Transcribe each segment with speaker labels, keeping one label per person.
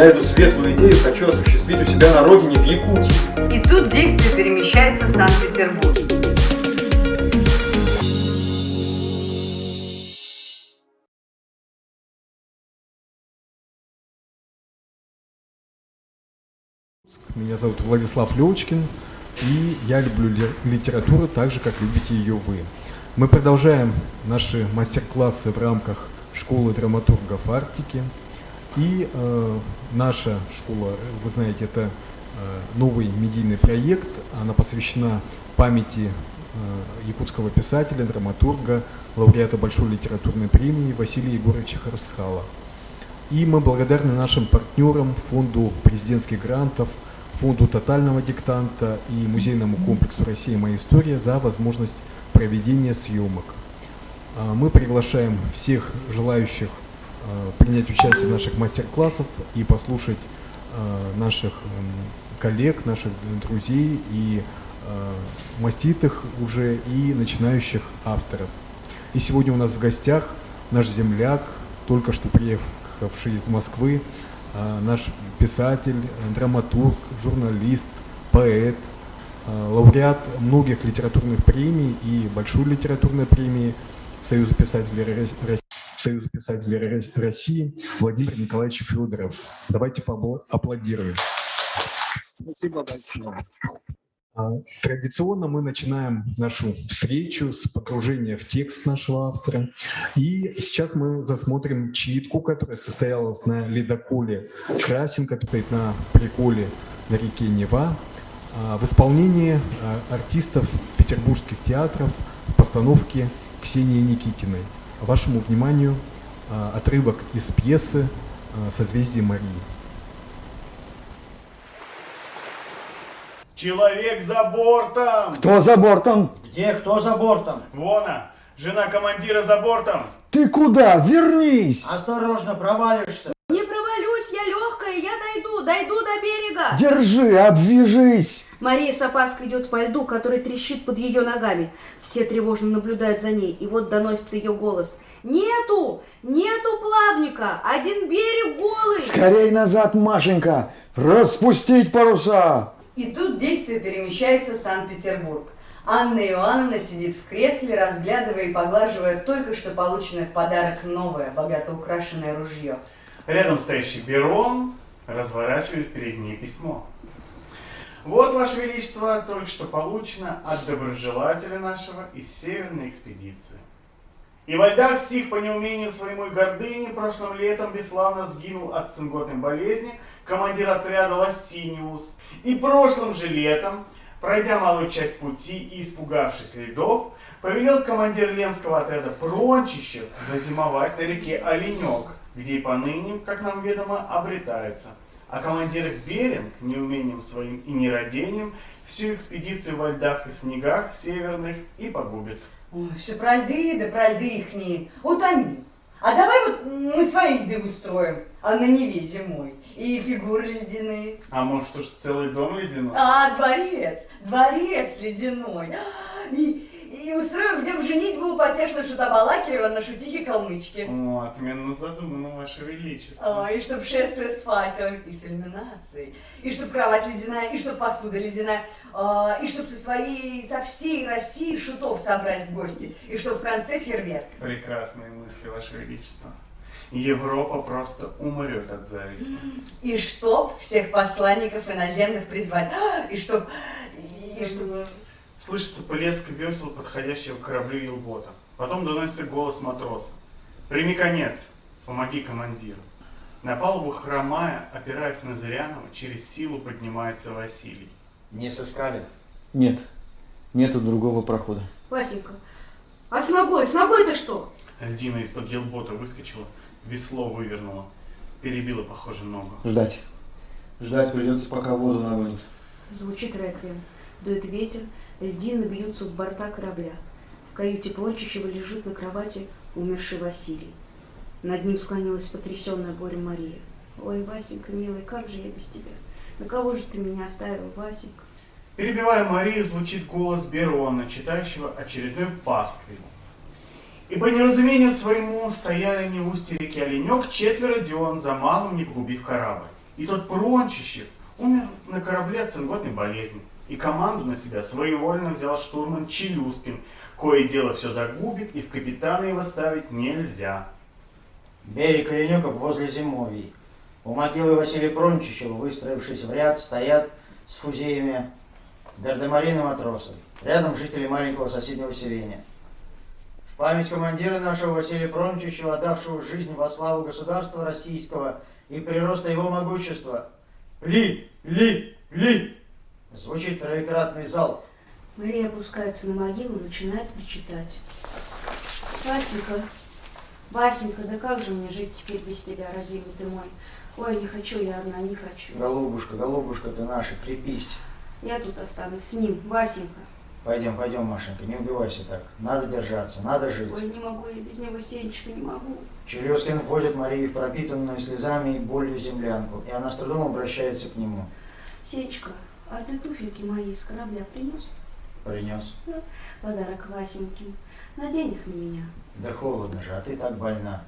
Speaker 1: Я эту светлую идею хочу осуществить у себя на родине, в Якутии.
Speaker 2: И тут действие перемещается в Санкт-Петербург.
Speaker 3: Меня зовут Владислав Левочкин, и я люблю литературу так же, как любите ее вы. Мы продолжаем наши мастер-классы в рамках школы драматургов Арктики. И наша школа, вы знаете, это новый медийный проект. Она посвящена памяти якутского писателя, драматурга, лауреата Большой литературной премии Василия Егоровича Харсхала. И мы благодарны нашим партнерам, фонду президентских грантов, фонду тотального диктанта и музейному комплексу «Россия. Моя история» за возможность проведения съемок. Мы приглашаем всех желающих принять участие в наших мастер-классах и послушать наших коллег, наших друзей и маститых уже и начинающих авторов. И сегодня у нас в гостях наш земляк, только что приехавший из Москвы, наш писатель, драматург, журналист, поэт, лауреат многих литературных премий и Большой литературной премии Союза писателей России Владимир Николаевич Федоров. Давайте поаплодируем.
Speaker 1: Спасибо большое.
Speaker 3: Традиционно мы начинаем нашу встречу с погружения в текст нашего автора. И сейчас мы засмотрим читку, которая состоялась на ледоколе «Красин», который стоит на приколе на реке Нева, в исполнении артистов петербургских театров в постановке Ксении Никитиной. Вашему вниманию отрывок из пьесы «Созвездие Марии».
Speaker 4: Человек за бортом!
Speaker 5: Кто за бортом?
Speaker 6: Где? Кто за бортом?
Speaker 4: Вон она, жена командира за бортом!
Speaker 5: Ты куда? Вернись!
Speaker 6: Осторожно, провалишься.
Speaker 2: Не провалюсь, я легкая, я дойду до берега.
Speaker 5: Держи, обвяжись!
Speaker 2: Мария с опаской идет по льду, который трещит под ее ногами. Все тревожно наблюдают за ней, и вот доносится ее голос. Нету плавника, один берег голый.
Speaker 5: Скорей назад, Машенька! Распустить паруса!
Speaker 2: И тут действие перемещается в Санкт-Петербург. Анна Иоанновна сидит в кресле, разглядывая и поглаживая только что полученное в подарок новое, богато украшенное ружье.
Speaker 4: Рядом стоящий Берон разворачивает перед ней письмо. Вот, Ваше Величество, только что получено от доброжелателя нашего из Северной экспедиции. И во льдах сих по неумению своему и гордыни прошлым летом бесславно сгинул от цинготной болезни командир отряда Лосиниус. И прошлым же летом, пройдя малую часть пути и испугавшись льдов, повелел командир Ленского отряда Прончищев зазимовать на реке Оленек, где и поныне, как нам ведомо, обретается. А командир Беринг, неумением своим и нерадением, всю экспедицию во льдах и снегах северных и погубит.
Speaker 2: Ой, все про льды, да про льды ихние. Утомил. А давай вот мы свои льды устроим, а на Неве зимой. И фигуры ледяные.
Speaker 4: А может уж целый дом ледяной?
Speaker 2: Дворец ледяной. И устроим в нем женитьбу потешную Шута-Балакирева на шутихе калмычки.
Speaker 4: О, отменно задумано, Ваше Величество.
Speaker 2: И чтоб шествие с факелом и с иллюминацией, и чтоб кровать ледяная, и чтоб посуда ледяная, и чтоб со всей России шутов собрать в гости, и чтоб в конце фейерверк.
Speaker 4: Прекрасные мысли, Ваше Величество. Европа просто умрет от зависти.
Speaker 2: И чтоб всех посланников иноземных призвать, и чтоб...
Speaker 4: Слышится плеск весел подходящего к кораблю елбота. Потом доносится голос матроса. «Прими конец! Помоги командиру!» На палубу хромая, опираясь на Зырянова, через силу поднимается Василий.
Speaker 6: Не сыскали?
Speaker 5: Нет, нету другого прохода.
Speaker 2: Васенька, а с ногой-то что?
Speaker 4: Льдина из-под елбота выскочила, весло вывернула, перебила, похоже, ногу.
Speaker 5: Ждать придется, пока воду нагонит.
Speaker 2: Звучит реквием, дует ветер, льдины бьются в борта корабля. В каюте Прончищева лежит на кровати умерший Василий. Над ним склонилась потрясенная горем Мария. Ой, Васенька, милый, как же я без тебя? На кого же ты меня оставил, Васенька?
Speaker 4: Перебивая Марию, звучит голос Берона, читающего очередной пасквиль. И по неразумению своему стояли не в устье реки Оленек четверо дён, за малым не погубив корабль. И тот Прончищев умер на корабле от цинготной болезни. И команду на себя своевольно взял штурман Челюскин, кое дело все загубит, и в капитана его ставить нельзя.
Speaker 6: Берег Ленюков возле Зимовий. У могилы Василия Прончищева, выстроившись в ряд, стоят с фузеями гардемарины матросов. Рядом жители маленького соседнего селения. В память командира нашего Василия Прончищева, отдавшего жизнь во славу государства российского и прироста его могущества. Пли, пли, пли! Звучит троекратный залп.
Speaker 2: Мария опускается на могилу и начинает причитать. Васенька, Васенька, да как же мне жить теперь без тебя, родимый ты мой? Ой, не хочу я одна, не хочу.
Speaker 6: Голубушка, голубушка ты наша, крепись.
Speaker 2: Я тут останусь с ним, Васенька.
Speaker 6: Пойдем, пойдем, Машенька, не убивайся так. Надо держаться, надо жить.
Speaker 2: Ой, не могу я без него, Сенечка, не могу.
Speaker 6: Челюскин вводит Марию в пропитанную слезами и болью землянку, и она с трудом обращается к нему.
Speaker 2: Сенечка, а ты туфельки мои с корабля принес?
Speaker 6: Принес.
Speaker 2: Подарок Васеньке. Надень их на меня.
Speaker 6: Да холодно же, а ты так больна.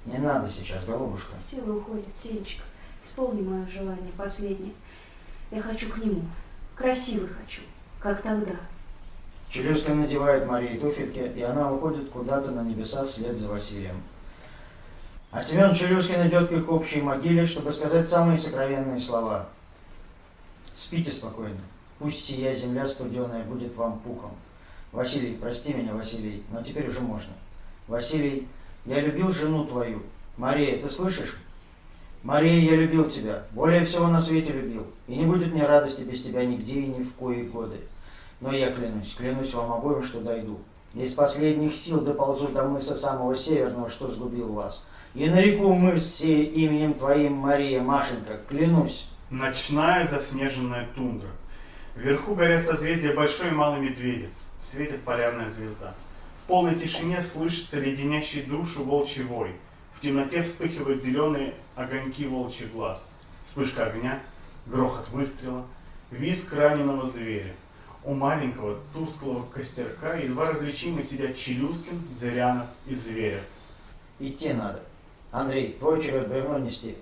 Speaker 6: Не надо сейчас, голубушка.
Speaker 2: Сила уходит, Сенечка. Исполни мое желание последнее. Я хочу к нему. Красивый хочу, как тогда.
Speaker 6: Челюскин надевает Марии туфельки, и она уходит куда-то на небеса вслед за Василием. А Семен Челюскин идет к их общей могиле, чтобы сказать самые сокровенные слова. Спите спокойно. Пусть сия земля студеная будет вам пухом. Василий, прости меня, Василий, но теперь уже можно. Василий, я любил жену твою. Мария, ты слышишь? Мария, я любил тебя, более всего на свете любил, и не будет мне радости без тебя нигде и ни в кои годы. Но я клянусь вам обоим, что дойду. Из последних сил доползу до мыса самого северного, что сгубил вас. И нареку мыс сей именем твоим, Мария, Машенька, клянусь.
Speaker 4: Ночная заснеженная тундра. Вверху горят созвездия Большой и Малый Медведец. Светит полярная звезда. В полной тишине слышится леденящий душу волчий вой. В темноте вспыхивают зеленые огоньки волчьих глаз. Вспышка огня, грохот выстрела, визг раненого зверя. У маленького тусклого костерка едва различимо сидят Челюскин, Зырянов и Зверев.
Speaker 6: Идти надо. Андрей, твой черед бревно нести.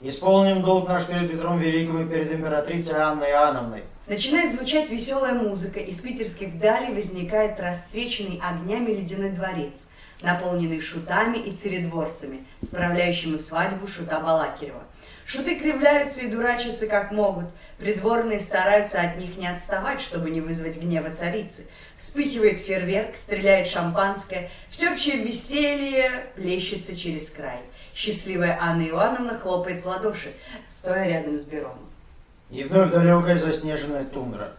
Speaker 6: Исполним долг наш перед Петром Великим и перед императрицей Анной Иоанновной.
Speaker 7: Начинает звучать веселая музыка. Из питерских далей возникает расцвеченный огнями ледяной дворец, наполненный шутами и царедворцами, справляющими свадьбу шута Балакирева. Шуты кривляются и дурачатся как могут. Придворные стараются от них не отставать, чтобы не вызвать гнева царицы. Вспыхивает фейерверк, стреляет шампанское. Всеобщее веселье плещется через край. Счастливая Анна Иоанновна хлопает в ладоши, стоя рядом с Бероном.
Speaker 6: И вновь далекая заснеженная тундра.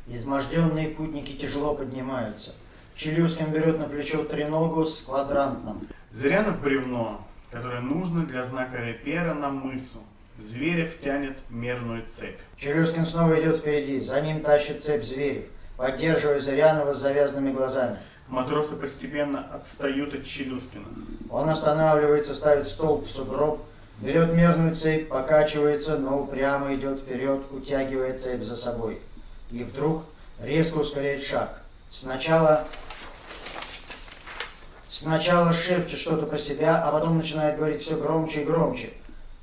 Speaker 6: Изможденные путники тяжело поднимаются. Челюскин берет на плечо треногу с квадрантным.
Speaker 4: Зырянов бревно, которое нужно для знака репера на мысу. Зверев тянет мерную цепь.
Speaker 6: Челюскин снова идет впереди, за ним тащит цепь Зверев, поддерживая Зырянова с завязанными глазами.
Speaker 4: Матросы постепенно отстают от Челюскина.
Speaker 6: Он останавливается, ставит столб в сугроб, берет мерную цепь, покачивается, но упрямо идет вперед, утягивая цепь за собой. И вдруг резко ускоряет шаг. Сначала шепчет что-то про себя, а потом начинает говорить все громче и громче.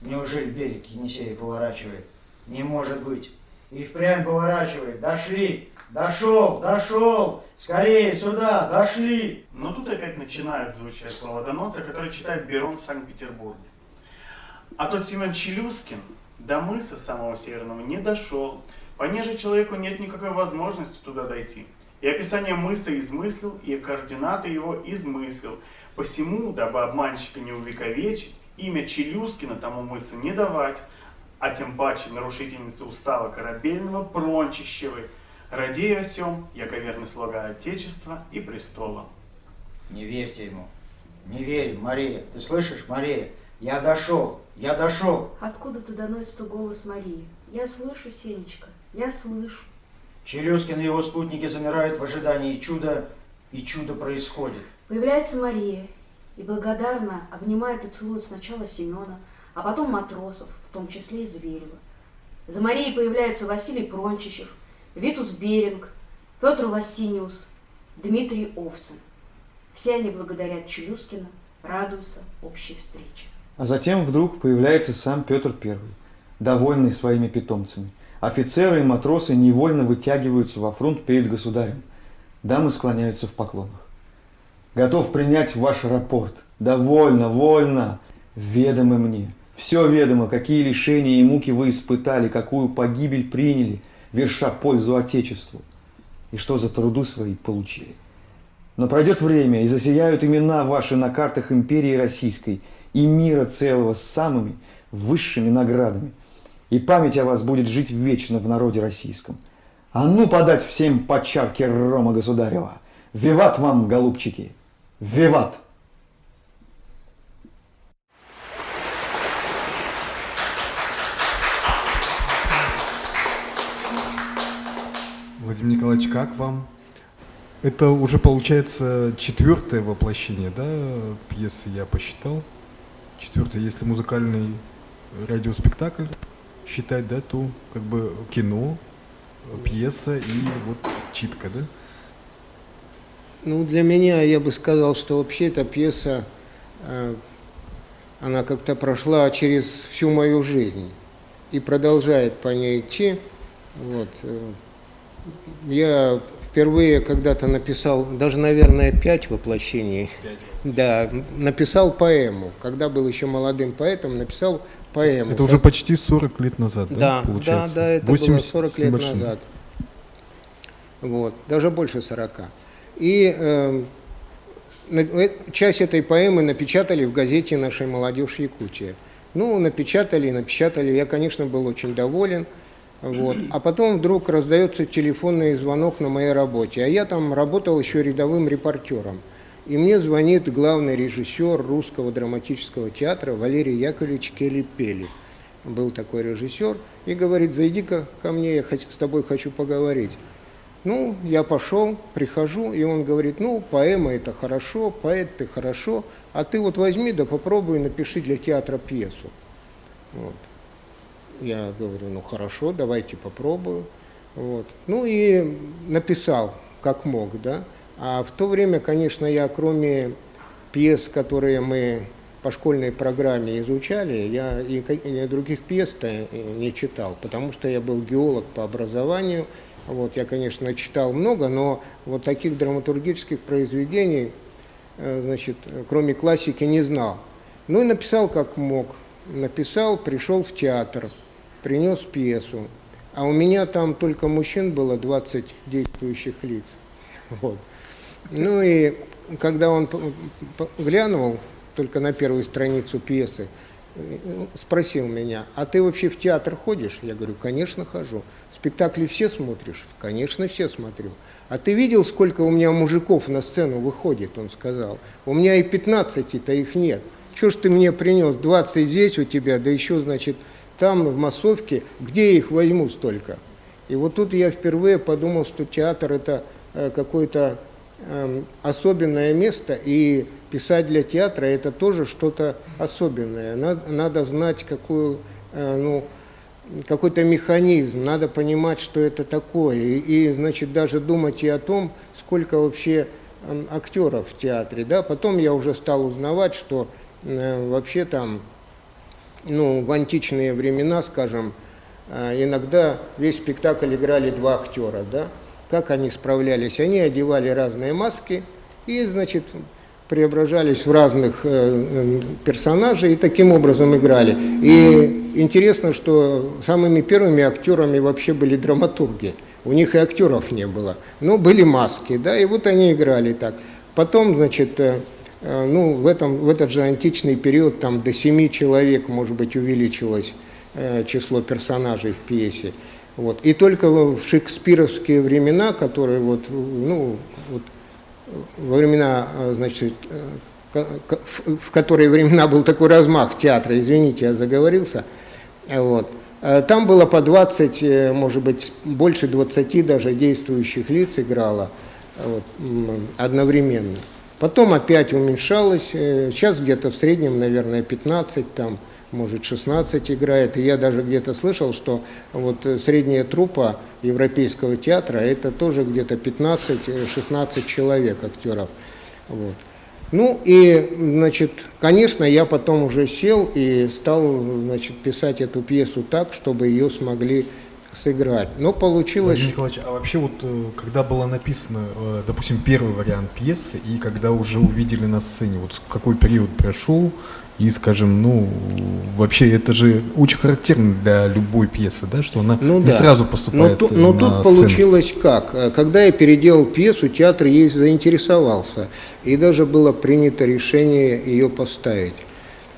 Speaker 6: Неужели берег Енисея поворачивает? Не может быть. И впрямь поворачивает. Дошли! Дошел! Скорее сюда! Дошли!
Speaker 4: Но тут опять начинают звучать слова доноса, которые читает Берон в Санкт-Петербурге. А тот Семен Челюскин до мыса самого северного не дошел, понеже человеку нет никакой возможности туда дойти. И описание мыса измыслил, и координаты его измыслил. Посему, дабы обманщика не увековечить, имя Челюскина тому мысу не давать, а тем паче нарушительницы устава корабельного Прончищевой, радея о сем, яко верный слуга Отечества и престола.
Speaker 6: Не верьте ему. Не верь, Мария. Ты слышишь, Мария? Я дошел.
Speaker 2: Откуда-то доносится голос Марии. Я слышу, Сенечка, я слышу.
Speaker 6: Челюскин и его спутники замирают в ожидании чуда, и чудо происходит.
Speaker 2: Появляется Мария и благодарно обнимает и целует сначала Семена, а потом матросов, в том числе и Зверева. За Марией появляются Василий Прончищев, Витус Беринг, Петр Лосиниус, Дмитрий Овцин. Все они благодарят Челюскина, радуются общей встрече.
Speaker 5: А затем вдруг появляется сам Петр I. довольный своими питомцами. Офицеры и матросы невольно вытягиваются во фронт перед государем. Дамы склоняются в поклонах. Готов принять ваш рапорт. Довольно, вольно. Ведомо мне. Все ведомо, какие лишения и муки вы испытали, какую погибель приняли, верша пользу Отечеству. И что за труды свои получили. Но пройдет время, и засияют имена ваши на картах империи российской и мира целого с самыми высшими наградами. И память о вас будет жить вечно в народе российском. А ну подать всем по чарке рома государева. Виват вам, голубчики! Виват!
Speaker 3: Владимир Николаевич, как вам? Это уже получается 4-е воплощение, да, пьесы, я посчитал. 4-е, если музыкальный радиоспектакль считать, да, то как бы кино, пьеса и вот читка, да?
Speaker 8: Ну, для меня, я бы сказал, что вообще эта пьеса, она как-то прошла через всю мою жизнь и продолжает по ней идти. Вот. Я впервые когда-то написал, даже, наверное, 5 воплощений. 5. Да, написал поэму. Когда был еще молодым поэтом, написал поэму.
Speaker 3: Это уже почти 40 лет назад, да,
Speaker 8: да,
Speaker 3: получается?
Speaker 8: Да, это было 40 лет назад. Вот, даже больше 40. И часть этой поэмы напечатали в газете «Наша молодежь Якутия». Ну, напечатали. Я, конечно, был очень доволен. Вот. А потом вдруг раздается телефонный звонок на моей работе. А я там работал еще рядовым репортером. И мне звонит главный режиссер Русского драматического театра Валерий Яковлевич Келли-Пели. Был такой режиссер. И говорит: зайди-ка ко мне, я с тобой хочу поговорить. Ну, я пошел, прихожу, и он говорит: ну, поэма это хорошо, поэт ты хорошо, а ты вот возьми да попробуй напиши для театра пьесу. Вот. Я говорю: ну хорошо, давайте попробую. Вот. Ну и написал, как мог, да. А в то время, конечно, я кроме пьес, которые мы по школьной программе изучали, я и других пьес-то не читал, потому что я был геолог по образованию. Вот, я, конечно, читал много, но вот таких драматургических произведений, значит, кроме классики, не знал. Ну и написал как мог. Написал, пришел в театр, принес пьесу. А у меня там только мужчин было 20 действующих лиц. Вот. Ну и когда он глянул только на первую страницу пьесы, спросил меня: а ты вообще в театр ходишь? Я говорю: конечно, хожу. Спектакли все смотришь? Конечно, все смотрю. А ты видел, сколько у меня мужиков на сцену выходит? Он сказал: у меня и 15-то их нет. Чего ж ты мне принес 20 здесь у тебя, да еще, значит, там, в массовке, где я их возьму столько? И вот тут я впервые подумал, что театр – это какое-то особенное место, и писать для театра – это тоже что-то особенное. Надо знать какой-то механизм, надо понимать, что это такое, и, значит, даже думать и о том, сколько вообще актеров в театре. Да? Потом я уже стал узнавать, что вообще там, в античные времена, скажем, иногда весь спектакль играли 2 актера, да? Как они справлялись? Они одевали разные маски и, значит, преображались в разных персонажей и таким образом играли. И интересно, что самыми первыми актерами вообще были драматурги. У них и актеров не было, но были маски, да, и вот они играли так. Потом, значит, в этот же античный период там до 7 человек, может быть, увеличилось число персонажей в пьесе. Вот. И только в шекспировские времена, которые во времена, значит, в которые времена был такой размах театра, извините, я заговорился, вот, там было по 20, может быть, больше 20 даже действующих лиц играло вот, одновременно. Потом опять уменьшалось, сейчас где-то в среднем, наверное, 15, там, может, 16 играет. И я даже где-то слышал, что вот средняя труппа Европейского театра – это тоже где-то 15-16 человек актеров. Вот. Ну и, значит, конечно, я потом уже сел и стал, значит, писать эту пьесу так, чтобы ее смогли сыграть. Но получилось...
Speaker 3: Владимир Николаевич, а вообще вот когда было написано, допустим, первый вариант пьесы, и когда уже увидели на сцене, вот какой период прошел, и, скажем, ну, вообще это же очень характерно для любой пьесы, да, что она не сразу поступает на
Speaker 8: Но тут
Speaker 3: сцену.
Speaker 8: получилось как? Когда я переделал пьесу, театр ей заинтересовался, и даже было принято решение ее поставить.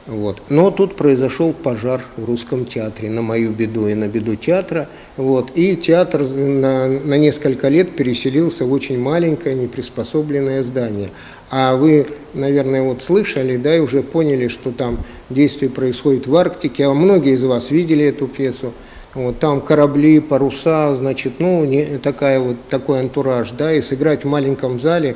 Speaker 8: Вот. Но тут произошел пожар в Русском театре, на мою беду и на беду театра. Вот. И театр на несколько лет переселился в очень маленькое, неприспособленное здание. А вы, наверное, вот слышали, да, и уже поняли, что там действие происходит в Арктике, а многие из вас видели эту пьесу. Вот, там корабли, паруса, значит, ну, такой антураж, да, и сыграть в маленьком зале,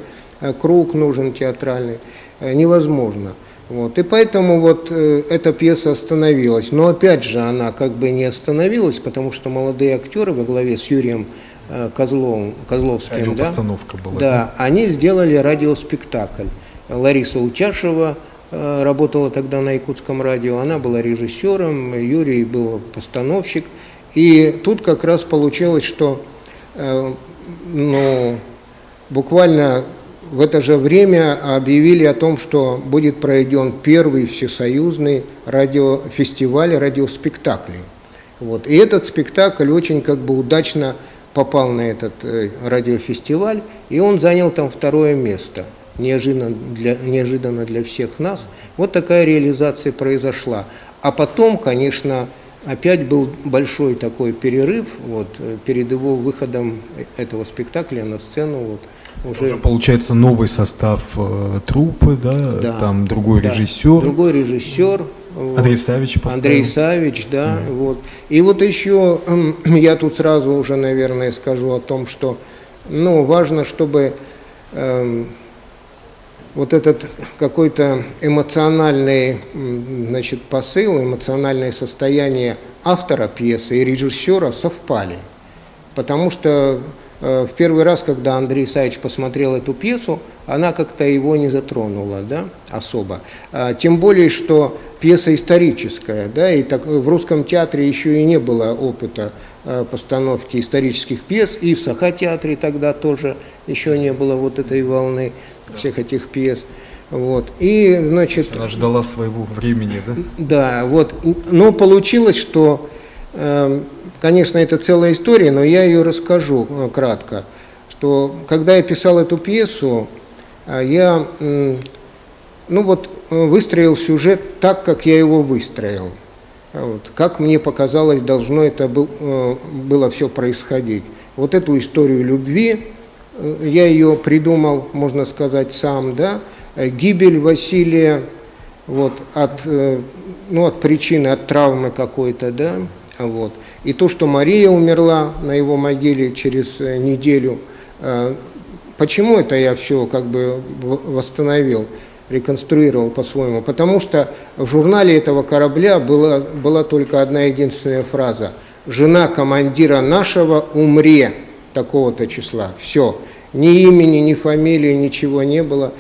Speaker 8: круг нужен театральный, невозможно. Вот, и поэтому вот эта пьеса остановилась. Но опять же она как бы не остановилась, потому что молодые актеры во главе с Юрием Козловским, да,
Speaker 3: постановка была.
Speaker 8: Да, они сделали радиоспектакль. Лариса Утяшева работала тогда на Якутском радио, она была режиссером, Юрий был постановщик. И тут как раз получилось, что буквально в это же время объявили о том, что будет проведен первый всесоюзный фестиваль радиоспектаклей. Вот. И этот спектакль очень как бы удачно попал на этот радиофестиваль, и он занял там 2-е место. Неожиданно для всех нас. Вот такая реализация произошла. А потом, конечно, опять был большой такой перерыв вот, перед его выходом этого спектакля на сцену. Вот,
Speaker 3: уже получается новый состав труппы, да? Там другой режиссер.
Speaker 8: Другой режиссер. Вот.
Speaker 3: Андрей Савич поставил.
Speaker 8: Андрей Савич, да. Вот. И вот еще я тут сразу уже, наверное, скажу о том, что важно, чтобы вот этот какой-то эмоциональный, значит, посыл, эмоциональное состояние автора пьесы и режиссера совпали. Потому что в первый раз, когда Андрей Савич посмотрел эту пьесу, она как-то его не затронула, да, особо. Тем более, что пьеса историческая, да, и так в Русском театре еще и не было опыта постановки исторических пьес, и в Саха-театре тогда тоже еще не было вот этой волны всех этих пьес. Вот. И, значит,
Speaker 3: она ждала своего времени, да?
Speaker 8: Да, вот. Но получилось, что, конечно, это целая история, но я ее расскажу кратко, что когда я писал эту пьесу, я выстроил сюжет так, как я его выстроил. Вот. Как мне показалось, должно это было все происходить. Вот эту историю любви, я ее придумал, можно сказать, сам, да, гибель Василия вот, от причины, от травмы какой-то, да, вот. И то, что Мария умерла на его могиле через неделю. Почему это я все как бы восстановил, реконструировал по-своему? Потому что в журнале этого корабля была только одна единственная фраза: «Жена командира нашего умре такого-то числа». Все. Ни имени, ни фамилии, ничего не было.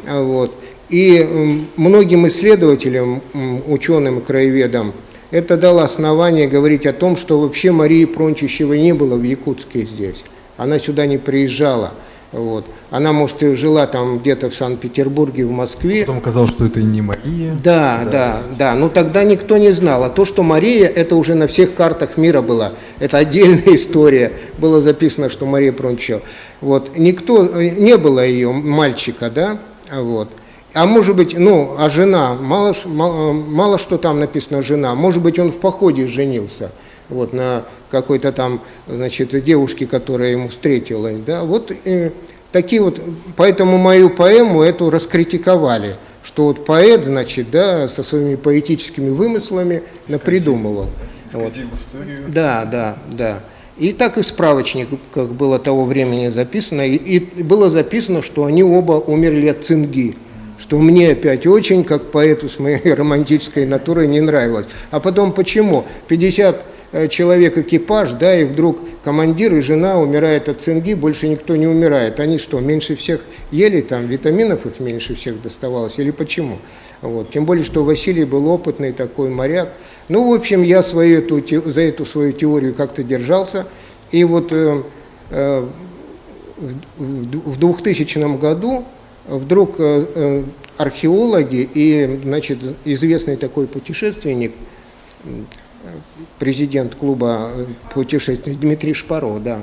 Speaker 8: Вот. И многим исследователям, ученым и краеведам это дало основание говорить о том, что вообще Марии Прончищевой не было в Якутске здесь. Она сюда не приезжала. Вот. Она, может, и жила там где-то в Санкт-Петербурге, в Москве.
Speaker 3: Потом оказалось, что это и не Мария.
Speaker 8: Да. Но тогда никто не знал. А то, что Мария, это уже на всех картах мира было. Это отдельная история. Было записано, что Мария Прончева. Вот. Не было ее мальчика, да? Вот. А может быть, а жена, мало что там написано жена. Может быть, он в походе женился. Вот, на какой-то там, значит, девушке, которая ему встретилась, да, вот такие вот, поэтому мою поэму эту раскритиковали, что вот поэт, значит, да, со своими поэтическими вымыслами напридумывал. Вот. Да. И так и в справочниках было того времени записано, и было записано, что они оба умерли от цинги, что мне опять очень, как поэту с моей романтической натурой, не нравилось. А потом почему? человек экипаж, да, и вдруг командир и жена умирают от цинги, больше никто не умирает. Они что, меньше всех ели, там витаминов их меньше всех доставалось, или почему? Вот. Тем более, что Василий был опытный такой моряк. Ну, в общем, я за эту свою теорию как-то держался. И вот в 2000 году вдруг археологи и, значит, известный такой путешественник, президент клуба путешествий Дмитрий Шпаров, да,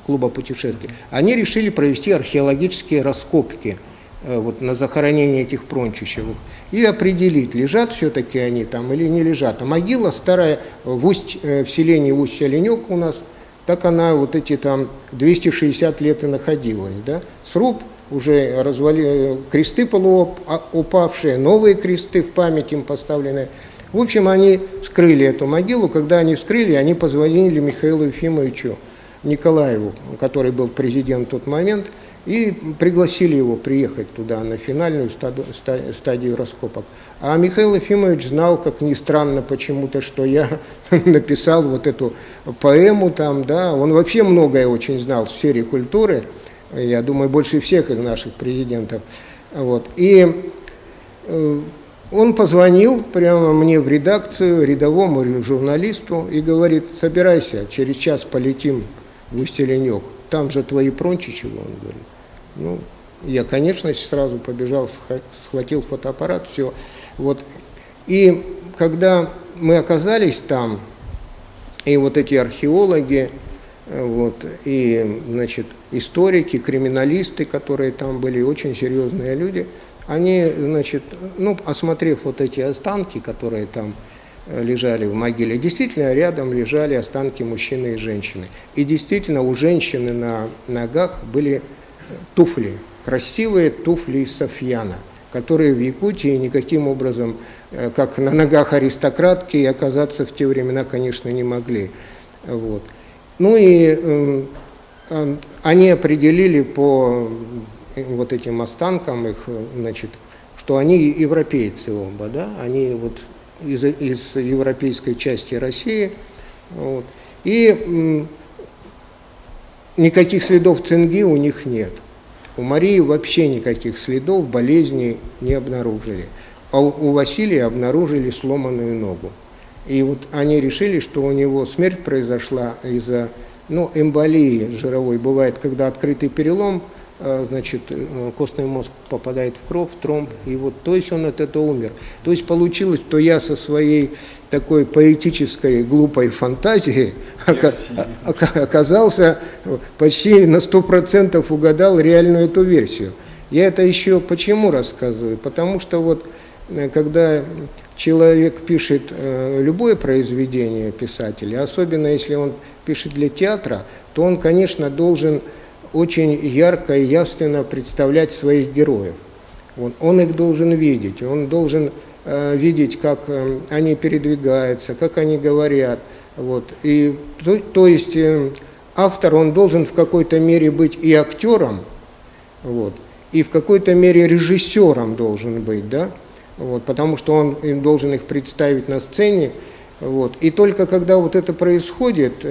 Speaker 8: клуба путешествий, они решили провести археологические раскопки вот, на захоронение этих Прончичевых и определить, лежат все-таки они там или не лежат. А могила старая в селении Усть-Оленек у нас, так она вот эти там 260 лет и находилась, да. Сруб уже развалили, кресты полуупавшие, новые кресты в память им поставленные. В общем, они вскрыли эту могилу. Когда они вскрыли, они позвонили Михаилу Ефимовичу Николаеву, который был президент в тот момент, и пригласили его приехать туда на финальную стадию раскопок. А Михаил Ефимович знал, как ни странно почему-то, что я написал вот эту поэму там, да. Он вообще многое очень знал в сфере культуры, я думаю, больше всех из наших президентов. Вот. И он позвонил прямо мне в редакцию, рядовому журналисту, и говорит: собирайся, через час полетим в Усть-Оленек, там же твои Прончичевы, он говорит. Ну, я, конечно, сразу побежал, схватил фотоаппарат, все. Вот. И когда мы оказались там, и вот эти археологи, вот, и, значит, историки, криминалисты, которые там были, очень серьезные люди, они, значит, ну, осмотрев вот эти останки, которые там лежали в могиле, действительно рядом лежали останки мужчины и женщины. И действительно у женщины на ногах были туфли, красивые туфли из софьяна, которые в Якутии никаким образом, как на ногах аристократки, оказаться в те времена, конечно, не могли. Вот. Ну и они определили по вот этим останкам их, значит, что они европейцы оба, да, они вот из европейской части России, вот, и никаких следов цинги у них нет. У Марии вообще никаких следов болезни не обнаружили, а у Василия обнаружили сломанную ногу. И вот они решили, что у него смерть произошла из-за, ну, эмболии жировой. Бывает, когда открытый перелом, значит, костный мозг попадает в кровь, тромб, и вот, то есть он от этого умер. То есть получилось, что я со своей такой поэтической глупой фантазией оказался почти на 100% угадал реальную эту версию. Я это еще почему рассказываю? Потому что вот когда человек пишет любое произведение писателя, особенно если он пишет для театра, то он, конечно, должен очень ярко и явственно представлять своих героев. Он их должен видеть, он должен видеть, как они передвигаются, как они говорят. Вот. И, то есть автор, он должен в какой-то мере быть и актером, вот, и в какой-то мере режиссером должен быть, да? Вот, потому что он должен их представить на сцене. Вот. И только когда вот это происходит,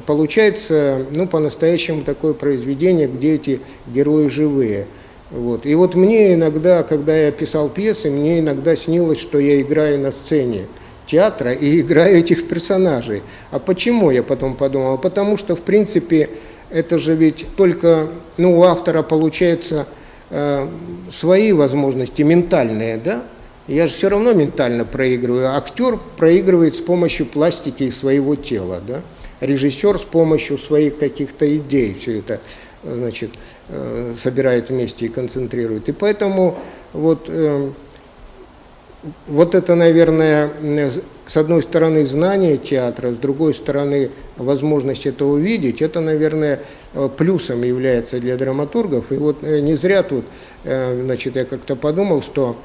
Speaker 8: получается, ну, по-настоящему такое произведение, где эти герои живые. Вот. И вот мне иногда, когда я писал пьесы, мне иногда снилось, что я играю на сцене театра и играю этих персонажей. А почему, я потом подумал? Потому что, в принципе, это же ведь только, ну, у автора получается свои возможности ментальные, да? Я же все равно ментально проигрываю. Актер проигрывает с помощью пластики и своего тела, да? Режиссер с помощью своих каких-то идей все это, значит, собирает вместе и концентрирует. И поэтому вот это, наверное, с одной стороны знание театра, с другой стороны возможность это увидеть, это, наверное, плюсом является для драматургов. И вот не зря тут, значит, я как-то подумал, что,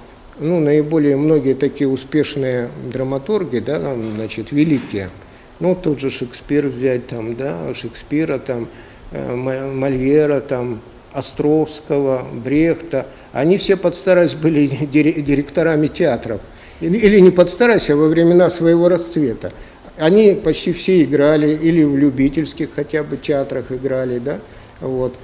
Speaker 8: ну, наиболее многие такие успешные драматурги, да, значит, великие, ну, тот же Шекспир взять, там, да, Шекспира, там, Мольера, там, Островского, Брехта, они все под старость были директорами театров. Или не под старость, а во времена своего расцвета. они почти все играли или в любительских хотя бы театрах играли, да, вот.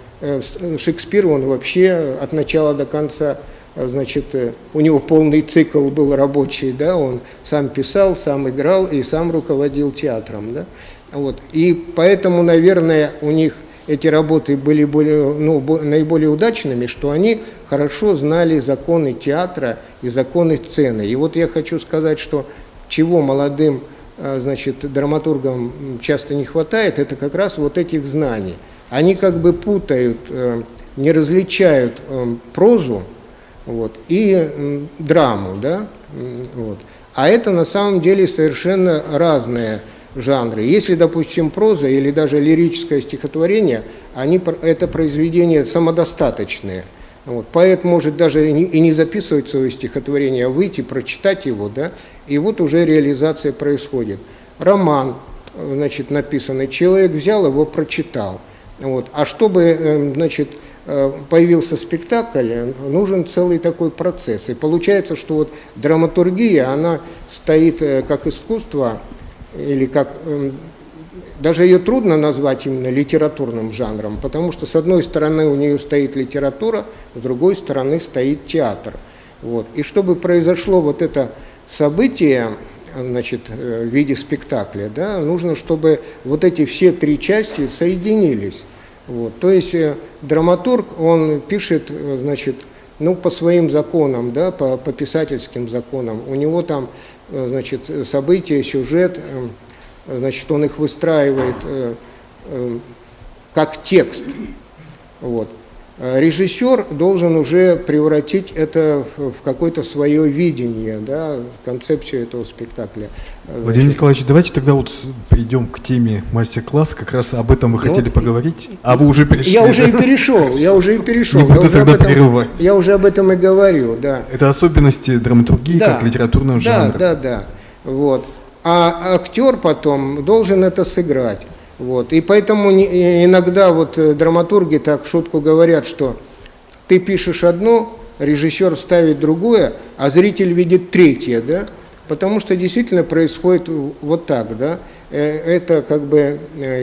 Speaker 8: Шекспир, он вообще от начала до конца, значит, у него полный цикл был рабочий, да, он сам писал, сам играл и сам руководил театром, да, вот. И поэтому, наверное, у них эти работы были наиболее удачными, что они хорошо знали законы театра и законы сцены. И вот я хочу сказать, что чего молодым, значит, драматургам часто не хватает, это как раз вот этих знаний. Они как бы путают, не различают прозу, вот, и драму, да, вот. А это на самом деле совершенно разные жанры. Если, допустим, проза или даже лирическое стихотворение, это произведения самодостаточные. Вот. Поэт может даже и не записывать свое стихотворение, а выйти, прочитать его, да, и вот уже реализация происходит. Роман, значит, написанный, человек взял его, прочитал. Вот. А чтобы, значит, появился спектакль, нужен целый такой процесс. И получается, что вот драматургия, она стоит как искусство, или как, даже ее трудно назвать именно литературным жанром, потому что с одной стороны у нее стоит литература, с другой стороны стоит театр. Вот. И чтобы произошло вот это событие, значит, в виде спектакля, да, нужно, чтобы вот эти все три части соединились. Вот. То есть драматург, он пишет, значит, ну, по своим законам, да, по писательским законам. У него там, значит, события, сюжет, значит, он их выстраивает как текст. Вот. Режиссер должен уже превратить это в какое-то свое видение, да, концепцию этого спектакля.
Speaker 3: Владимир Николаевич, давайте тогда вот перейдем к теме мастер-класса, как раз об этом вы хотели поговорить, а вы уже перешли.
Speaker 8: Я уже и перешел.
Speaker 3: Не буду тогда прерывать.
Speaker 8: Я уже об этом и говорю, да.
Speaker 3: Это особенности драматургии, да, как литературного жанра.
Speaker 8: Да. Вот. А актер потом должен это сыграть. Вот. И поэтому иногда вот драматурги так в шутку говорят, что ты пишешь одно, режиссер ставит другое, а зритель видит третье, да? Потому что действительно происходит вот так, да? Это как бы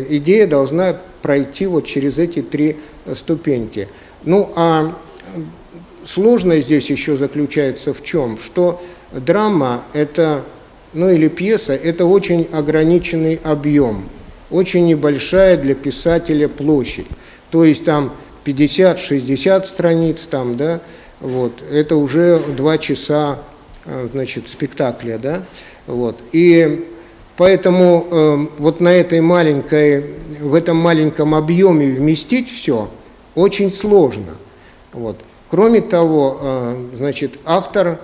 Speaker 8: идея должна пройти вот через эти три ступеньки. Ну, а сложность здесь еще заключается в чем? Что драма это, ну или пьеса, это очень ограниченный объем. Очень небольшая для писателя площадь. То есть там 50-60 страниц, там, да, вот, это уже 2 часа, значит, спектакля, да, вот. И поэтому вот на этой в этом маленьком объеме вместить все очень сложно. Вот. Кроме того, значит, автора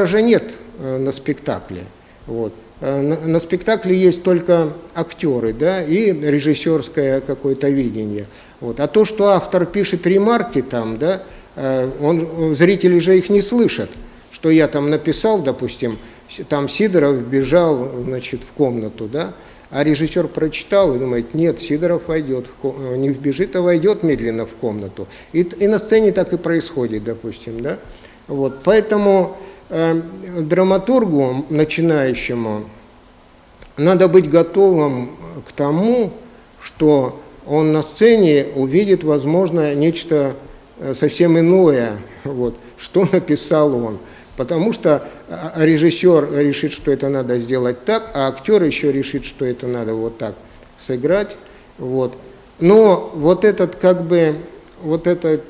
Speaker 8: же нет на спектакле, вот. На спектакле есть только актеры, да, и режиссерское какое-то видение. Вот. А то, что автор пишет ремарки там, да, зрители же их не слышат, что я там написал, допустим, там Сидоров бежал, значит, в комнату, да, а режиссер прочитал и думает, нет, Сидоров войдет, не вбежит, а войдет медленно в комнату. И на сцене так и происходит, допустим, да. Вот. Поэтому драматургу, начинающему, надо быть готовым к тому, что он на сцене увидит, возможно, нечто совсем иное, вот, что написал он. Потому что режиссер решит, что это надо сделать так, а актер еще решит, что это надо вот так сыграть. Вот. Но вот этот, как бы, вот этот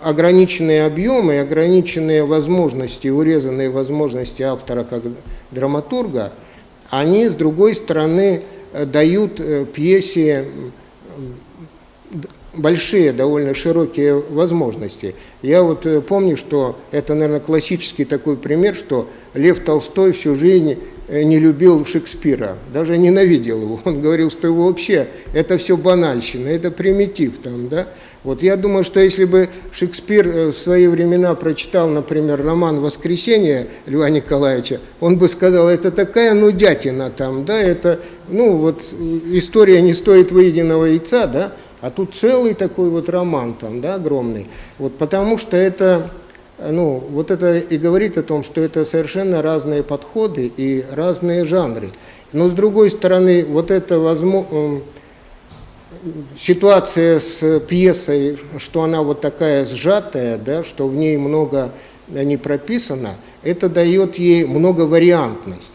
Speaker 8: ограниченные объемы, ограниченные возможности, урезанные возможности автора как драматурга, они, с другой стороны, дают пьесе большие, довольно широкие возможности. Я вот помню, что это, наверное, классический такой пример, что Лев Толстой всю жизнь не любил Шекспира, даже ненавидел его. Он говорил, что его вообще, это все банальщина, это примитив там, да. Вот я думаю, что если бы Шекспир в свои времена прочитал, например, роман «Воскресенье» Льва Николаевича, он бы сказал, это такая нудятина там, да, это, ну вот, история не стоит выеденного яйца, да, а тут целый такой вот роман там, да, огромный. Вот потому что это ну, вот это и говорит о том, что это совершенно разные подходы и разные жанры. Но с другой стороны, вот эта ситуация с пьесой, что она вот такая сжатая, да, что в ней много не прописано, это дает ей многовариантность.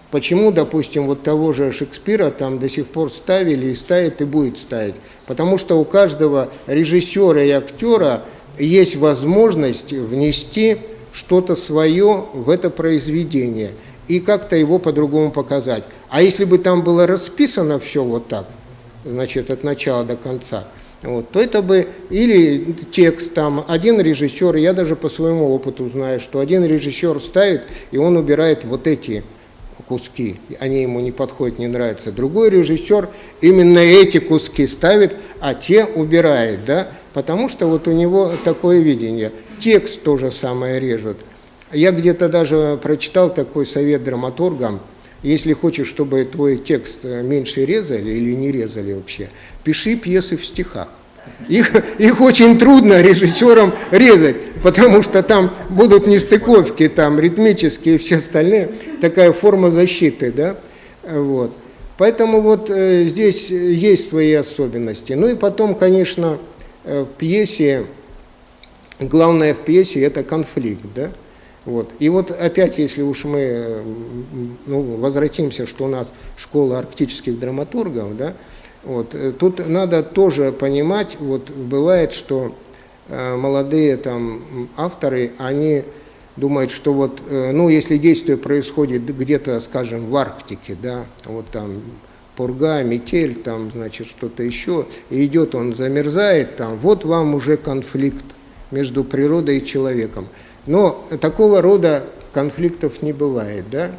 Speaker 8: Почему, допустим, вот того же Шекспира там до сих пор ставили и ставят и будет ставить? Потому что у каждого режиссера и актера есть возможность внести что-то свое в это произведение и как-то его по-другому показать. А если бы там было расписано все вот так, значит, от начала до конца, вот, то это бы или текст там, один режиссер, я даже по своему опыту знаю, что один режиссер ставит, и он убирает вот эти куски, они ему не подходят, не нравятся. Другой режиссер именно эти куски ставит, а те убирает, да, потому что вот у него такое видение. Текст то же самое режет. Я где-то даже прочитал такой совет драматургам: если хочешь, чтобы твой текст меньше резали или не резали вообще, пиши пьесы в стихах. Их очень трудно режиссерам резать, потому что там будут нестыковки, там ритмические и все остальные, такая форма защиты, да, вот. Поэтому вот здесь есть свои особенности. Ну и потом, конечно, в пьесе, главное в пьесе это конфликт, да. Вот. И вот опять, если уж мы возвратимся, что у нас школа арктических драматургов, да, вот, тут надо тоже понимать, вот бывает, что молодые там авторы, они думают, что вот, ну, если действие происходит где-то, скажем, в Арктике, да, вот там пурга, метель, там, значит, что-то еще, и идет он, замерзает там, вот вам уже конфликт между природой и человеком. Но такого рода конфликтов не бывает, да?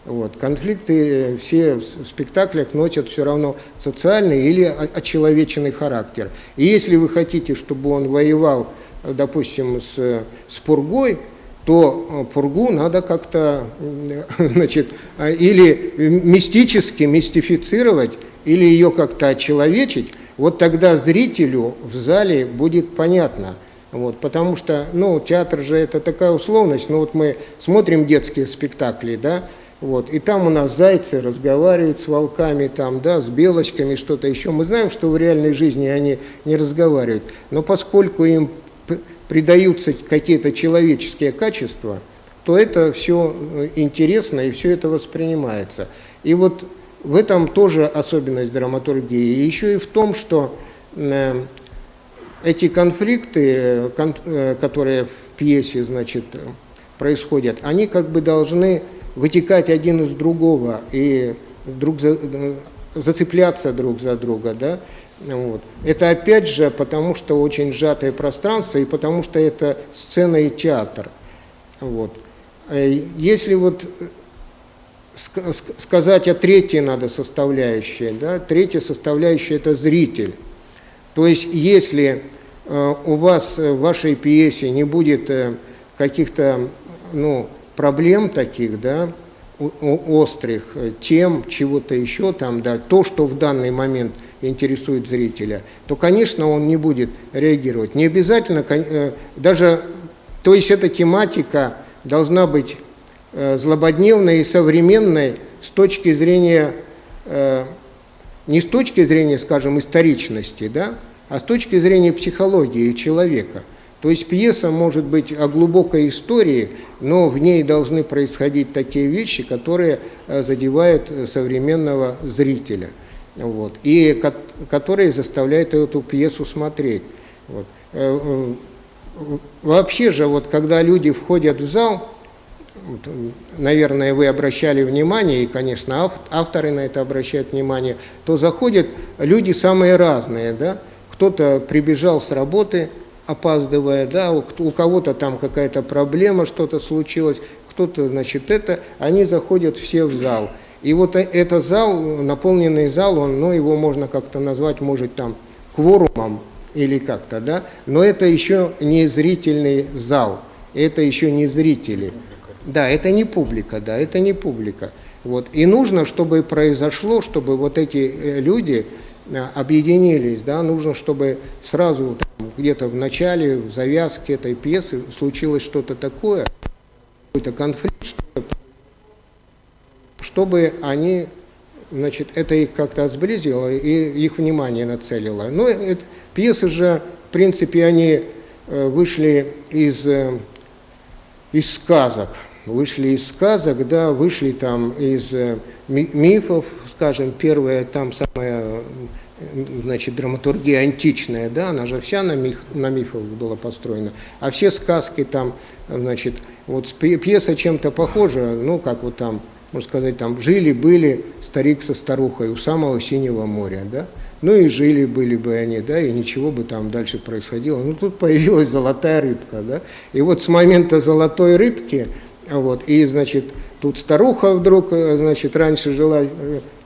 Speaker 8: Вот. Конфликты все в спектаклях носят все равно социальный или очеловеченный характер. И если вы хотите, чтобы он воевал, допустим, с пургой, то пургу надо как-то, значит, или мистически мистифицировать, или ее как-то очеловечить. Вот тогда зрителю в зале будет понятно. Вот, потому что, ну, театр же это такая условность, ну, вот мы смотрим детские спектакли, да, вот, и там у нас зайцы разговаривают с волками, там, да, с белочками, что-то еще. Мы знаем, что в реальной жизни они не разговаривают, но поскольку им придаются какие-то человеческие качества, то это все интересно и все это воспринимается. И вот в этом тоже особенность драматургии. И еще и в том, что эти конфликты, которые в пьесе, значит, происходят, они как бы должны вытекать один из другого и зацепляться друг за друга, да? Вот. Это опять же потому, что очень сжатое пространство и потому, что это сцена и театр. Вот. Если вот сказать о третьей надо составляющей, да? Третья составляющая – это зритель. То есть, если у вас в вашей пьесе не будет каких-то, ну, проблем таких, да, острых, тем, чего-то еще там, да, то, что в данный момент интересует зрителя, то, конечно, он не будет реагировать. Не обязательно, даже, то есть эта тематика должна быть злободневной и современной с точки зрения, не с точки зрения, скажем, историчности, да, а с точки зрения психологии человека. То есть пьеса может быть о глубокой истории, но в ней должны происходить такие вещи, которые задевают современного зрителя, вот, и которые заставляют эту пьесу смотреть. Вот. Вообще же, вот, когда люди входят в зал, вот, наверное, вы обращали внимание, и, конечно, авторы на это обращают внимание, то заходят люди самые разные, да? Кто-то прибежал с работы, опаздывая, да, у кого-то там какая-то проблема, что-то случилось, кто-то, значит, они заходят все в зал. И вот этот зал, наполненный зал, он, ну, его можно как-то назвать, может, там, кворумом или как-то, да, но это еще не зрительный зал, это еще не зрители. Да, это не публика, да, это не публика. Вот. И нужно, чтобы произошло, чтобы вот эти люди объединились, да, нужно, чтобы сразу где-то в начале, в завязке этой пьесы случилось что-то такое, какой-то конфликт, чтобы они, значит, это их как-то сблизило и их внимание нацелило. Но пьесы же, в принципе, они вышли из сказок. Вышли из сказок, да, вышли там из мифов, скажем, первая там самая, значит, драматургия античная, да, она же вся на мифах была построена, а все сказки там, значит, вот пьеса чем-то похожа, ну, как вот там, можно сказать, там, жили-были старик со старухой у самого Синего моря, да, ну и жили-были бы они, да, и ничего бы там дальше происходило. Ну, тут появилась золотая рыбка, да, и вот с момента золотой рыбки, вот, и, значит, тут старуха вдруг, значит, раньше жила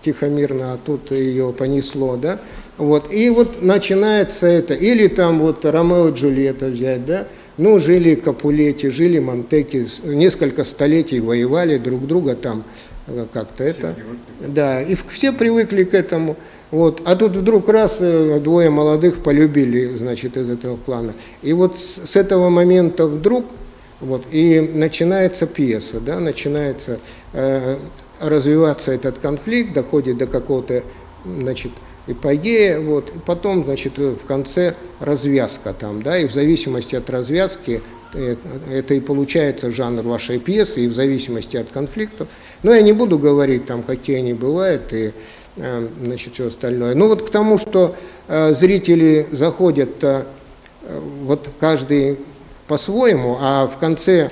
Speaker 8: тихо, мирно, а тут ее понесло, да, вот, и вот начинается это, или там вот Ромео и Джульетта взять, да, ну, жили Капулетти, жили Монтеки, несколько столетий воевали друг друга там, как-то это, да, и все привыкли к этому, вот, а тут вдруг раз двое молодых полюбили, значит, из этого клана, и вот с этого момента вдруг, вот, и начинается пьеса, да, начинается развиваться этот конфликт, доходит до какого-то, значит, эпогея, вот, и потом, значит, в конце развязка там, да, и в зависимости от развязки это и получается жанр вашей пьесы, и в зависимости от конфликтов. Но я не буду говорить там, какие они бывают, и, значит, все остальное. Ну вот к тому, что зрители заходят вот каждый по-своему, а в конце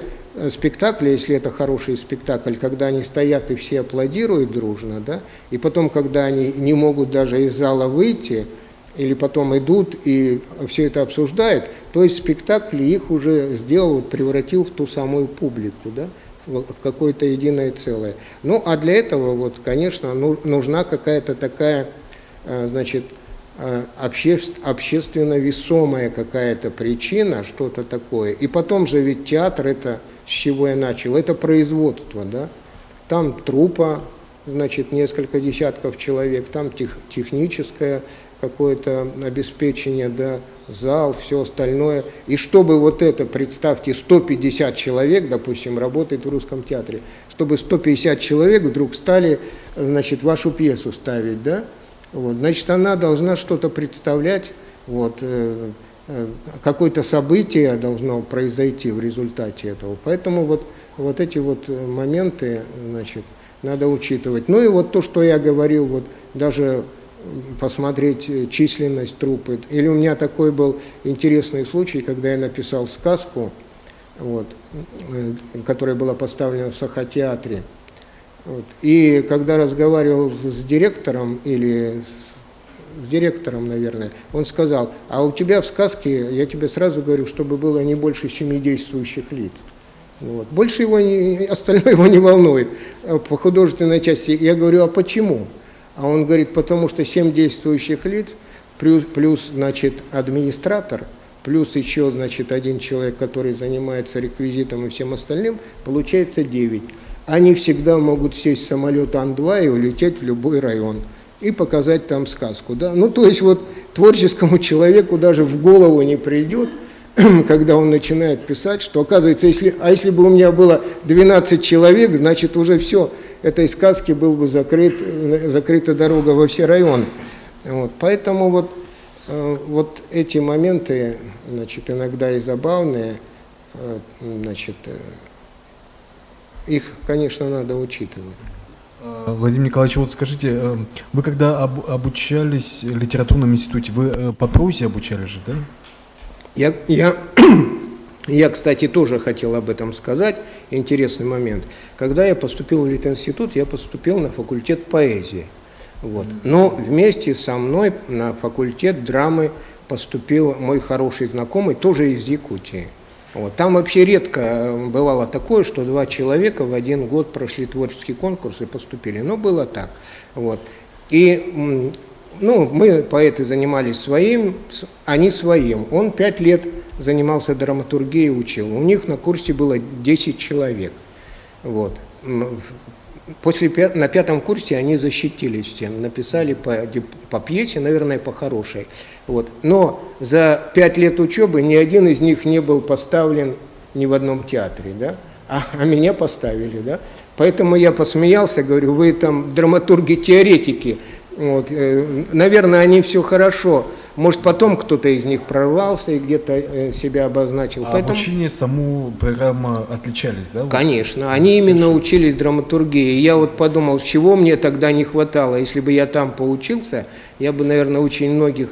Speaker 8: спектакля, если это хороший спектакль, когда они стоят и все аплодируют дружно, да, и потом, когда они не могут даже из зала выйти, или потом идут и все это обсуждают, то есть спектакль их уже сделал, превратил в ту самую публику, да, в какое-то единое целое. Ну, а для этого, вот, конечно, нужна какая-то такая, значит, общественно весомая какая-то причина, что-то такое. И потом же ведь театр, это с чего я начал, это производство, да. Там труппа, значит, несколько десятков человек, там техническое какое-то обеспечение, да, зал, все остальное. И чтобы вот это, представьте, 150 человек, допустим, работает в Русском театре, чтобы 150 человек вдруг стали, значит, вашу пьесу ставить, да, вот, значит, она должна что-то представлять, вот, какое-то событие должно произойти в результате этого. Поэтому вот эти вот моменты, значит, надо учитывать. Ну и вот то, что я говорил, вот даже посмотреть численность труппы. Или у меня такой был интересный случай, когда я написал сказку, вот, которая была поставлена в Сахатеатре. Вот, и когда разговаривал с директором, или с директором, наверное, он сказал: а у тебя в сказке, я тебе сразу говорю, чтобы было не больше 7 действующих лиц. Вот. Больше его остальное его не волнует по художественной части. Я говорю: а почему? А он говорит: потому что 7 действующих лиц, плюс, значит, администратор, плюс еще, значит, один человек, который занимается реквизитом и всем остальным, получается 9. Они всегда могут сесть в самолет Ан-2 и улететь в любой район и показать там сказку. Да? Ну, то есть вот творческому человеку даже в голову не придет, когда он начинает писать, что, оказывается, если бы у меня было 12 человек, значит, уже все, этой сказки был бы закрыта дорога во все районы. Вот, поэтому вот эти моменты, значит, иногда и забавные, значит, их, конечно, надо учитывать.
Speaker 3: Владимир Николаевич, вот скажите, вы когда обучались в литературном институте, вы по прозе обучались же, да?
Speaker 8: Я, кстати, тоже хотел об этом сказать, интересный момент. Когда я поступил в Литинститут, я поступил на факультет поэзии. Вот. Но вместе со мной на факультет драмы поступил мой хороший знакомый, тоже из Якутии. Вот. Там вообще редко бывало такое, что 2 человека в один год прошли творческий конкурс и поступили. Но было так. Вот. И ну, мы, поэты, занимались своим, они своим. Он 5 лет занимался драматургией, учил. У них на курсе было 10 человек. Вот. на 5 курсе они защитили стену, написали по пьесе, наверное, по хорошей. Вот. Но за 5 лет учебы ни один из них не был поставлен ни в одном театре, да? А меня поставили, да? Поэтому я посмеялся, говорю, вы там драматурги-теоретики, вот, наверное, они все хорошо. Может, потом кто-то из них прорвался и где-то себя обозначил.
Speaker 3: А
Speaker 8: поэтому...
Speaker 3: обучение, саму программу отличались, да?
Speaker 8: Конечно, они именно учились драматургии. И я вот подумал, чего мне тогда не хватало. Если бы я там поучился, я бы, наверное, очень многих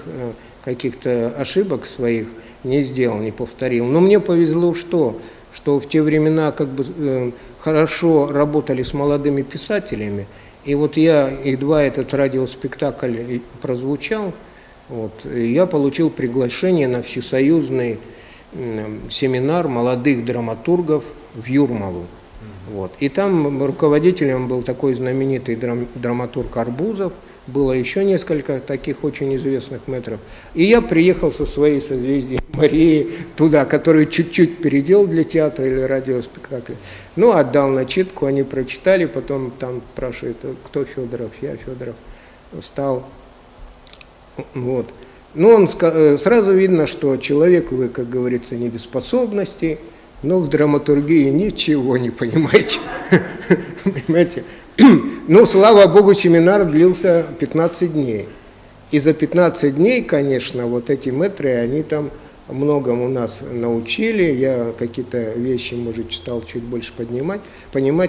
Speaker 8: каких-то ошибок своих не сделал, не повторил. Но мне повезло, что в те времена как бы хорошо работали с молодыми писателями. И вот едва этот радиоспектакль прозвучал, вот, я получил приглашение на всесоюзный семинар молодых драматургов в Юрмалу. Вот. И там руководителем был такой знаменитый драматург Арбузов, было еще несколько таких очень известных мэтров. И я приехал со своей созвездием Марии туда, которую чуть-чуть переделал для театра или радиоспектакля. Ну, отдал начитку, они прочитали, потом там спрашивают, кто Федоров, я Федоров, встал. Вот. Ну, сразу видно, что человек, вы, как говорится, не без способностей, но в драматургии ничего не понимаете. Понимаете? Ну, слава богу, семинар длился 15 дней. И за 15 дней, конечно, вот эти мэтры, они там многому нас научили. Я какие-то вещи, может, стал чуть больше понимать.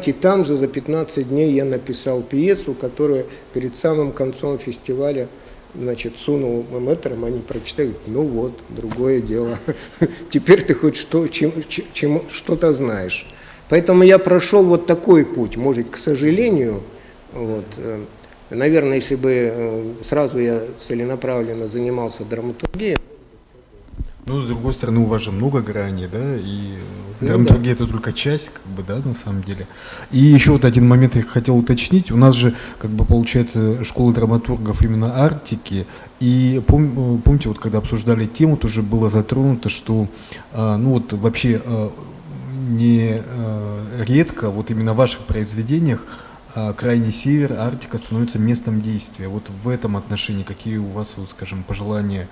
Speaker 8: И там же за 15 дней я написал пьесу, которую перед самым концом фестиваля, значит, сунул мэтрам, они прочитали, ну вот, другое дело. Теперь ты хоть что-то знаешь. Поэтому я прошел вот такой путь. Может, к сожалению, вот, наверное, если бы сразу я целенаправленно занимался драматургией.
Speaker 3: Ну, с другой стороны, у вас же много граней, да, и драматургия это только часть, как бы, да, на самом деле. И еще вот один момент я хотел уточнить. У нас же, как бы, получается, школа драматургов именно Арктики, и помните, вот когда обсуждали тему, тоже было затронуто, что, ну, вот вообще не редко, вот именно в ваших произведениях, крайний север, Арктика становится местом действия. Вот в этом отношении какие у вас, вот, скажем, пожелания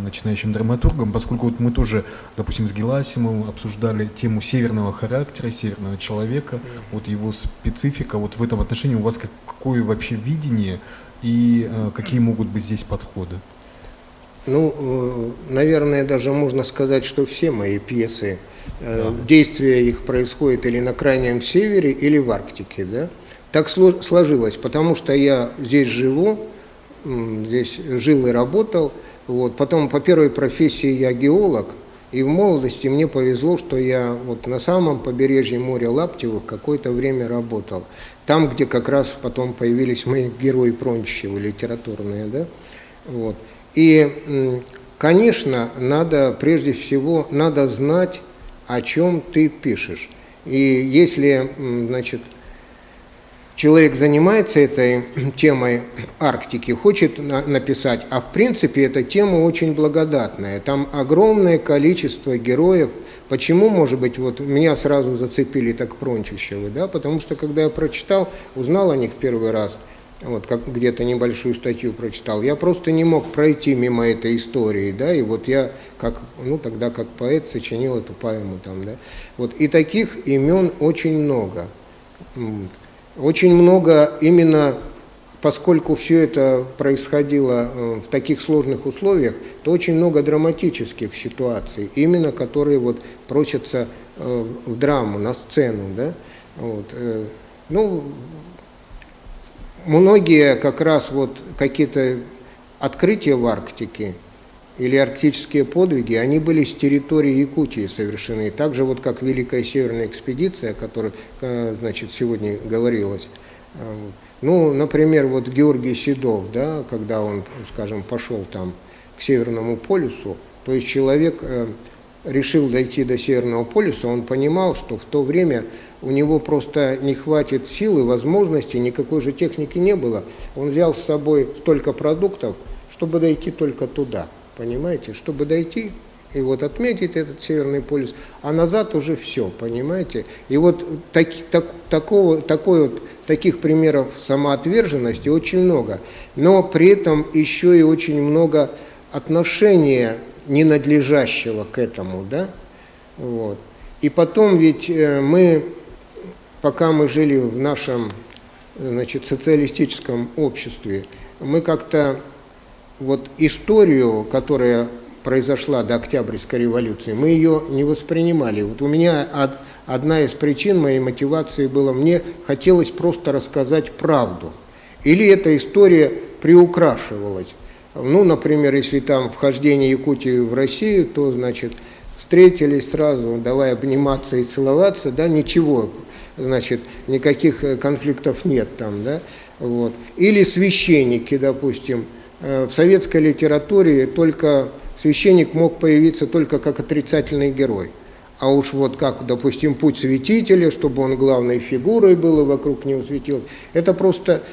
Speaker 3: начинающим драматургам, поскольку вот мы тоже, допустим, с Геласимовым обсуждали тему северного характера, северного человека, вот его специфика, вот в этом отношении у вас какое вообще видение и какие могут быть здесь подходы?
Speaker 8: Ну, наверное, даже можно сказать, что все мои пьесы, действие их происходит или на крайнем севере, или в Арктике, да? Так сложилось, потому что я здесь живу, здесь жил и работал. Вот. Потом по первой профессии я геолог, и в молодости мне повезло, что я вот на самом побережье моря Лаптевых какое-то время работал. Там, где как раз потом появились мои герои Прончичева, литературные, да? Вот. И, конечно, прежде всего, надо знать, о чем ты пишешь. И если, значит, человек занимается этой темой Арктики, хочет написать, а в принципе эта тема очень благодатная. Там огромное количество героев. Почему, может быть, вот меня сразу зацепили так Прончичевы, да? Потому что когда я прочитал, узнал о них первый раз, вот как где-то небольшую статью прочитал, я просто не мог пройти мимо этой истории, да, и вот я тогда как поэт сочинил эту поэму там, да. Вот и таких имен очень много. Очень много именно, поскольку все это происходило в таких сложных условиях, то очень много драматических ситуаций, именно которые вот просятся в драму, на сцену, да. Вот. Ну, многие как раз вот какие-то открытия в Арктике или арктические подвиги, они были с территории Якутии совершены. Так же вот как Великая Северная экспедиция, о которой, значит, сегодня говорилось. Ну, например, вот Георгий Седов, да, когда он, скажем, пошел там к Северному полюсу, то есть человек решил дойти до Северного полюса, он понимал, что в то время у него просто не хватит сил и возможностей, никакой же техники не было. Он взял с собой столько продуктов, чтобы дойти только туда, понимаете, чтобы дойти и вот отметить этот Северный полюс, а назад уже все, понимаете. И вот такой вот таких примеров самоотверженности очень много, но при этом еще и очень много отношения ненадлежащего к этому, да, вот. И потом ведь мы, пока мы жили в нашем, значит, социалистическом обществе, мы как-то вот историю, которая произошла до Октябрьской революции, мы ее не воспринимали. Вот у меня одна из причин моей мотивации была, мне хотелось просто рассказать правду. Или эта история приукрашивалась. Ну, например, если там вхождение Якутии в Россию, то, значит, встретились сразу, давай обниматься и целоваться, да, ничего, значит, никаких конфликтов нет там, да, вот. Или священники, допустим, в советской литературе только священник мог появиться только как отрицательный герой. А уж вот как, допустим, путь святителя, чтобы он главной фигурой был и вокруг него светилось, это просто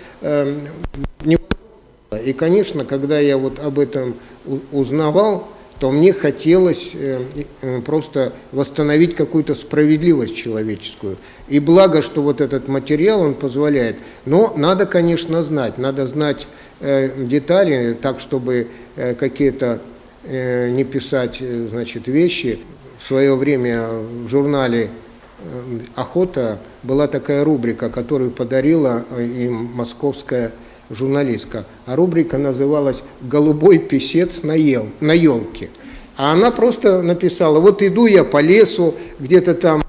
Speaker 8: не... И, конечно, когда я вот об этом узнавал, то мне хотелось просто восстановить какую-то справедливость человеческую. И благо, что вот этот материал, он позволяет. Но надо, конечно, знать. Надо знать детали, так, чтобы какие-то не писать, значит, вещи. В свое время в журнале «Охота» была такая рубрика, которую подарила им московская журналистка. А рубрика называлась «Голубой писец на елке». А она просто написала: вот иду я по лесу, где-то там,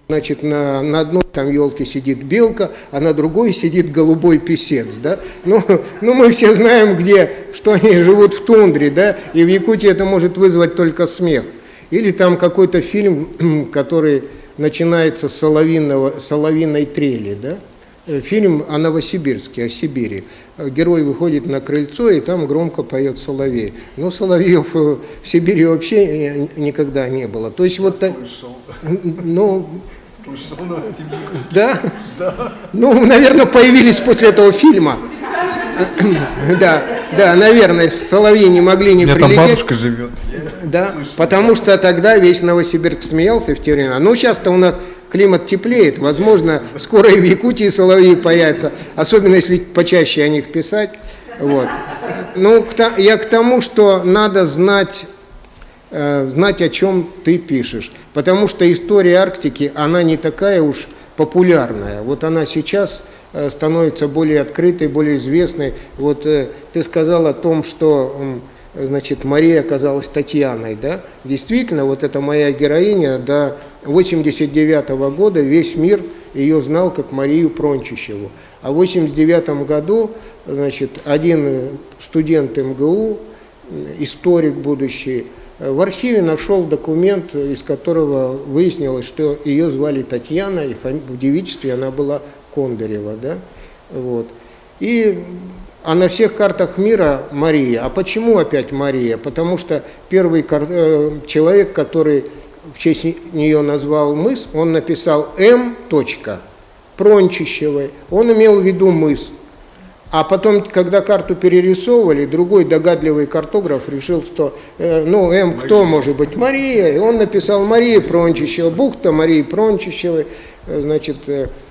Speaker 8: значит, на одной там елке сидит белка, а на другой сидит голубой писец, да? Ну мы все знаем, где, что они живут в тундре, да? И в Якутии это может вызвать только смех. Или там какой-то фильм, который начинается с соловьиной трели, да? Фильм о Новосибирске, о Сибири. Герой выходит на крыльцо, и там громко поет соловей. Но соловьев в Сибири вообще никогда не было. То есть вот так... Ну... Да? Ну, наверное, появились после этого фильма. Да, наверное, соловьи не могли не прилететь.
Speaker 3: Там бабушка живет.
Speaker 8: Да, потому что тогда весь Новосибирск смеялся в те времена. Ну, сейчас-то у нас климат теплеет, возможно, скоро и в Якутии соловьи появятся, особенно если почаще о них писать. Вот. Ну, я к тому, что надо знать, о чем ты пишешь, потому что история Арктики, она не такая уж популярная. Вот она сейчас становится более открытой, более известной. Вот ты сказал о том, что, значит, Мария оказалась Татьяной, да? Действительно, вот эта моя героиня до 1989 года весь мир ее знал как Марию Прончищеву. А в 1989 году, значит, один студент МГУ, историк будущий, в архиве нашел документ, из которого выяснилось, что ее звали Татьяна, и в девичестве она была Кондарева, да? Вот. А на всех картах мира Мария. А почему опять Мария? Потому что первый человек, который в честь нее назвал мыс, он написал М. Прончищевой. Он имел в виду мыс. А потом, когда карту перерисовывали, другой догадливый картограф решил, что, М кто может быть? Мария. И он написал Мария Прончищева, бухта Марии Прончищевой, значит,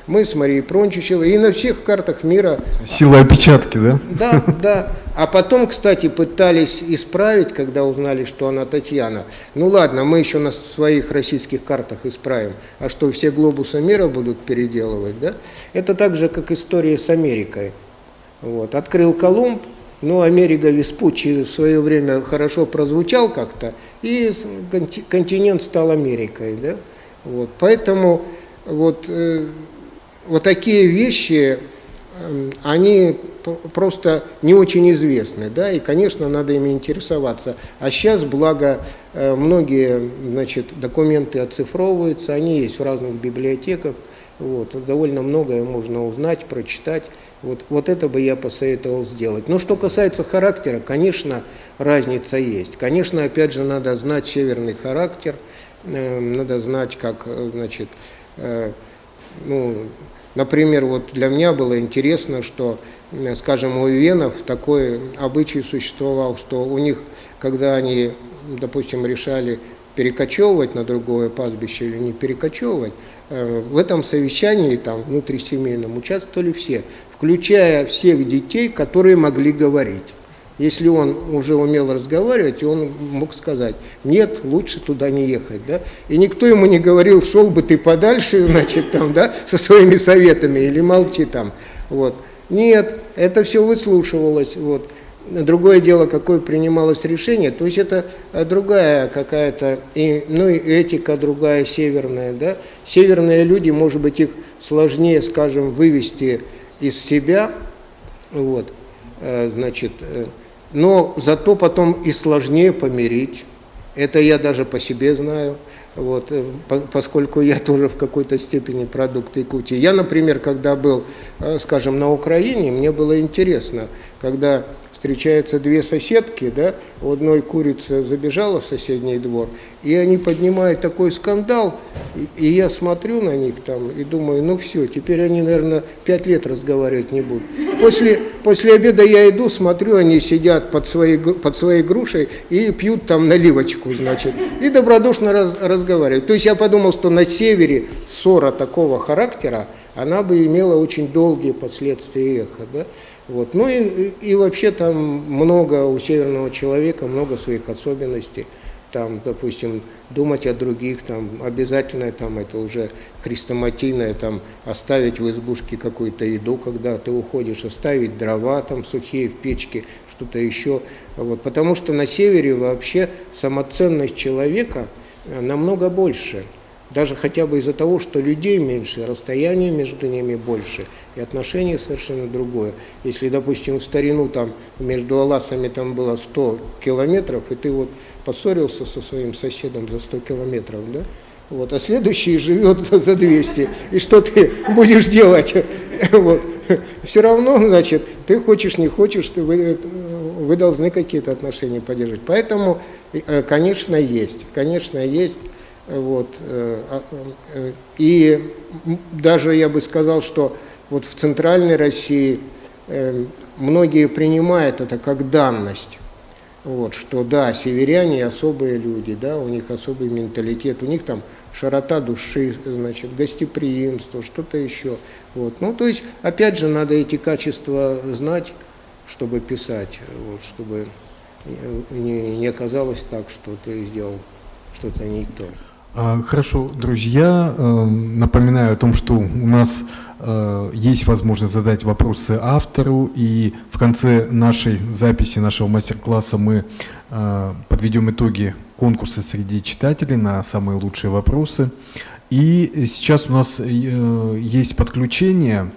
Speaker 8: мыс Марии Прончищевой. И на всех картах мира...
Speaker 3: Сила опечатки, да?
Speaker 8: Да. А потом, кстати, пытались исправить, когда узнали, что она Татьяна. Ну ладно, мы еще на своих российских картах исправим. А что, все глобусы мира будут переделывать, да? Это так же, как история с Америкой. Вот. Открыл Колумб, но Америка Веспуччи в свое время хорошо прозвучал как-то, и континент стал Америкой, да? Вот. Поэтому вот такие вещи, они просто не очень известны, да, и, конечно, надо ими интересоваться. А сейчас, благо, многие, значит, документы оцифровываются, они есть в разных библиотеках, вот, довольно многое можно узнать, прочитать. Вот это бы я посоветовал сделать. Но что касается характера, конечно, разница есть. Конечно, опять же, надо знать северный характер, надо знать, как, значит, например, вот для меня было интересно, что, скажем, у венов такой обычай существовал, что у них, когда они, допустим, решали перекочевывать на другое пастбище или не перекочевывать, в этом совещании, там, внутрисемейном, участвовали все, включая всех детей, которые могли говорить. Если он уже умел разговаривать, он мог сказать: нет, лучше туда не ехать, да? И никто ему не говорил: шел бы ты подальше, значит, там, да, со своими советами, или молчи там, вот. Нет, это все выслушивалось, вот. Другое дело, какое принималось решение, то есть это другая какая-то, и этика другая, северная, да? Северные люди, может быть, их сложнее, скажем, вывести из себя, вот, значит, но зато потом и сложнее помирить. Это я даже по себе знаю, вот, поскольку я тоже в какой-то степени продукт Якутии. Я, например, когда был, скажем, на Украине, мне было интересно, когда встречаются две соседки, да, у одной курица забежала в соседний двор, и они поднимают такой скандал, и я смотрю на них там и думаю: ну все, теперь они, наверное, 5 лет разговаривать не будут. После обеда я иду, смотрю, они сидят под своей грушей и пьют там наливочку, значит, и добродушно разговаривают. То есть я подумал, что на севере ссора такого характера, она бы имела очень долгие последствия и эхо, да. Вот. Ну и вообще там много у северного человека, много своих особенностей. Там, допустим, думать о других, там, обязательно там, это уже хрестоматийное, там, оставить в избушке какую-то еду, когда ты уходишь, оставить дрова там, сухие в печке, что-то еще. Вот. Потому что на севере вообще самоценность человека намного больше. Даже хотя бы из-за того, что людей меньше, расстояние между ними больше, и отношение совершенно другое. Если, допустим, в старину там между Аласами там было 100 километров, и ты вот поссорился со своим соседом за 100 километров, да? Вот, а следующий живет за 200. И что ты будешь делать? Вот. Все равно, значит, ты хочешь, не хочешь, вы должны какие-то отношения поддерживать. Поэтому, конечно, есть. Вот. И даже я бы сказал, что вот в центральной России многие принимают это как данность, вот, что да, северяне особые люди, да, у них особый менталитет, у них там широта души, значит, гостеприимство, что-то еще. Вот. Ну, то есть, опять же, надо эти качества знать, чтобы писать, вот, чтобы не оказалось так, что ты сделал что-то не то.
Speaker 3: Хорошо, друзья, напоминаю о том, что у нас есть возможность задать вопросы автору, и в конце нашей записи, нашего мастер-класса мы подведем итоги конкурса среди читателей на самые лучшие вопросы. И сейчас у нас есть подключение.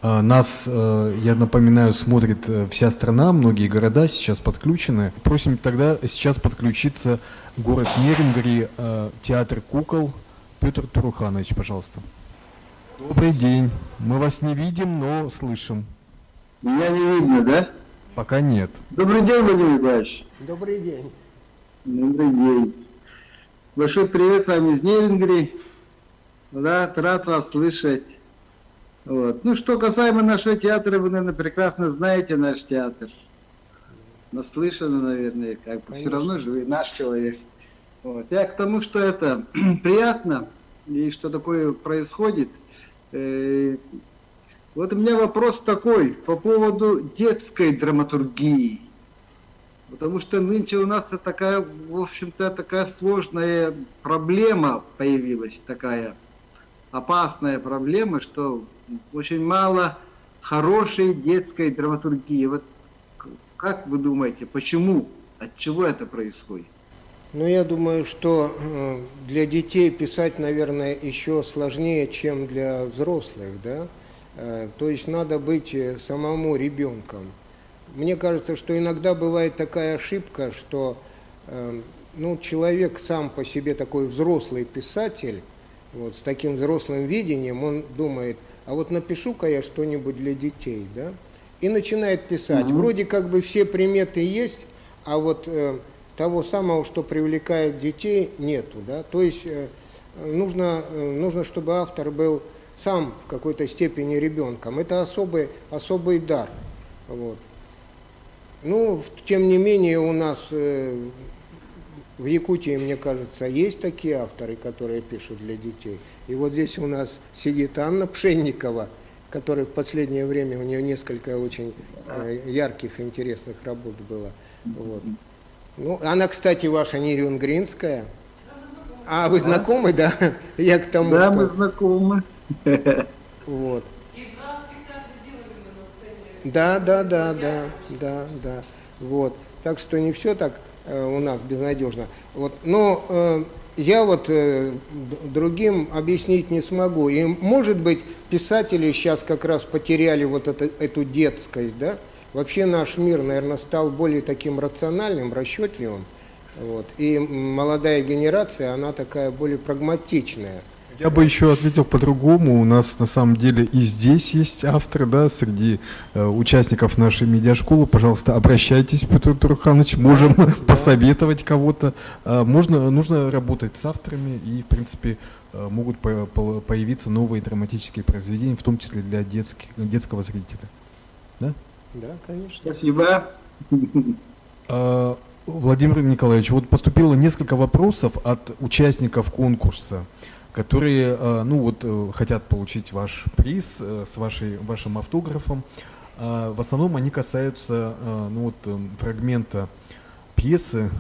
Speaker 3: Нас, я напоминаю, смотрит вся страна, многие города сейчас подключены. Просим тогда сейчас подключиться город Нерюнгри, театр кукол. Петр Туруханович, пожалуйста. Добрый день. Мы вас не видим, но слышим.
Speaker 9: Меня не видно, да?
Speaker 3: Пока нет.
Speaker 9: Добрый день, Владимир Николаевич.
Speaker 8: Добрый день.
Speaker 9: Добрый день. Большой привет вам из Нерюнгри. Да, рад вас слышать. Вот. Ну, что касаемо нашего театра, вы, наверное, прекрасно знаете наш театр. Наслышаны, наверное, как бы. Все равно же вы наш человек. Вот. Я к тому, что это приятно, и что такое происходит. Вот у меня вопрос такой по поводу детской драматургии. Потому что нынче у нас такая, в общем-то, такая сложная проблема появилась, такая опасная проблема, что очень мало хорошей детской драматургии. Вот как вы думаете, почему, от чего это происходит?
Speaker 8: Ну, я думаю, что для детей писать, наверное, еще сложнее, чем для взрослых, да? То есть надо быть самому ребенком. Мне кажется, что иногда бывает такая ошибка, что человек сам по себе такой взрослый писатель, вот, с таким взрослым видением, он думает: а вот напишу-ка я что-нибудь для детей, да? И начинает писать. Вроде как бы все приметы есть, а вот того самого, что привлекает детей, нету, да? То есть нужно, чтобы автор был сам в какой-то степени ребенком. Это особый дар. Вот. Ну, тем не менее, у нас в Якутии, мне кажется, есть такие авторы, которые пишут для детей. И вот здесь у нас сидит Анна Пшенникова, которая в последнее время, у нее несколько очень ярких, интересных работ было. Вот. Ну, она, кстати, ваша Нерюнгринская. А вы знакомы, да? Я к тому,
Speaker 9: Да,
Speaker 8: что...
Speaker 9: мы знакомы.
Speaker 8: Вот. Да. Вот. Так что не все так у нас безнадежно. Вот. Но я вот другим объяснить не смогу. И, может быть, писатели сейчас как раз потеряли вот эту детскость, да? Вообще наш мир, наверное, стал более таким рациональным, расчетливым. Вот. И молодая генерация, она такая более прагматичная.
Speaker 3: Я бы еще ответил по-другому. У нас на самом деле и здесь есть авторы, да, среди участников нашей медиашколы. Пожалуйста, обращайтесь, Петр Турханович, можем посоветовать кого-то. Нужно работать с авторами, и, в принципе, могут появиться новые драматические произведения, в том числе для детского зрителя. Да?
Speaker 8: Да, конечно.
Speaker 9: Спасибо.
Speaker 3: Владимир Николаевич, вот поступило несколько вопросов от участников конкурса, которые хотят получить ваш приз с вашим автографом. В основном они касаются фрагмента пьесы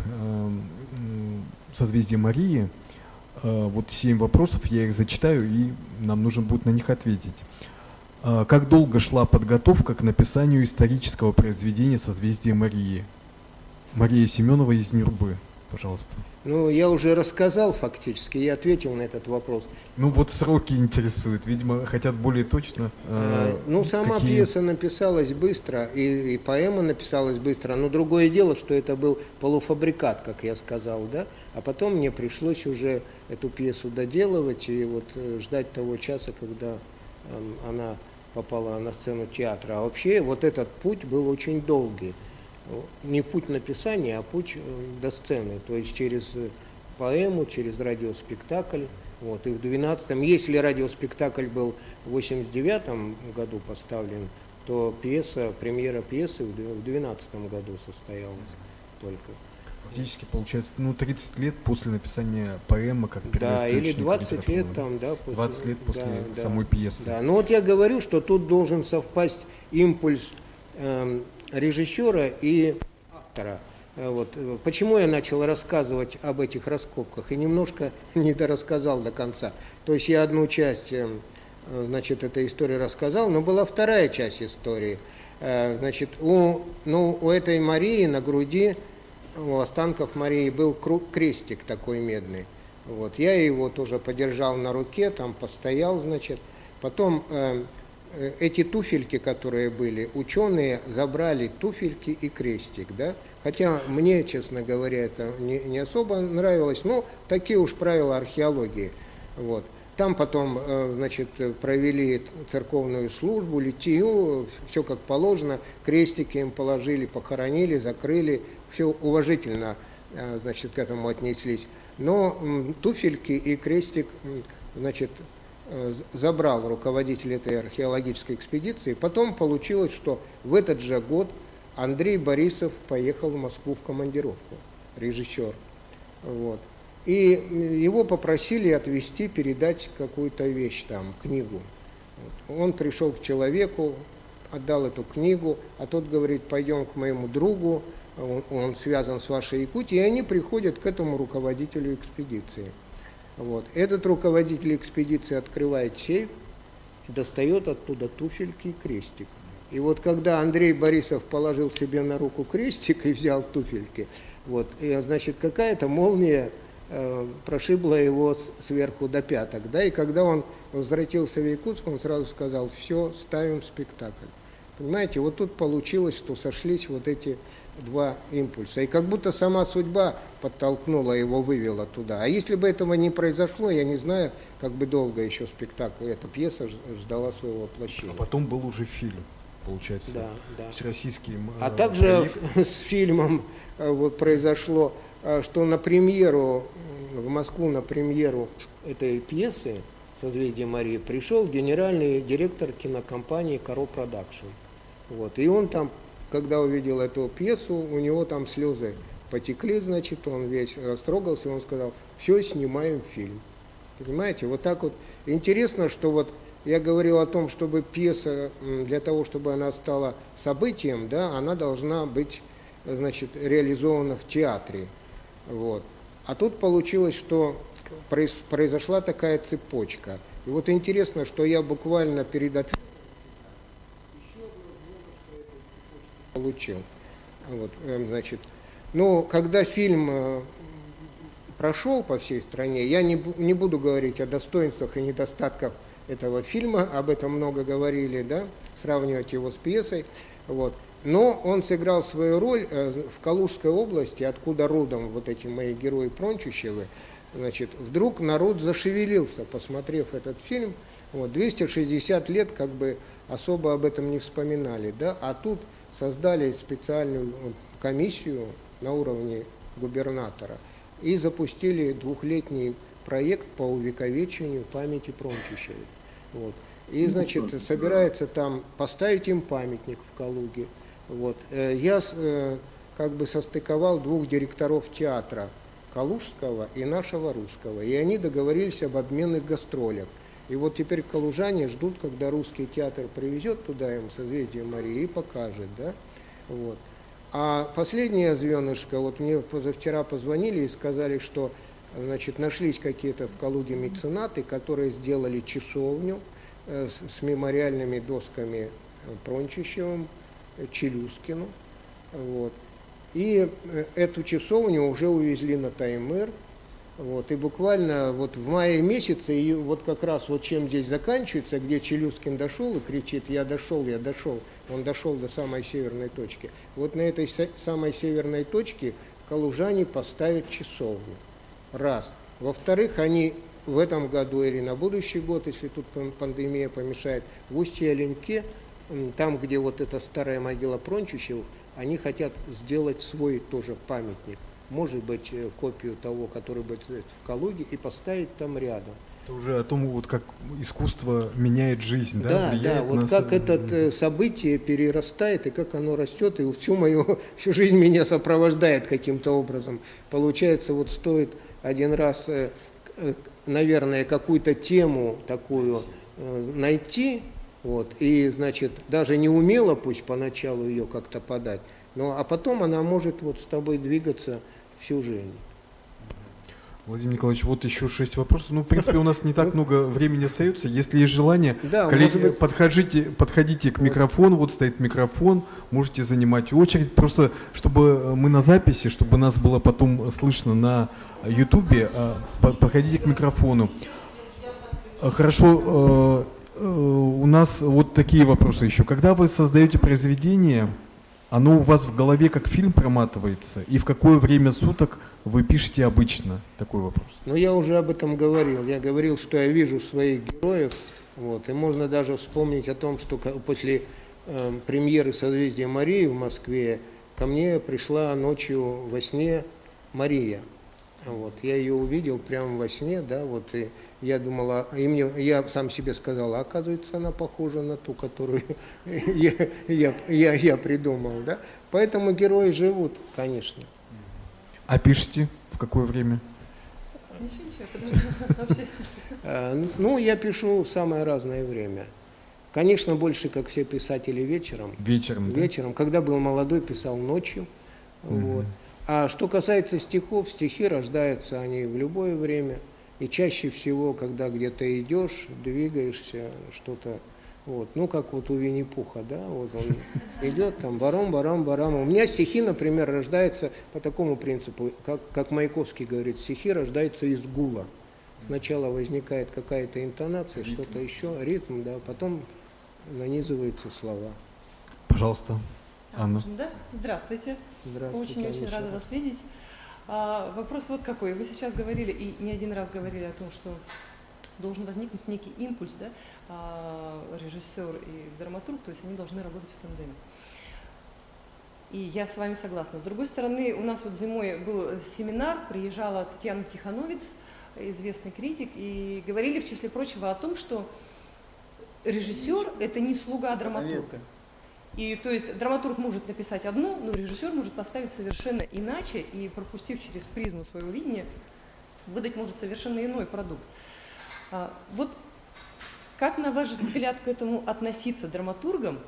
Speaker 3: «Созвездие Марии». Вот 7 вопросов, я их зачитаю, и нам нужно будет на них ответить. Как долго шла подготовка к написанию исторического произведения «Созвездие Марии»? Мария Семенова из Нюрбы, пожалуйста.
Speaker 8: Ну, я уже рассказал фактически, я ответил на этот вопрос.
Speaker 3: Ну, вот сроки интересуют, видимо, хотят более точно.
Speaker 8: Сама пьеса написалась быстро, и поэма написалась быстро, но другое дело, что это был полуфабрикат, как я сказал, да, а потом мне пришлось уже эту пьесу доделывать и вот ждать того часа, когда она попала на сцену театра. А вообще вот этот путь был очень долгий. Не путь написания, а путь до сцены, то есть через поэму, через радиоспектакль. Вот. И в 12-м, если радиоспектакль был в 89-м году поставлен, то премьера пьесы в 12-м году состоялась только.
Speaker 3: Фактически, получается, 30 лет после написания поэмы, как первоисточник.
Speaker 8: Да, или 20 лет там, да.
Speaker 3: 20 лет после самой пьесы.
Speaker 8: Да, но вот я говорю, что тут должен совпасть импульс режиссера и автора. Вот. Почему я начал рассказывать об этих раскопках и немножко не дорассказал до конца. То есть я одну часть этой истории рассказал, но была вторая часть истории. Значит, у этой Марии на груди, у останков Марии был крестик такой медный. Вот. Я его тоже подержал на руке, там постоял, значит. Потом эти туфельки, которые были, ученые забрали туфельки и крестик, да? Хотя мне, честно говоря, это не особо нравилось, но такие уж правила археологии. Вот. Там потом, провели церковную службу, литию, все как положено, крестики им положили, похоронили, закрыли, все уважительно, к этому отнеслись. Но туфельки и крестик, забрал руководитель этой археологической экспедиции. Потом получилось, что в этот же год Андрей Борисов поехал в Москву в командировку, режиссер. Вот. И его попросили отвезти, передать какую-то вещь там, книгу. Вот. Он пришел к человеку, отдал эту книгу, а тот говорит: пойдем к моему другу, он связан с вашей Якутией, и они приходят к этому руководителю экспедиции. Вот. Этот руководитель экспедиции открывает сейф и достает оттуда туфельки и крестик. И вот когда Андрей Борисов положил себе на руку крестик и взял туфельки, какая-то молния прошибла его сверху до пяток. Да? И когда он возвратился в Якутск, он сразу сказал: все, ставим спектакль. Понимаете, вот тут получилось, что сошлись вот эти два импульса. И как будто сама судьба подтолкнула его, вывела туда. А если бы этого не произошло, я не знаю, как бы долго еще спектакль, эта пьеса ждала своего воплощения.
Speaker 3: А потом был уже фильм, получается,
Speaker 8: да.
Speaker 3: Всероссийский
Speaker 8: А также с фильмом произошло, что на премьеру, в Москву на премьеру этой пьесы «Созвездие Марии» пришел генеральный директор кинокомпании «Каро Продакшн». Вот. И он там, когда увидел эту пьесу, у него там слезы потекли, значит, он весь растрогался, он сказал: все, снимаем фильм. Понимаете, вот так вот. Интересно, что вот я говорил о том, чтобы пьеса, для того, чтобы она стала событием, да, она должна быть, значит, реализована в театре. Вот. А тут получилось, что произошла такая цепочка. И вот интересно, что я буквально перед ответом получил. Вот, значит, но когда фильм прошел по всей стране, я не буду говорить о достоинствах и недостатках этого фильма, об этом много говорили, да, сравнивать его с пьесой, вот. Но он сыграл свою роль в Калужской области, откуда родом вот эти мои герои Прончищевы. Значит, вдруг народ зашевелился, посмотрев этот фильм. Вот, 260 лет как бы особо об этом не вспоминали, да, а тут создали специальную комиссию на уровне губернатора и запустили 2-летний проект по увековечению памяти Прончищевой. Вот. И, значит, собирается там поставить им памятник в Калуге. Вот. Я как бы состыковал 2 директоров театра, Калужского и нашего русского, и они договорились об обменных гастролях. И вот теперь калужане ждут, когда русский театр привезет туда им «Созвездие Марии» и покажет, да? Вот. А последнее звенышко, вот мне позавчера позвонили и сказали, что, значит, нашлись какие-то в Калуге меценаты, которые сделали часовню с мемориальными досками Прончищевым, Челюскину. Вот. И эту часовню уже увезли на Таймыр. Вот. И буквально вот в мае месяце, и вот как раз вот чем здесь заканчивается, где Челюскин дошел и кричит: я дошел, он дошел до самой северной точки. Вот на этой самой северной точке калужане поставят часовню. Раз. Во-вторых, они в этом году или на будущий год, если тут пандемия помешает, в Устье-Оленьке, там, где вот эта старая могила Прончищевых, они хотят сделать свой тоже памятник. Может быть, копию того, который будет в Калуге, и поставить там рядом.
Speaker 3: Это уже о том, вот как искусство меняет жизнь, да?
Speaker 8: Да, вот как это событие перерастает, и как оно растет, и всю жизнь меня сопровождает каким-то образом. Получается, вот стоит один раз, наверное, какую-то тему такую найти, вот, и, значит, даже не умело пусть поначалу ее как-то подать, а потом она может вот с тобой двигаться всю жизнь.
Speaker 3: Владимир Николаевич, вот еще 6 вопросов. Ну, в принципе, у нас не так много времени остается. Если есть желание,
Speaker 8: да,
Speaker 3: коллеги, подходите к микрофону, вот стоит микрофон, можете занимать очередь. Просто, чтобы мы на записи, чтобы нас было потом слышно на Ютубе, подходите к микрофону. Хорошо, у нас вот такие вопросы еще. Когда вы создаете произведение, оно у вас в голове как фильм проматывается? И в какое время суток вы пишете обычно? Такой вопрос.
Speaker 8: Ну, я уже об этом говорил. Я говорил, что я вижу своих героев. Вот, и можно даже вспомнить о том, что после премьеры «Созвездия Марии» в Москве ко мне пришла ночью во сне Мария. Вот, я ее увидел прямо во сне, да, вот, и я думал, я сам себе сказал, а оказывается, она похожа на ту, которую я придумал, да. Поэтому герои живут, конечно.
Speaker 3: А пишете в какое время?
Speaker 8: Ну, я пишу в самое разное время. Конечно, больше, как все писатели, вечером.
Speaker 3: Вечером, да?
Speaker 8: Вечером. Когда был молодой, писал ночью. Вот. А что касается стихов, стихи рождаются они в любое время. И чаще всего, когда где-то идешь, двигаешься, что-то, вот, ну, как вот у Винни-Пуха, да, вот он идет там, барам. У меня стихи, например, рождаются по такому принципу, как Маяковский говорит, стихи рождаются из гула. Сначала возникает какая-то интонация, что-то еще, ритм, да, потом нанизываются слова.
Speaker 3: Пожалуйста, Анна.
Speaker 10: Да? Здравствуйте.
Speaker 8: Здравствуйте.
Speaker 10: Очень рада вас видеть. Вопрос вот какой. Вы сейчас говорили, и не один раз говорили о том, что должен возникнуть некий импульс, да, режиссер и драматург, то есть они должны работать в тандеме. И я с вами согласна. С другой стороны, у нас вот зимой был семинар, приезжала Татьяна Тихановец, известный критик, и говорили, в числе прочего, о том, что режиссер – это не слуга драматурга. И то есть драматург может написать одно, но режиссер может поставить совершенно иначе и, пропустив через призму своего видения, выдать может совершенно иной продукт. Вот как, на ваш взгляд, к этому относиться драматургам?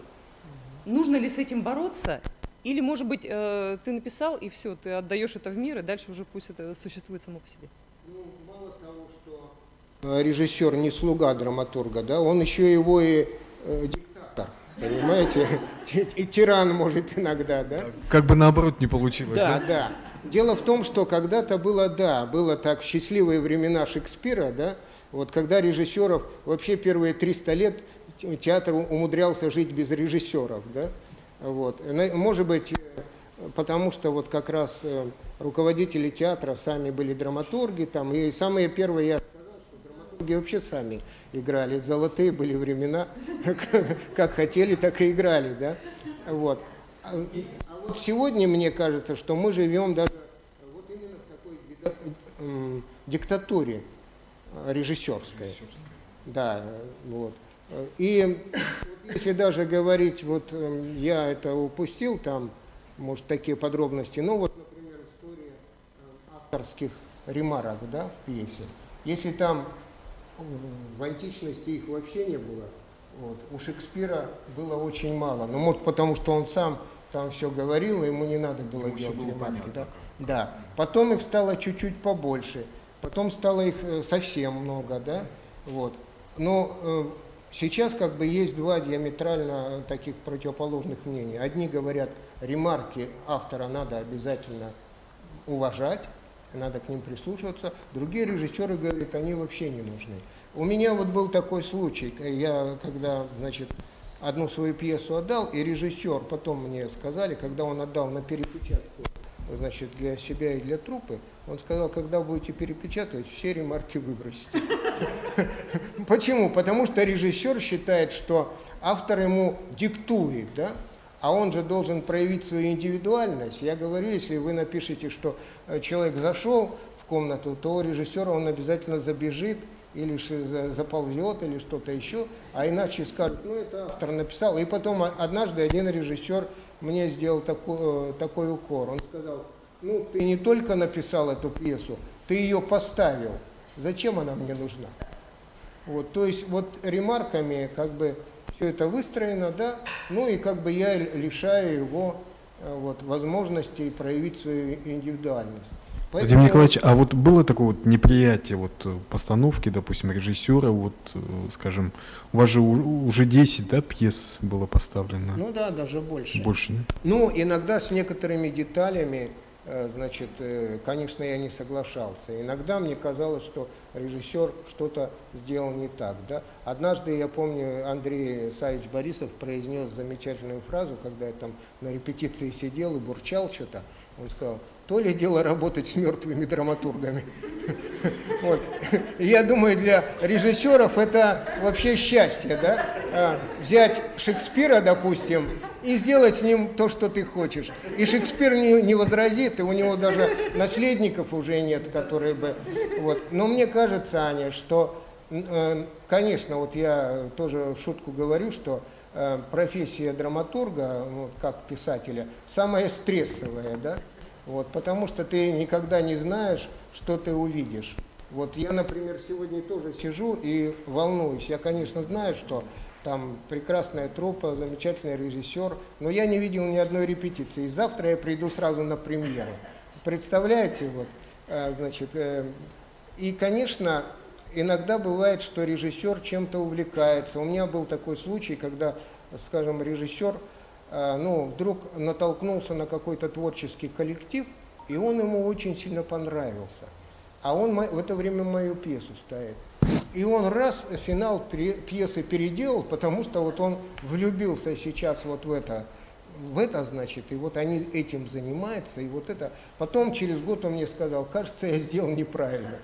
Speaker 10: Нужно ли с этим бороться? Или, может быть, ты написал, и все, ты отдаешь это в мир, и дальше уже пусть это существует само по себе?
Speaker 8: Ну, мало того, что режиссер не слуга драматурга, да, он еще его и диктатор, понимаете? И тиран может иногда, да?
Speaker 3: Как бы наоборот не получилось.
Speaker 8: Да, да. Дело в том, что когда-то было так в счастливые времена Шекспира, да, вот когда режиссеров, вообще первые 300 лет театр умудрялся жить без режиссеров, да, вот. Может быть, потому что вот как раз руководители театра сами были драматурги, там, и самые первые, я сказал, что драматурги вообще сами играли, золотые были времена, как хотели, так и играли, да, вот. А вот сегодня, мне кажется, что мы живем даже вот именно в такой диктатуре режиссерской. Да, вот. И вот если даже говорить, вот я это упустил, там, может, такие подробности, ну вот, например, история авторских ремарок, да, в пьесе. Если там в античности их вообще не было, вот, у Шекспира было очень мало. Ну, может, потому что он сам там все говорил, и ему не надо было делать ремарки. Да? Да. Потом их стало чуть-чуть побольше, потом стало их совсем много, да, вот. Но сейчас как бы есть два диаметрально таких противоположных мнения. Одни говорят, ремарки автора надо обязательно уважать, надо к ним прислушиваться. Другие режиссеры говорят, они вообще не нужны. У меня вот был такой случай, я когда, значит, одну свою пьесу отдал, и режиссер, потом мне сказали, когда он отдал на перепечатку, значит, для себя и для труппы, он сказал, когда будете перепечатывать, все ремарки выбросите. Почему? Потому что режиссер считает, что автор ему диктует, да? А он же должен проявить свою индивидуальность. Я говорю, если вы напишете, что человек зашел в комнату, то режиссер, он обязательно забежит, или заползет, или что-то еще, а иначе скажут, ну это автор написал. И потом однажды один режиссер мне сделал такой укор. Он сказал, ну ты не только написал эту пьесу, ты ее поставил. Зачем она мне нужна? Вот, то есть вот ремарками как бы все это выстроено, да, ну и как бы я лишаю его вот, возможности проявить свою индивидуальность.
Speaker 3: Владимир Николаевич, а вот было такое вот неприятие вот постановки, допустим, режиссера, вот, скажем, у вас же уже 10, да, пьес было поставлено?
Speaker 8: Ну да, даже больше.
Speaker 3: Больше, да?
Speaker 8: Ну, иногда с некоторыми деталями, значит, конечно, я не соглашался. Иногда мне казалось, что режиссер что-то сделал не так, да. Однажды, я помню, Андрей Савич Борисов произнес замечательную фразу, когда я там на репетиции сидел и бурчал что-то. Он сказал, то ли дело работать с мертвыми драматургами. Вот. Я думаю, для режиссеров это вообще счастье, да? Взять Шекспира, допустим, и сделать с ним то, что ты хочешь. И Шекспир не возразит, и у него даже наследников уже нет, которые бы... Вот. Но мне кажется, Аня, что, конечно, вот я тоже в шутку говорю, что профессия драматурга, ну, как писателя, самая стрессовая, да? Вот, потому что ты никогда не знаешь, что ты увидишь. Вот я, например, сегодня тоже сижу и волнуюсь. Я, конечно, знаю, что там прекрасная труппа, замечательный режиссер, но я не видел ни одной репетиции. И завтра я приду сразу на премьеру. Представляете, вот, значит, и, конечно, иногда бывает, что режиссер чем-то увлекается. У меня был такой случай, когда, скажем, режиссер ну, вдруг натолкнулся на какой-то творческий коллектив, и он ему очень сильно понравился. А он в это время мою пьесу ставит. И он раз финал пьесы переделал, потому что вот он влюбился сейчас вот в это, значит, и вот они этим занимаются, и вот это. Потом через год он мне сказал, кажется, я сделал неправильно.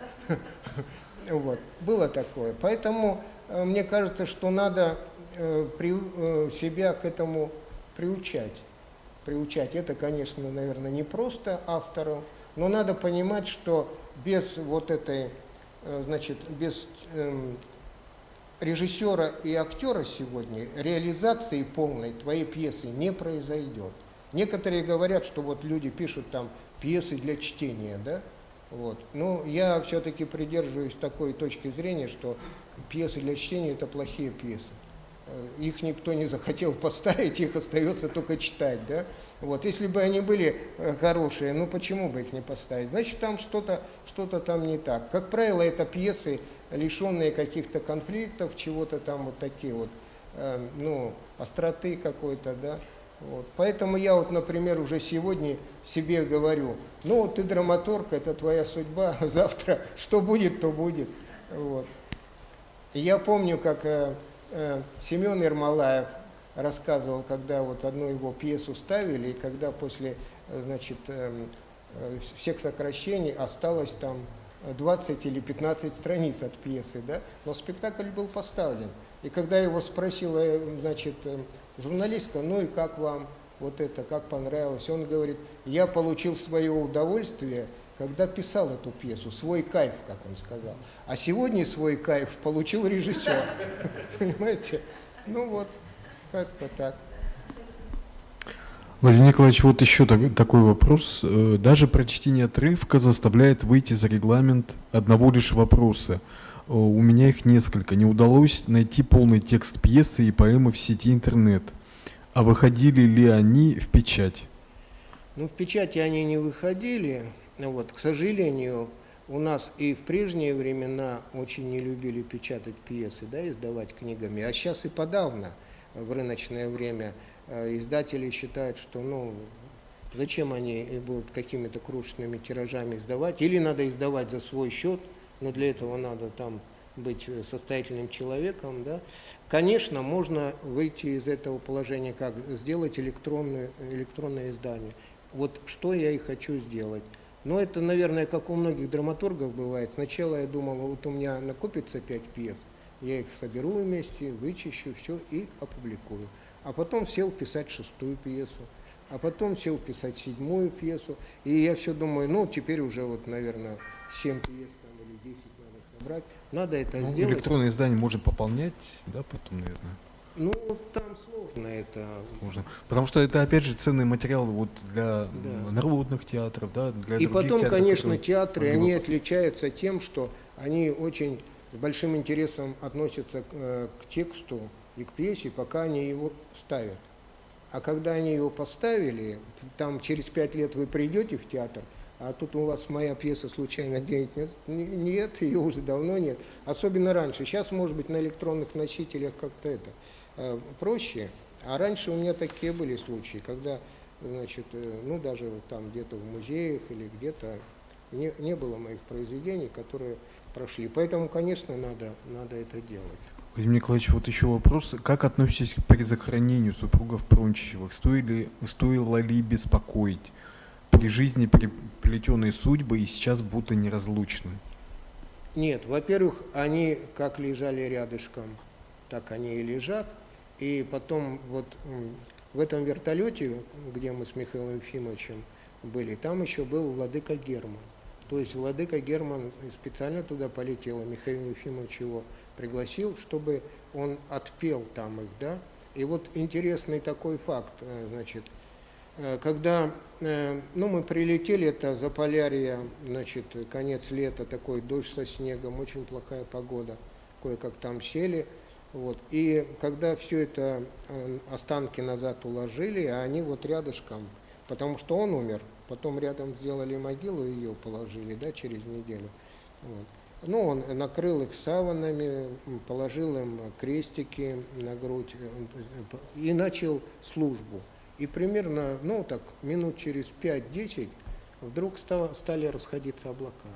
Speaker 8: Вот, было такое. Поэтому мне кажется, что надо себя к этому приучать. Это, конечно, наверное, не просто автору, но надо понимать, что без вот этой, значит, без режиссера и актера сегодня реализации полной твоей пьесы не произойдет. Некоторые говорят, что вот люди пишут там пьесы для чтения, да? Вот. Но я все-таки придерживаюсь такой точки зрения, что пьесы для чтения – это плохие пьесы. Их никто не захотел поставить, их остается только читать, да? Вот. Если бы они были хорошие, ну почему бы их не поставить? Значит, там что-то там не так. Как правило, это пьесы, лишенные каких-то конфликтов, чего-то там вот такие вот, ну, остроты какой-то, да? Вот. Поэтому я вот, например, уже сегодня себе говорю, ну, ты драматург, это твоя судьба, завтра что будет, то будет. Вот. И я помню, как Семен Ермолаев рассказывал, когда вот одну его пьесу ставили, и когда после, значит, всех сокращений осталось там 20 или 15 страниц от пьесы, да, но спектакль был поставлен. И когда его спросила, значит, журналистка, ну и как вам вот это, как понравилось, он говорит, я получил свое удовольствие, когда писал эту пьесу, свой кайф, как он сказал. А сегодня свой кайф получил режиссер. Понимаете? Ну вот, как-то так.
Speaker 3: Владимир Николаевич, вот еще такой вопрос. Даже прочтение отрывка заставляет выйти за регламент одного лишь вопроса. У меня их несколько. Не удалось найти полный текст пьесы и поэмы в сети интернет. А выходили ли они в печать?
Speaker 8: Ну, в печати они не выходили. Вот, к сожалению, у нас и в прежние времена очень не любили печатать пьесы, да, издавать книгами. А сейчас и подавно, в рыночное время, издатели считают, что, ну, зачем они будут какими-то крошечными тиражами издавать, или надо издавать за свой счет, но для этого надо там быть состоятельным человеком, да. Конечно, можно выйти из этого положения, как сделать электронное издание. Вот что я и хочу сделать. Но это, наверное, как у многих драматургов бывает. Сначала я думал, вот у меня накопится 5 пьес, я их соберу вместе, вычищу, все и опубликую. А потом сел писать 6-ю пьесу, а потом сел писать 7-ю пьесу. И я все думаю, ну, теперь уже вот, наверное, 7 пьес там, или 10 надо собрать. Надо это сделать.
Speaker 3: Электронное издание можно пополнять, да, потом, наверное?
Speaker 8: Ну, там сложно это.
Speaker 3: Сложно. Потому что это, опять же, ценный материал вот для народных театров, да, для
Speaker 8: и
Speaker 3: других
Speaker 8: потом,
Speaker 3: театров,
Speaker 8: конечно, театры, они
Speaker 3: выпускают.
Speaker 8: отличаются тем, что они очень с большим интересом относятся к тексту и к пьесе, пока они его ставят. А когда они его поставили, там через 5 лет вы придете в театр, а тут у вас моя пьеса случайно где-нибудь нет, ее уже давно нет. Особенно раньше. Сейчас, может быть, на электронных носителях как-то это проще. А раньше у меня такие были случаи, когда, значит, ну даже там где-то в музеях или где-то не было моих произведений, которые прошли. Поэтому, конечно, надо это делать.
Speaker 3: Владимир Николаевич, вот еще вопрос. Как относитесь к перезахоронению супругов Прончичевых? Стоило ли беспокоить? При жизни переплетенные судьбы и сейчас будто неразлучны?
Speaker 8: Нет, во-первых, они как лежали рядышком, так они и лежат. И потом вот в этом вертолете, где мы с Михаилом Ефимовичем были, там еще был владыка Герман. То есть владыка Герман специально туда полетел, и Михаил Ефимович его пригласил, чтобы он отпел там их, да. И вот интересный такой факт, значит, когда, ну, мы прилетели, это Заполярье, значит, конец лета, такой дождь со снегом, очень плохая погода, кое-как там сели, вот, и когда все это, останки назад уложили, а они вот рядышком, потому что он умер, потом рядом сделали могилу, ее положили, да, через неделю, вот. Ну, он накрыл их саванами, положил им крестики на грудь и начал службу. И примерно, ну так, минут через 5-10 вдруг стали расходиться облака.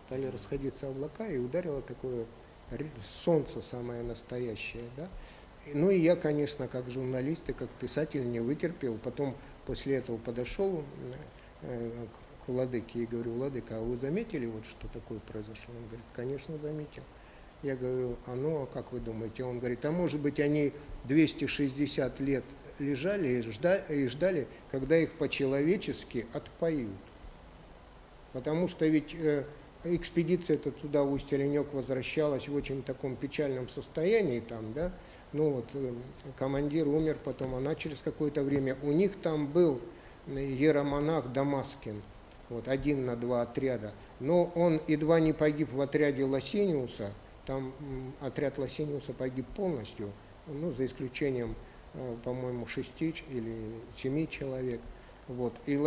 Speaker 8: Стали расходиться облака, и ударило такое солнце самое настоящее, да. Ну и я, конечно, как журналист и как писатель не вытерпел. Потом после этого подошел к владыке и говорю: владыка, а вы заметили, вот что такое произошло? Он говорит: конечно, заметил. Я говорю: а как вы думаете? Он говорит: а может быть, они 260 лет лежали и ждали, когда их по-человечески отпоют. Потому что ведь экспедиция -то туда, в Усть-Оленек, возвращалась в очень таком печальном состоянии там, да. Ну вот командир умер потом, она через какое-то время. У них там был иеромонах Дамаскин, вот, 1 на 2 отряда. Но он едва не погиб в отряде Лосиниуса, там отряд Лосиниуса погиб полностью, ну, за исключением, по-моему, 6 или 7 человек. Вот. И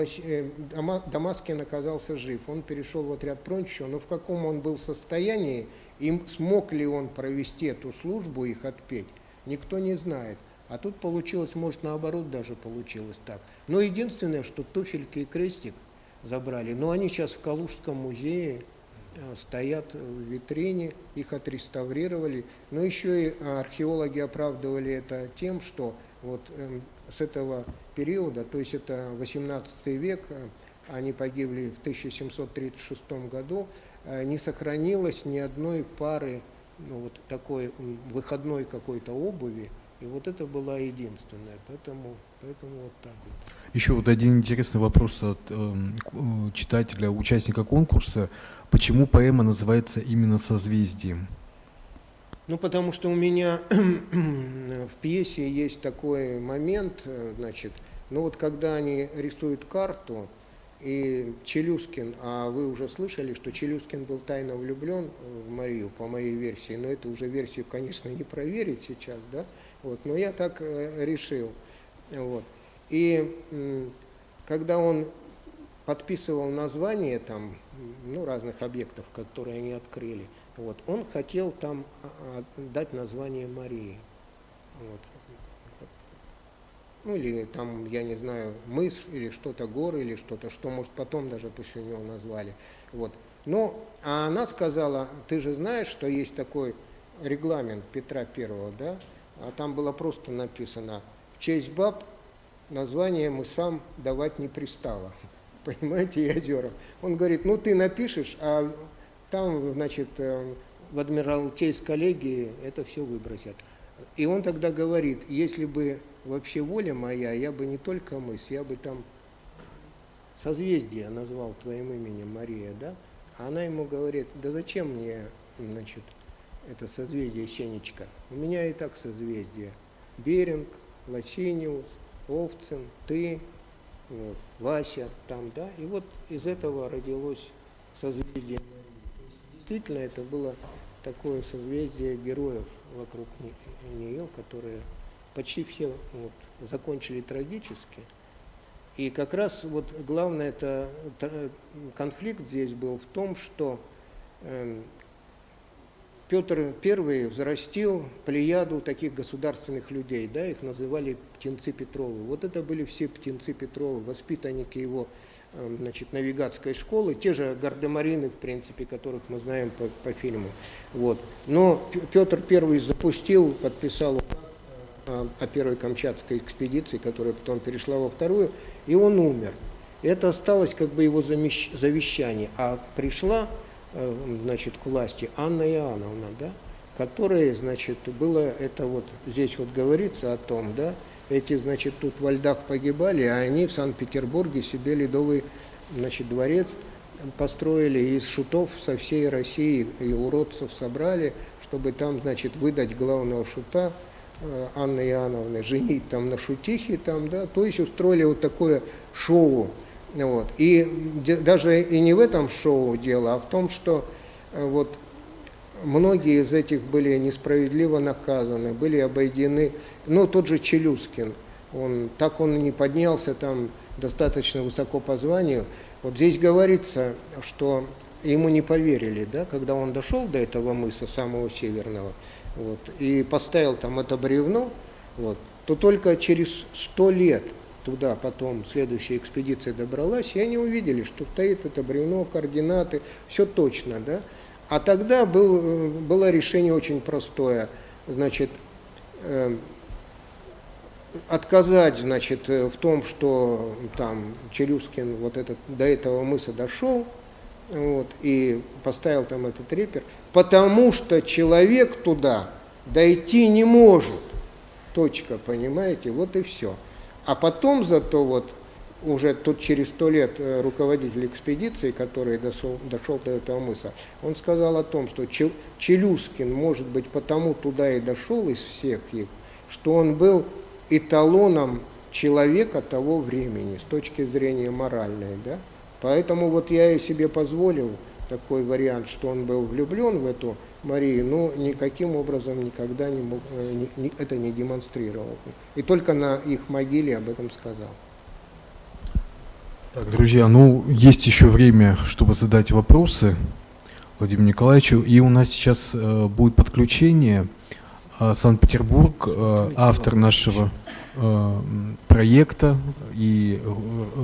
Speaker 8: Дамаскин оказался жив. Он перешел в отряд Прончичева, но в каком он был состоянии, и смог ли он провести эту службу, их отпеть, никто не знает. А тут получилось, может, наоборот даже получилось так. Но единственное, что туфельки и крестик забрали. Но они сейчас в Калужском музее стоят в витрине, их отреставрировали. Но еще и археологи оправдывали это тем, что вот с этого периода, то есть это 18 век, они погибли в 1736 году, не сохранилось ни одной пары, ну, вот такой выходной какой-то обуви. И вот это была единственная, поэтому вот так вот.
Speaker 3: Еще вот один интересный вопрос от читателя, участника конкурса. Почему поэма называется именно «Созвездием»?
Speaker 8: Ну, потому что у меня в пьесе есть такой момент, значит, ну вот когда они рисуют карту, и Челюскин, а вы уже слышали, что Челюскин был тайно влюблен в Марию, по моей версии, но это уже версию, конечно, не проверить сейчас, да, вот, но я так решил, вот. И когда он подписывал название там, ну, разных объектов, которые они открыли, вот, он хотел там дать название Марии, вот. Ну, или там, я не знаю, мыс, или что-то, горы, или что-то, что, может, потом даже после него назвали. Вот. Но, а она сказала, ты же знаешь, что есть такой регламент Петра Первого, да? А там было просто написано, в честь баб название мысам давать не пристало. Понимаете, и озерам. Он говорит, ну, ты напишешь, а там, значит, в Адмиралтейской коллегии это все выбросят. И он тогда говорит, если бы вообще воля моя, я бы не только мыс, я бы там созвездие назвал твоим именем, Мария, да? А она ему говорит, да зачем мне, значит, это созвездие Сенечка? У меня и так созвездие. Беринг, Лосиниус, Овцин, ты, вот, Вася там, да? И вот из этого родилось созвездие Марии. Действительно, это было такое созвездие героев вокруг нее, которые почти все вот закончили трагически. И как раз вот главное это конфликт здесь был в том, что Петр I взрастил плеяду таких государственных людей, да, их называли птенцы Петровы. Вот это были все птенцы Петровы, воспитанники его, значит, навигатской школы, те же гардемарины, в принципе, которых мы знаем по фильму. Вот. Но Петр I запустил, подписал указ о первой Камчатской экспедиции, которая потом перешла во вторую, и он умер. Это осталось как бы его завещание. А пришла, значит, к власти Анна Иоанновна, да, которая, значит, было это вот, здесь вот говорится о том, да, эти, значит, тут во льдах погибали, а они в Санкт-Петербурге себе ледовый, значит, дворец построили, из шутов со всей России и уродцев собрали, чтобы там, значит, выдать главного шута Анны Иоанновны, женить там на шутихе, там, да, то есть устроили вот такое шоу. Вот. И даже и не в этом шоу дело, а в том, что вот многие из этих были несправедливо наказаны, были обойдены. Ну, тот же Челюскин, он не поднялся там достаточно высоко по званию. Вот здесь говорится, что ему не поверили, да, когда он дошел до этого мыса, самого северного, вот, и поставил там это бревно, вот, то только через 100 лет туда потом следующая экспедиция добралась, и они увидели, что стоит это бревно, координаты, все точно, да. А тогда было решение очень простое, значит, отказать, значит, в том, что там Челюскин вот этот, до этого мыса дошел, вот, и поставил там этот репер, потому что человек туда дойти не может. Точка, понимаете, вот и все. А потом зато вот уже тут через 100 лет руководитель экспедиции, который дошел до этого мыса, он сказал о том, что Челюскин, может быть, потому туда и дошел из всех их, что он был эталоном человека того времени с точки зрения моральной, да? Поэтому вот я и себе позволил такой вариант, что он был влюблен в эту Марию, но никаким образом никогда это не демонстрировал. И только на их могиле об этом сказал.
Speaker 3: Так, друзья, ну, есть еще время, чтобы задать вопросы Владимиру Николаевичу. И у нас сейчас будет подключение. Санкт-Петербург, автор нашего проекта и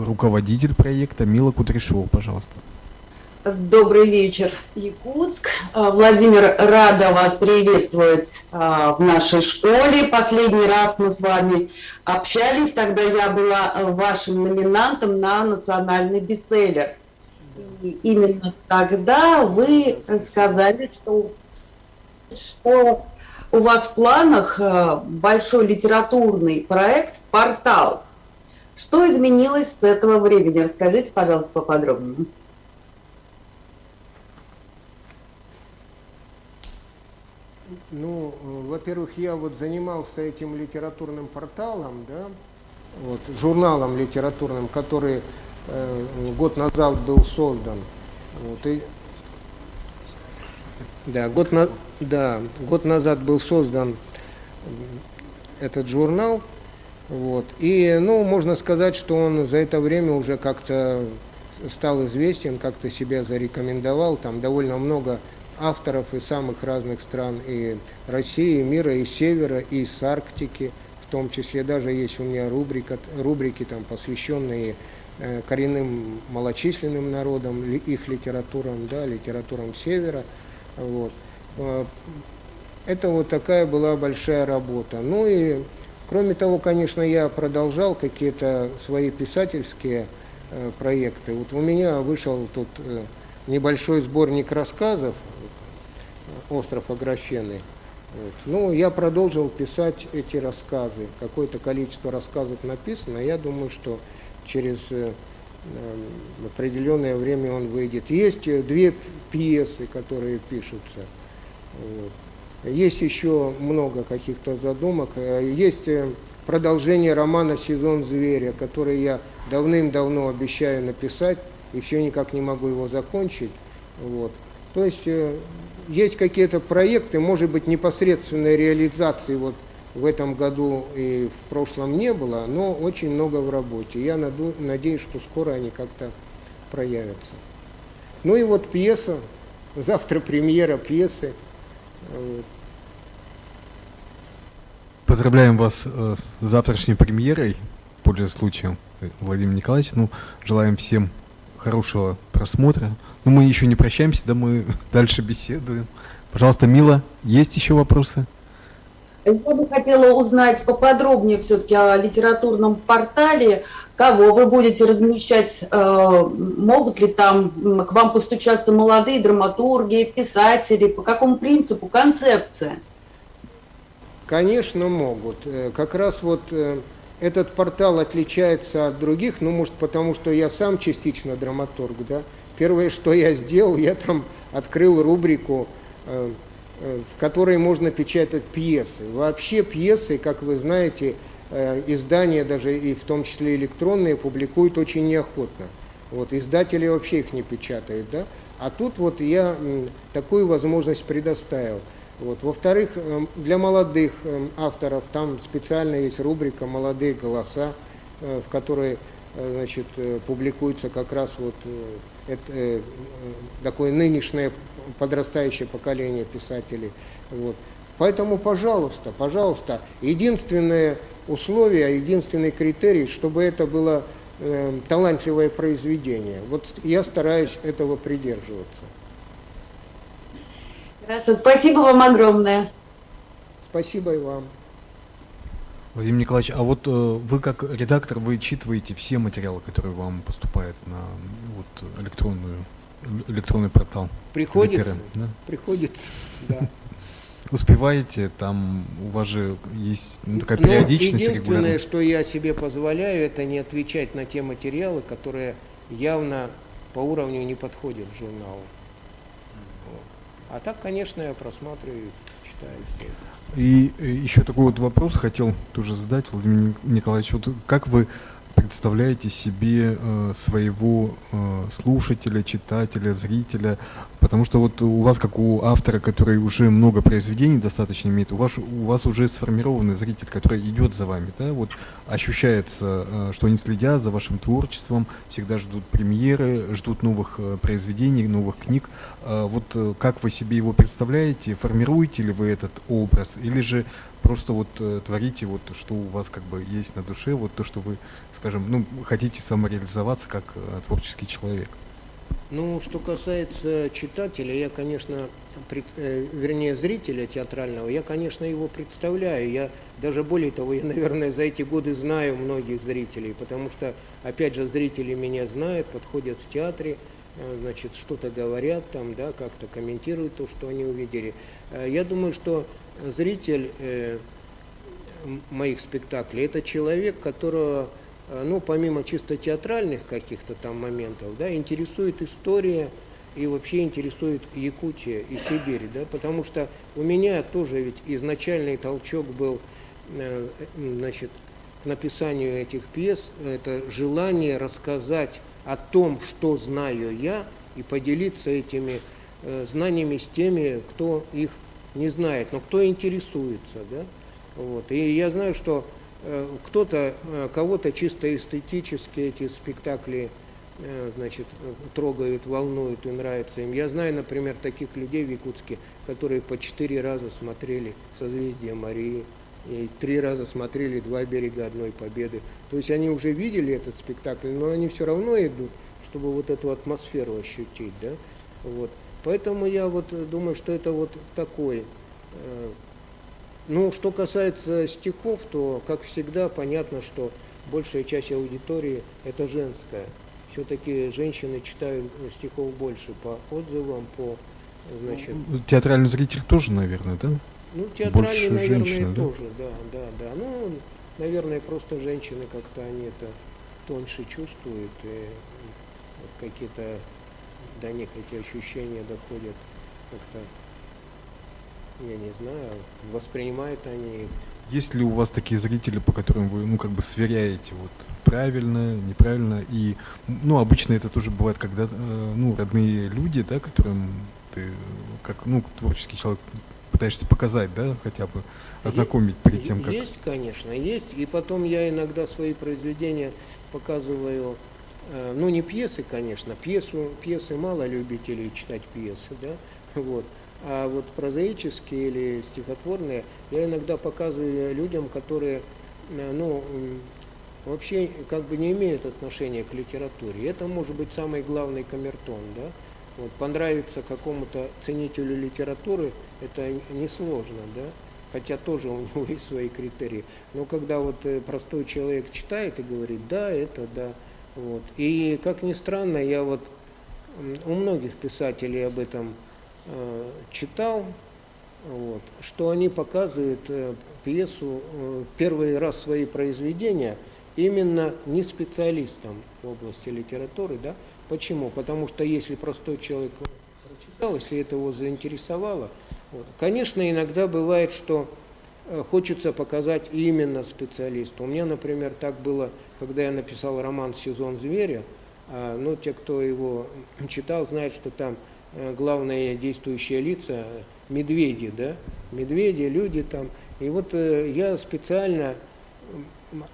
Speaker 3: руководитель проекта Мила Кудряшова, пожалуйста.
Speaker 11: Добрый вечер, Якутск. Владимир, рада вас приветствовать в нашей школе. Последний раз мы с вами общались, тогда я была вашим номинантом на национальный бестселлер. И именно тогда вы сказали, что у вас в планах большой литературный проект «Портал». Что изменилось с этого времени? Расскажите, пожалуйста, поподробнее.
Speaker 8: Ну, во-первых, я вот занимался этим литературным порталом, да, вот, журналом литературным, который год назад был создан. Вот, и, год назад был создан этот журнал, вот, и, ну, можно сказать, что он за это время уже как-то стал известен, как-то себя зарекомендовал, там довольно много авторов из самых разных стран, и России, и мира, и Севера, и из Арктики, в том числе даже есть у меня рубрики там, посвященные коренным малочисленным народам, их литературам, да, литературам Севера. Вот. Это вот такая была большая работа. Ну и, кроме того, конечно, я продолжал какие-то свои писательские проекты. Вот у меня вышел тут небольшой сборник рассказов «Остров Аграфены». Вот. Ну, я продолжил писать эти рассказы. Какое-то количество рассказов написано. Я думаю, что через определенное время он выйдет. Есть 2 пьесы, которые пишутся. Вот. Есть еще много каких-то задумок. Есть продолжение романа «Сезон зверя», который я давным-давно обещаю написать, и все никак не могу его закончить. Вот. То есть есть какие-то проекты, может быть, непосредственной реализации вот в этом году и в прошлом не было, но очень много в работе. Я надеюсь, что скоро они как-то проявятся. Ну и вот пьеса, завтра премьера пьесы.
Speaker 3: Поздравляем вас с завтрашней премьерой, пользуясь случаем, Владимир Николаевич. Ну, желаем всем хорошего просмотра. Но мы еще не прощаемся, да, мы дальше беседуем. Пожалуйста, Мила, есть еще вопросы?
Speaker 11: Я бы хотела узнать поподробнее все-таки о литературном портале. Кого вы будете размещать? Могут ли там к вам постучаться молодые драматурги, писатели? По какому принципу, концепция?
Speaker 8: Конечно, могут. Как раз вот этот портал отличается от других, ну, может, потому что я сам частично драматург, да. Первое, что я сделал, я там открыл рубрику, в которой можно печатать пьесы. Вообще пьесы, как вы знаете, издания, даже и в том числе электронные, публикуют очень неохотно. Вот, издатели вообще их не печатают, да. А тут вот я такую возможность предоставил. Вот. Во-вторых, для молодых авторов там специально есть рубрика «Молодые голоса», в которой, значит, публикуется как раз вот такое нынешнее подрастающее поколение писателей. Вот. Поэтому, пожалуйста, пожалуйста, единственное условие, единственный критерий, чтобы это было талантливое произведение. Вот я стараюсь этого придерживаться.
Speaker 11: Хорошо, спасибо вам огромное.
Speaker 8: Спасибо и вам.
Speaker 3: Владимир Николаевич, а вот вы как редактор, вы читываете все материалы, которые вам поступают на вот, электронный портал?
Speaker 8: Приходится,
Speaker 3: да?
Speaker 8: приходится, да.
Speaker 3: успеваете? Там у вас же есть такая периодичность
Speaker 8: единственное,
Speaker 3: регулярная.
Speaker 8: что я себе позволяю, это не отвечать на те материалы, которые явно по уровню не подходят журналу. Вот. А так, конечно, я просматриваю, читаю все.
Speaker 3: И еще такой вот вопрос хотел тоже задать, Владимир Николаевич. Вот как вы представляете себе своего слушателя, читателя, зрителя? Потому что вот у вас, как у автора, который уже много произведений достаточно имеет, у вас уже сформированный зритель, который идет за вами, да? Вот ощущается, что они следят за вашим творчеством, всегда ждут премьеры, ждут новых произведений, новых книг. Вот как вы себе его представляете? Формируете ли вы этот образ? Или же просто вот творите вот, что у вас как бы есть на душе, вот то, что вы, скажем, хотите самореализоваться как творческий человек?
Speaker 8: Ну, что касается читателя, я, конечно, вернее, зрителя театрального, я, конечно, его представляю. Я даже более того, я, наверное, за эти годы знаю многих зрителей, потому что, опять же, зрители меня знают, подходят в театре, значит, что-то говорят там, да, как-то комментируют то, что они увидели. Я думаю, что зритель моих спектаклей – это человек, которого, ну, помимо чисто театральных каких-то там моментов, да, интересует история и вообще интересует Якутия и Сибирь, да, потому что у меня тоже ведь изначальный толчок был, значит, к написанию этих пьес, это желание рассказать о том, что знаю я, и поделиться этими знаниями с теми, кто их не знает, но кто интересуется, да, вот. И я знаю, что кого-то чисто эстетически эти спектакли, значит, трогают, волнуют и нравятся им. Я знаю, например, таких людей в Якутске, которые по 4 раза смотрели «Созвездие Марии», и 3 раза смотрели «Два берега одной победы». То есть они уже видели этот спектакль, но они все равно идут, чтобы вот эту атмосферу ощутить, да, вот. Поэтому я вот думаю, что это вот такой. Ну, что касается стихов, то, как всегда, понятно, что большая часть аудитории – это женская. Все-таки женщины читают стихов больше по отзывам, по, значит…
Speaker 3: Театральный зритель тоже, наверное, да?
Speaker 8: Ну, театральный,
Speaker 3: больше
Speaker 8: наверное,
Speaker 3: женщины, да?
Speaker 8: тоже, да. Ну, наверное, просто женщины как-то они это тоньше чувствуют, и вот какие-то до них эти ощущения доходят как-то, я не знаю, воспринимают они их.
Speaker 3: Есть ли у вас такие зрители, по которым вы, ну, как бы сверяете, вот, правильно, неправильно, и, ну, обычно это тоже бывает, когда, ну, родные люди, да, которым ты, как, ну, творческий человек, пытаешься показать, да, хотя бы ознакомить перед тем, как…
Speaker 8: Есть, конечно, есть, и потом я иногда свои произведения показываю, ну, не пьесы, конечно, пьесы мало любителей читать пьесы, да, вот. А вот прозаические или стихотворные я иногда показываю людям, которые, ну, вообще как бы не имеют отношения к литературе. Это может быть самый главный камертон, да. Вот, понравиться какому-то ценителю литературы это несложно, да, хотя тоже у него есть свои критерии. Но когда вот простой человек читает и говорит, да, это да, вот. И как ни странно, я вот у многих писателей об этом читал, вот, что они показывают пьесу, первый раз свои произведения именно не специалистам в области литературы, да. Почему? Потому что если простой человек прочитал, если это его заинтересовало, вот, конечно, иногда бывает, что хочется показать именно специалисту. У меня, например, так было, когда я написал роман «Сезон зверя», ну, те, кто его читал, знают, что там главные действующие лица – медведи, да, медведи, люди там. И вот я специально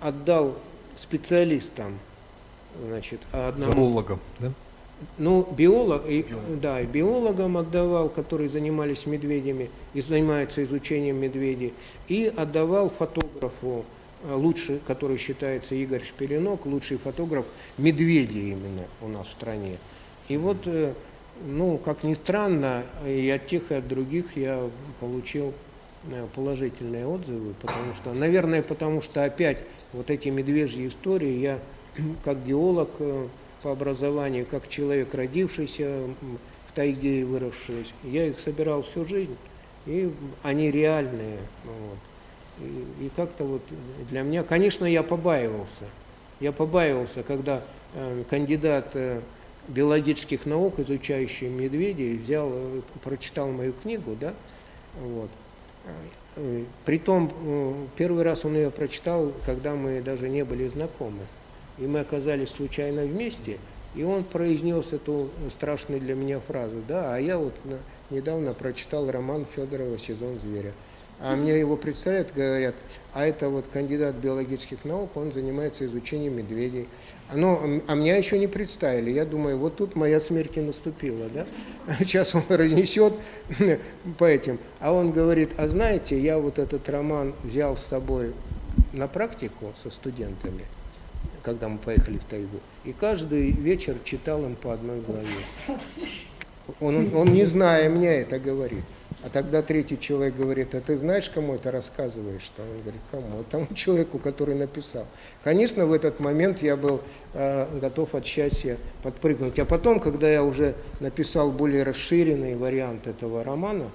Speaker 8: отдал специалистам, значит, одному…
Speaker 3: Зоологам, да?
Speaker 8: Ну, биологам отдавал, которые занимались медведями и занимаются изучением медведей, и отдавал фотографу, лучший, который считается Игорь Шпеленок, лучший фотограф медведей именно у нас в стране. И вот, ну, как ни странно, и от тех, и от других я получил положительные отзывы, потому что, наверное, потому что опять вот эти медвежьи истории я, как геолог по образованию, как человек, родившийся в тайге и выросший, я их собирал всю жизнь. и они реальные. Вот. И как-то вот для меня, конечно, я побаивался. Я побаивался, когда кандидат биологических наук, изучающий медведей, прочитал мою книгу, да, вот. Притом, первый раз он ее прочитал, когда мы даже не были знакомы. И мы оказались случайно вместе, и он произнес эту страшную для меня фразу, да, а я вот недавно прочитал роман Федорова «Сезон зверя». А мне его представляют, говорят, а это вот кандидат биологических наук, он занимается изучением медведей. А меня еще не представили. Я думаю, вот тут моя смерть и наступила, да? Сейчас он разнесет по этим. А он говорит, а знаете, я вот этот роман взял с собой на практику со студентами, когда мы поехали в тайгу, и каждый вечер читал им по одной главе. Он не зная меня это говорит. А тогда третий человек говорит, а ты знаешь, кому это рассказываешь? Что? Он говорит, кому? Тому человеку, который написал. Конечно, в этот момент я был готов от счастья подпрыгнуть. А потом, когда я уже написал более расширенный вариант этого романа,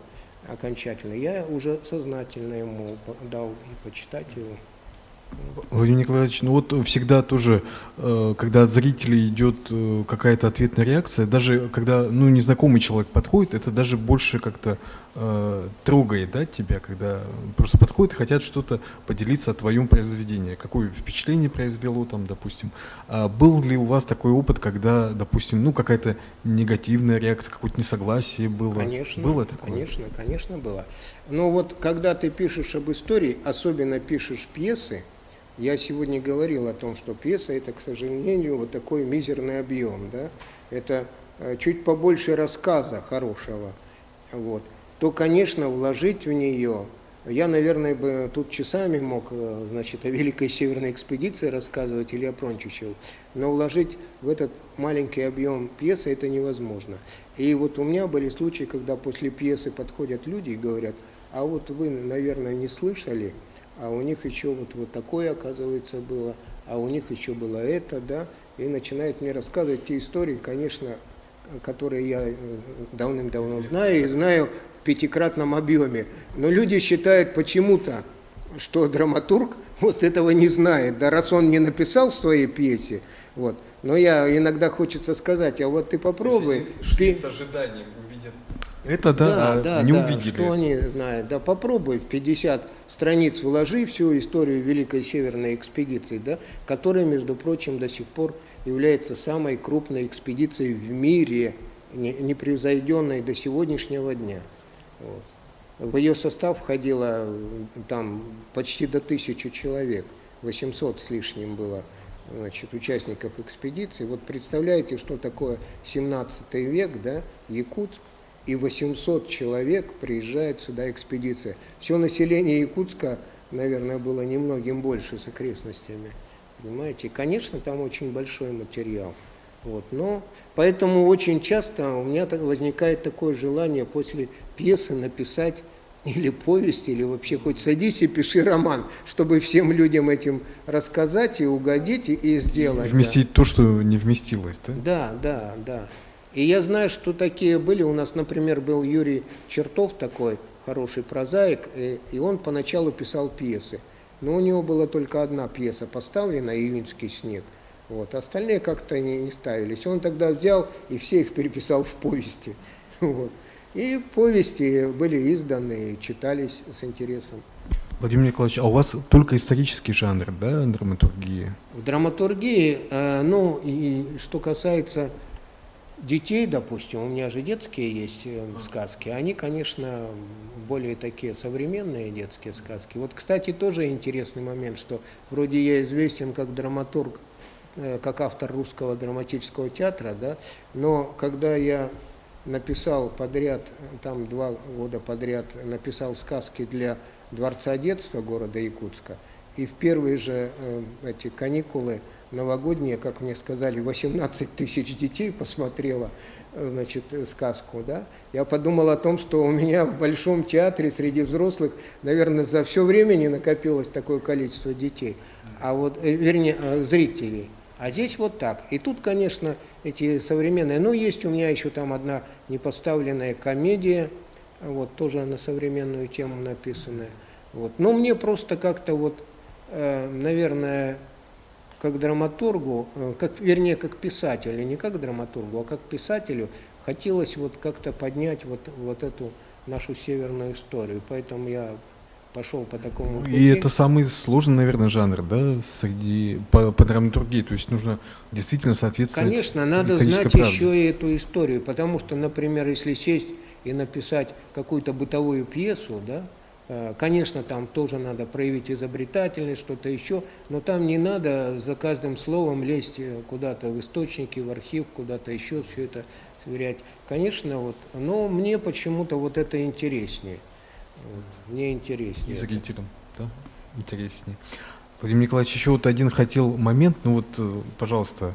Speaker 8: окончательный, я уже сознательно ему дал почитать его.
Speaker 3: Владимир Николаевич, ну вот всегда тоже, когда от зрителей идет какая-то ответная реакция, даже когда незнакомый человек подходит, это даже больше как-то трогает, да, тебя, когда просто подходят и хотят что-то поделиться о твоем произведении, какое впечатление произвело там, допустим. А был ли у вас такой опыт, когда, допустим, какая-то негативная реакция, какое-то несогласие было?
Speaker 8: Конечно,
Speaker 3: было такое?
Speaker 8: Конечно было. Но вот когда ты пишешь об истории, особенно пишешь пьесы, я сегодня говорил о том, что пьеса – это, к сожалению, вот такой мизерный объем, да? Это чуть побольше рассказа хорошего, вот. То, конечно, вложить в нее, я, наверное, бы тут часами мог, значит, о Великой Северной экспедиции рассказывать или о Прончичеве, но вложить в этот маленький объем пьесы это невозможно. И вот у меня были случаи, когда после пьесы подходят люди и говорят, а вот вы, наверное, не слышали, а у них еще вот такое, оказывается, было, а у них еще было это, да, и начинают мне рассказывать те истории, конечно, которые я давным-давно знаю, и знаю в пятикратном объеме. Но люди считают почему-то, что драматург вот этого не знает, да, раз он не написал в своей пьесе, вот. Но я иногда хочется сказать, а вот ты попробуй.
Speaker 3: С ожиданием увидят. Это да, не увидели.
Speaker 8: Что они знают? Да, попробуй в 50 страниц вложи всю историю Великой Северной экспедиции, да, которая, между прочим, до сих пор является самой крупной экспедицией в мире, непревзойденной до сегодняшнего дня. Вот. В ее состав входило там почти до 1000 человек, 800 с лишним было, значит, участников экспедиции. Вот представляете, что такое 17 век, да, Якутск, и 800 человек приезжает сюда экспедиция. Все население Якутска, наверное, было немногим больше с окрестностями. Понимаете? Конечно, там очень большой материал. Вот. Но поэтому очень часто у меня возникает такое желание после пьесы написать или повесть, или вообще хоть садись и пиши роман, чтобы всем людям этим рассказать и угодить, и сделать.
Speaker 3: И вместить то, что не вместилось, да?
Speaker 8: Да. И я знаю, что такие были. У нас, например, был Юрий Чертов такой, хороший прозаик, и он поначалу писал пьесы. Но у него была только одна пьеса поставлена, «Июньский снег». Вот. Остальные как-то не ставились. Он тогда взял и все их переписал в повести. Вот. И повести были изданы и читались с интересом.
Speaker 3: Владимир Николаевич, а у вас только исторический жанр, да, драматургии?
Speaker 8: В драматургии, и что касается детей, допустим, у меня же детские есть сказки, они, конечно, более такие современные детские сказки. Вот, кстати, тоже интересный момент, что вроде я известен как драматург, как автор русского драматического театра, да, но когда я написал подряд, там 2 года подряд написал сказки для Дворца детства города Якутска, и в первые же эти каникулы новогодние, как мне сказали, 18 тысяч детей посмотрело, значит, сказку, да, я подумал о том, что у меня в Большом театре среди взрослых, наверное, за все время не накопилось такое количество детей, зрителей. А здесь вот так. И тут, конечно, эти современные, есть у меня еще там одна непоставленная комедия, вот, тоже на современную тему написанная. Вот. Но мне просто как-то вот, наверное, как драматургу, вернее, как писателю, не как драматургу, а как писателю, хотелось вот как-то поднять вот эту нашу северную историю. Поэтому я пошел по такому пути.
Speaker 3: И это самый сложный, наверное, жанр, да, по драматургии. То есть нужно действительно соответствовать
Speaker 8: Конечно, надо
Speaker 3: исторической
Speaker 8: знать
Speaker 3: правде.
Speaker 8: еще и эту историю, потому что, например, если сесть и написать какую-то бытовую пьесу, да, конечно, там тоже надо проявить изобретательность, что-то еще, но там не надо за каждым словом лезть куда-то в источники, в архив, куда-то еще все это сверять. Конечно, вот, но мне почему-то вот это интереснее. Мне интереснее.
Speaker 3: И зрителям, да, интереснее. Владимир Николаевич, еще вот один хотел момент, ну вот, пожалуйста,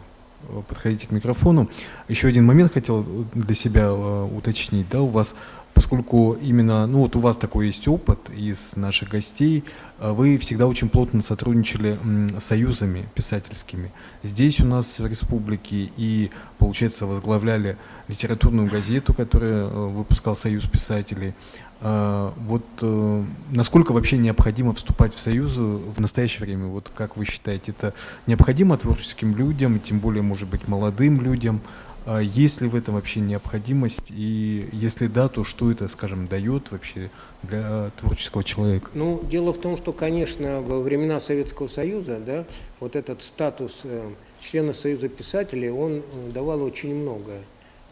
Speaker 3: подходите к микрофону. Еще один момент хотел для себя уточнить, да, у вас, поскольку именно, ну вот у вас такой есть опыт из наших гостей, вы всегда очень плотно сотрудничали с союзами писательскими. Здесь у нас в республике и, получается, возглавляли литературную газету, которую выпускал Союз писателей. Вот насколько вообще необходимо вступать в союзы в настоящее время? Вот как вы считаете, это необходимо творческим людям, тем более, может быть, молодым людям? Есть ли в этом вообще необходимость? И если да, то что это, скажем, дает вообще для творческого человека?
Speaker 8: Ну, дело в том, что, конечно, во времена Советского Союза, да, вот этот статус члена Союза писателей, он давал очень многое.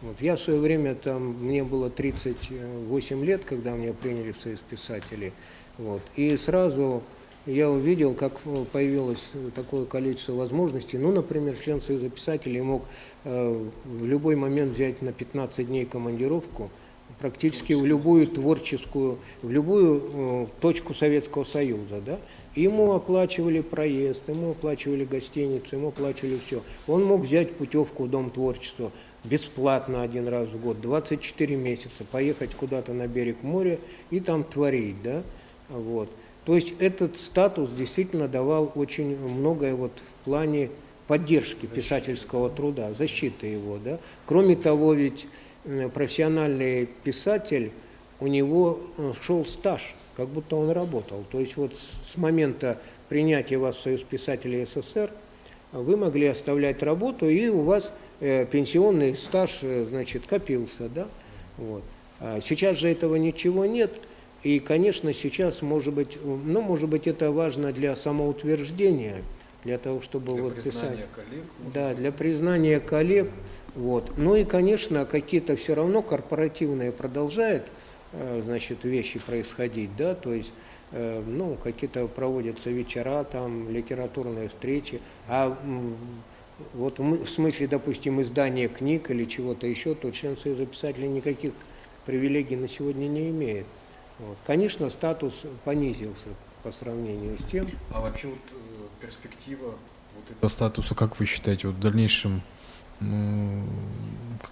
Speaker 8: Вот. Я в свое время, мне было 38 лет, когда меня приняли в Союз писателей, вот, и сразу я увидел, как появилось такое количество возможностей. Ну, например, член Союза писателей мог в любой момент взять на 15 дней командировку практически в любую творческую, в любую точку Советского Союза, да, и ему оплачивали проезд, ему оплачивали гостиницу, ему оплачивали все. Он мог взять путевку в Дом творчества бесплатно один раз в год, 24 месяца, поехать куда-то на берег моря и там творить, да, вот. То есть этот статус действительно давал очень многое вот в плане поддержки писательского труда, защиты его, да. Кроме того, ведь профессиональный писатель, у него шел стаж, как будто он работал. То есть вот с момента принятия вас в Союз писателей СССР вы могли оставлять работу, и у вас пенсионный стаж, значит, копился, да. Вот. А сейчас же этого ничего нет. И, конечно, сейчас, может быть, это важно для самоутверждения, для того, чтобы
Speaker 3: для
Speaker 8: вот писать.
Speaker 3: Коллег,
Speaker 8: да, для признания коллег. Вот. Ну и, конечно, какие-то все равно корпоративные продолжают, значит, вещи происходить, да, то есть, ну, какие-то проводятся вечера, там, литературные встречи, а вот в смысле, допустим, издания книг или чего-то еще, то член Союза писателей никаких привилегий на сегодня не имеет. Вот. Конечно, статус понизился по сравнению с тем.
Speaker 3: А вообще вот перспектива вот этого статуса, как вы считаете, вот в дальнейшем,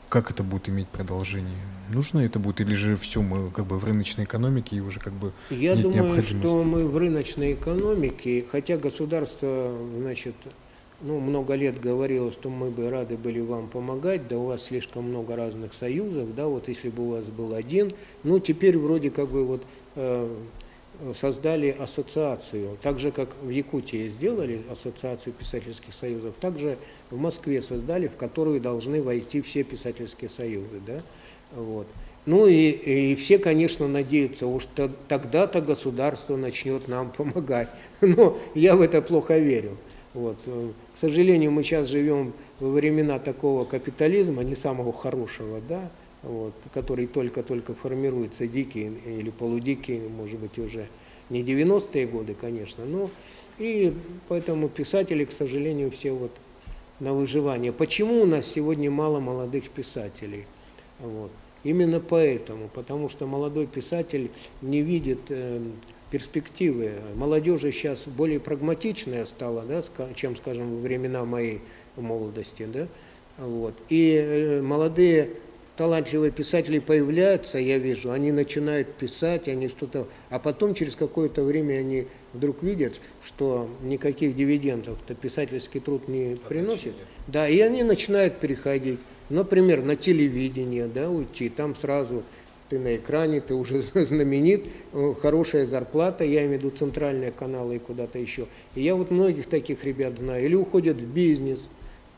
Speaker 3: как это будет иметь продолжение? Нужно это будет, или же все, мы как бы в рыночной экономике и уже как бы
Speaker 8: Я
Speaker 3: нет
Speaker 8: думаю,
Speaker 3: необходимости?
Speaker 8: что мы в рыночной экономике, хотя государство, значит, ну, много лет говорило, что мы бы рады были вам помогать, да у вас слишком много разных союзов, да, вот если бы у вас был один, ну, теперь вроде как бы вот создали ассоциацию, так же, как в Якутии сделали ассоциацию писательских союзов, также в Москве создали, в которую должны войти все писательские союзы, да, вот. Ну и все, конечно, надеются, уж тогда-то государство начнет нам помогать, но я в это плохо верю. Вот. К сожалению, мы сейчас живем во времена такого капитализма, не самого хорошего, да, вот, который только-только формируется, дикий или полудикий, может быть, уже не 90-е годы, конечно, но и поэтому писатели, к сожалению, все вот на выживание. Почему у нас сегодня мало молодых писателей? Вот. Именно поэтому, потому что молодой писатель не видит перспективы. Молодежи сейчас более прагматичная стала, да, чем, скажем, во времена моей молодости, да, вот. И молодые талантливые писатели появляются, я вижу, они начинают писать, они что-то, а потом через какое-то время они вдруг видят, что никаких дивидендов-то писательский труд не приносит, да, и они начинают переходить, например, на телевидение, да, уйти, там сразу ты на экране, ты уже знаменит, хорошая зарплата, я имею в виду центральные каналы и куда-то еще. И я вот многих таких ребят знаю, или уходят в бизнес,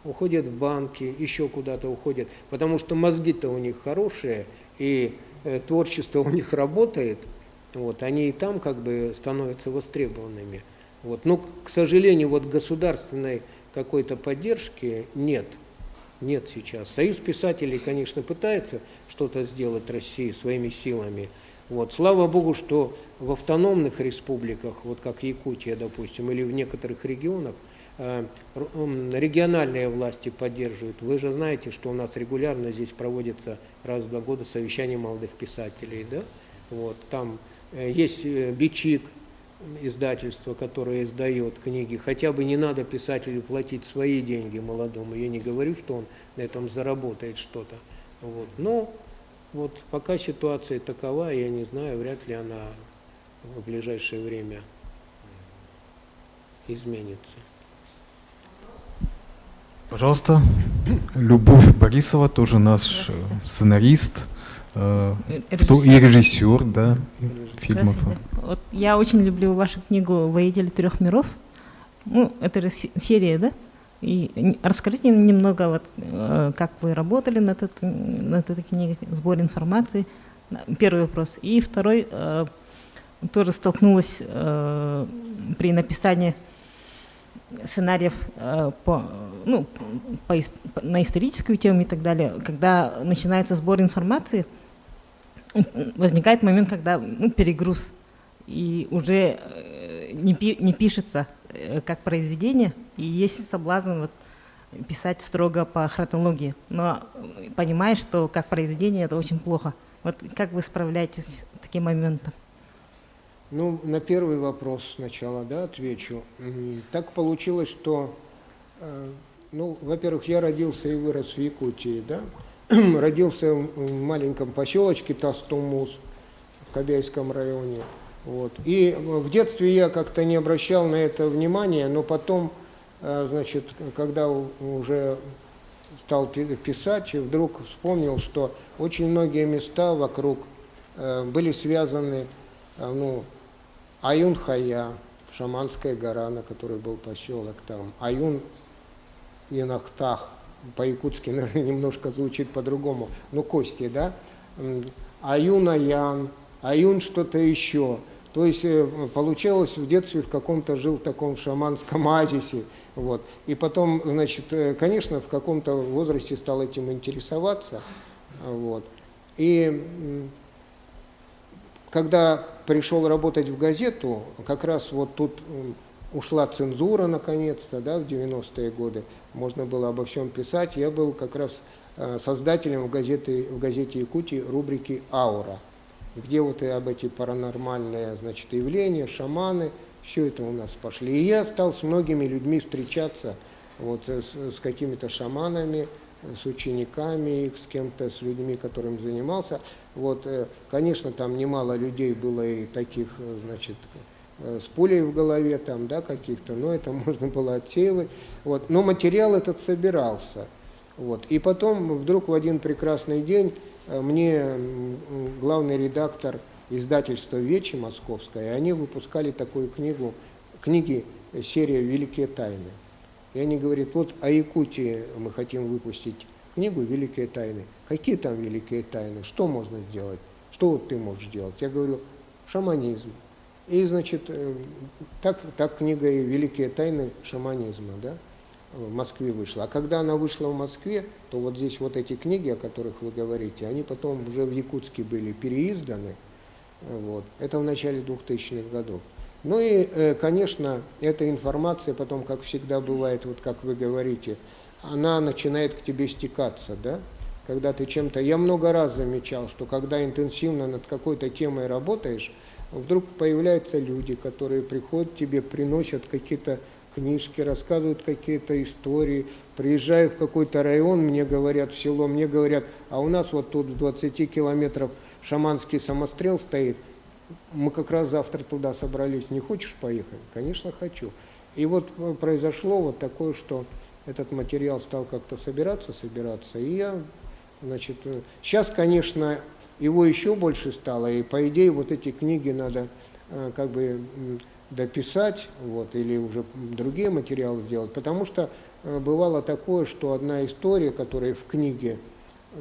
Speaker 8: уходят в банки, еще куда-то уходят, потому что мозги-то у них хорошие, и творчество у них работает, вот, они и там как бы становятся востребованными. Вот. Но, к сожалению, вот государственной какой-то поддержки нет. Нет сейчас. Союз писателей, конечно, пытается что-то сделать России своими силами. Вот. Слава Богу, что в автономных республиках, вот как Якутия, допустим, или в некоторых регионах, региональные власти поддерживают. Вы же знаете, что у нас регулярно здесь проводится раз в 2 года совещание молодых писателей. Да? Вот. Там есть Бичик, издательство, которое издает книги. Хотя бы не надо писателю платить свои деньги молодому. Я не говорю, что он на этом заработает что-то. Вот. Но вот пока ситуация такова, я не знаю, вряд ли она в ближайшее время изменится.
Speaker 3: Пожалуйста, Любовь Борисова, тоже наш сценарист и режиссер, да, фильмов.
Speaker 12: Вот я очень люблю вашу книгу «Воитель трех миров». Ну, это серия, да? И расскажите немного, вот, как вы работали над этой книгой, сбор информации. Первый вопрос. И второй, тоже столкнулась при написании сценариев на историческую тему и так далее. Когда начинается сбор информации, возникает момент, когда перегруз, и уже не пишется как произведение, и есть соблазн писать строго по хронологии. Но понимаешь, что как произведение это очень плохо. Вот как вы справляетесь с таким моментом?
Speaker 8: Ну, на первый вопрос сначала, да, отвечу. Так получилось, что, во-первых, я родился и вырос в Якутии, да. Родился в маленьком поселочке Тастумус в Кобяйском районе. Вот. И в детстве я как-то не обращал на это внимания, но потом, значит, когда уже стал писать, вдруг вспомнил, что очень многие места вокруг были связаны, Аюн-Хая, Шаманская гора, на которой был поселок, там, Аюн-Янахтах, по-якутски, наверное, немножко звучит по-другому, кости, да, Аюн-Аян, Аюн что-то еще. То есть получалось в детстве в каком-то жил таком шаманском оазисе. Вот. И потом, значит, конечно, в каком-то возрасте стал этим интересоваться. Вот. И когда пришел работать в газету, как раз вот тут ушла цензура наконец-то, да, в 90-е годы, можно было обо всем писать. Я был как раз создателем в газете Якутии рубрики «Аура», где вот и об эти паранормальные, значит, явления, шаманы, все это у нас пошли. И я стал с многими людьми встречаться, вот, с какими-то шаманами, с учениками, с кем-то, с людьми, которым занимался. Вот, конечно, там немало людей было и таких, значит, с пулей в голове там, да, каких-то, но это можно было отсеивать. Вот. Но материал этот собирался. Вот. И потом вдруг в один прекрасный день мне главный редактор издательства «Вечи» московское, они выпускали такую книги серия «Великие тайны». И они говорят, вот о Якутии мы хотим выпустить книгу «Великие тайны». Какие там великие тайны? Что можно сделать? Что вот ты можешь делать? Я говорю, шаманизм. И, значит, так книга и «Великие тайны шаманизма», да, в Москве вышла. А когда она вышла в Москве, то вот здесь вот эти книги, о которых вы говорите, они потом уже в Якутске были переизданы. Вот. Это в начале 2000-х годов. Ну и, конечно, эта информация потом, как всегда бывает, вот как вы говорите, она начинает к тебе стекаться, да? Когда ты чем-то... Я много раз замечал, что когда интенсивно над какой-то темой работаешь, вдруг появляются люди, которые приходят к тебе, приносят какие-то книжки, рассказывают какие-то истории. Приезжаю в какой-то район, мне говорят, в село, мне говорят, а у нас вот тут в 20 километров шаманский самострел стоит, мы как раз завтра туда собрались, не хочешь поехать? Конечно, хочу. И вот произошло вот такое, что этот материал стал как-то собираться, и я Значит, сейчас, конечно, его еще больше стало, и по идее вот эти книги надо как бы дописать, вот, или уже другие материалы сделать, потому что бывало такое, что одна история, которая в книге,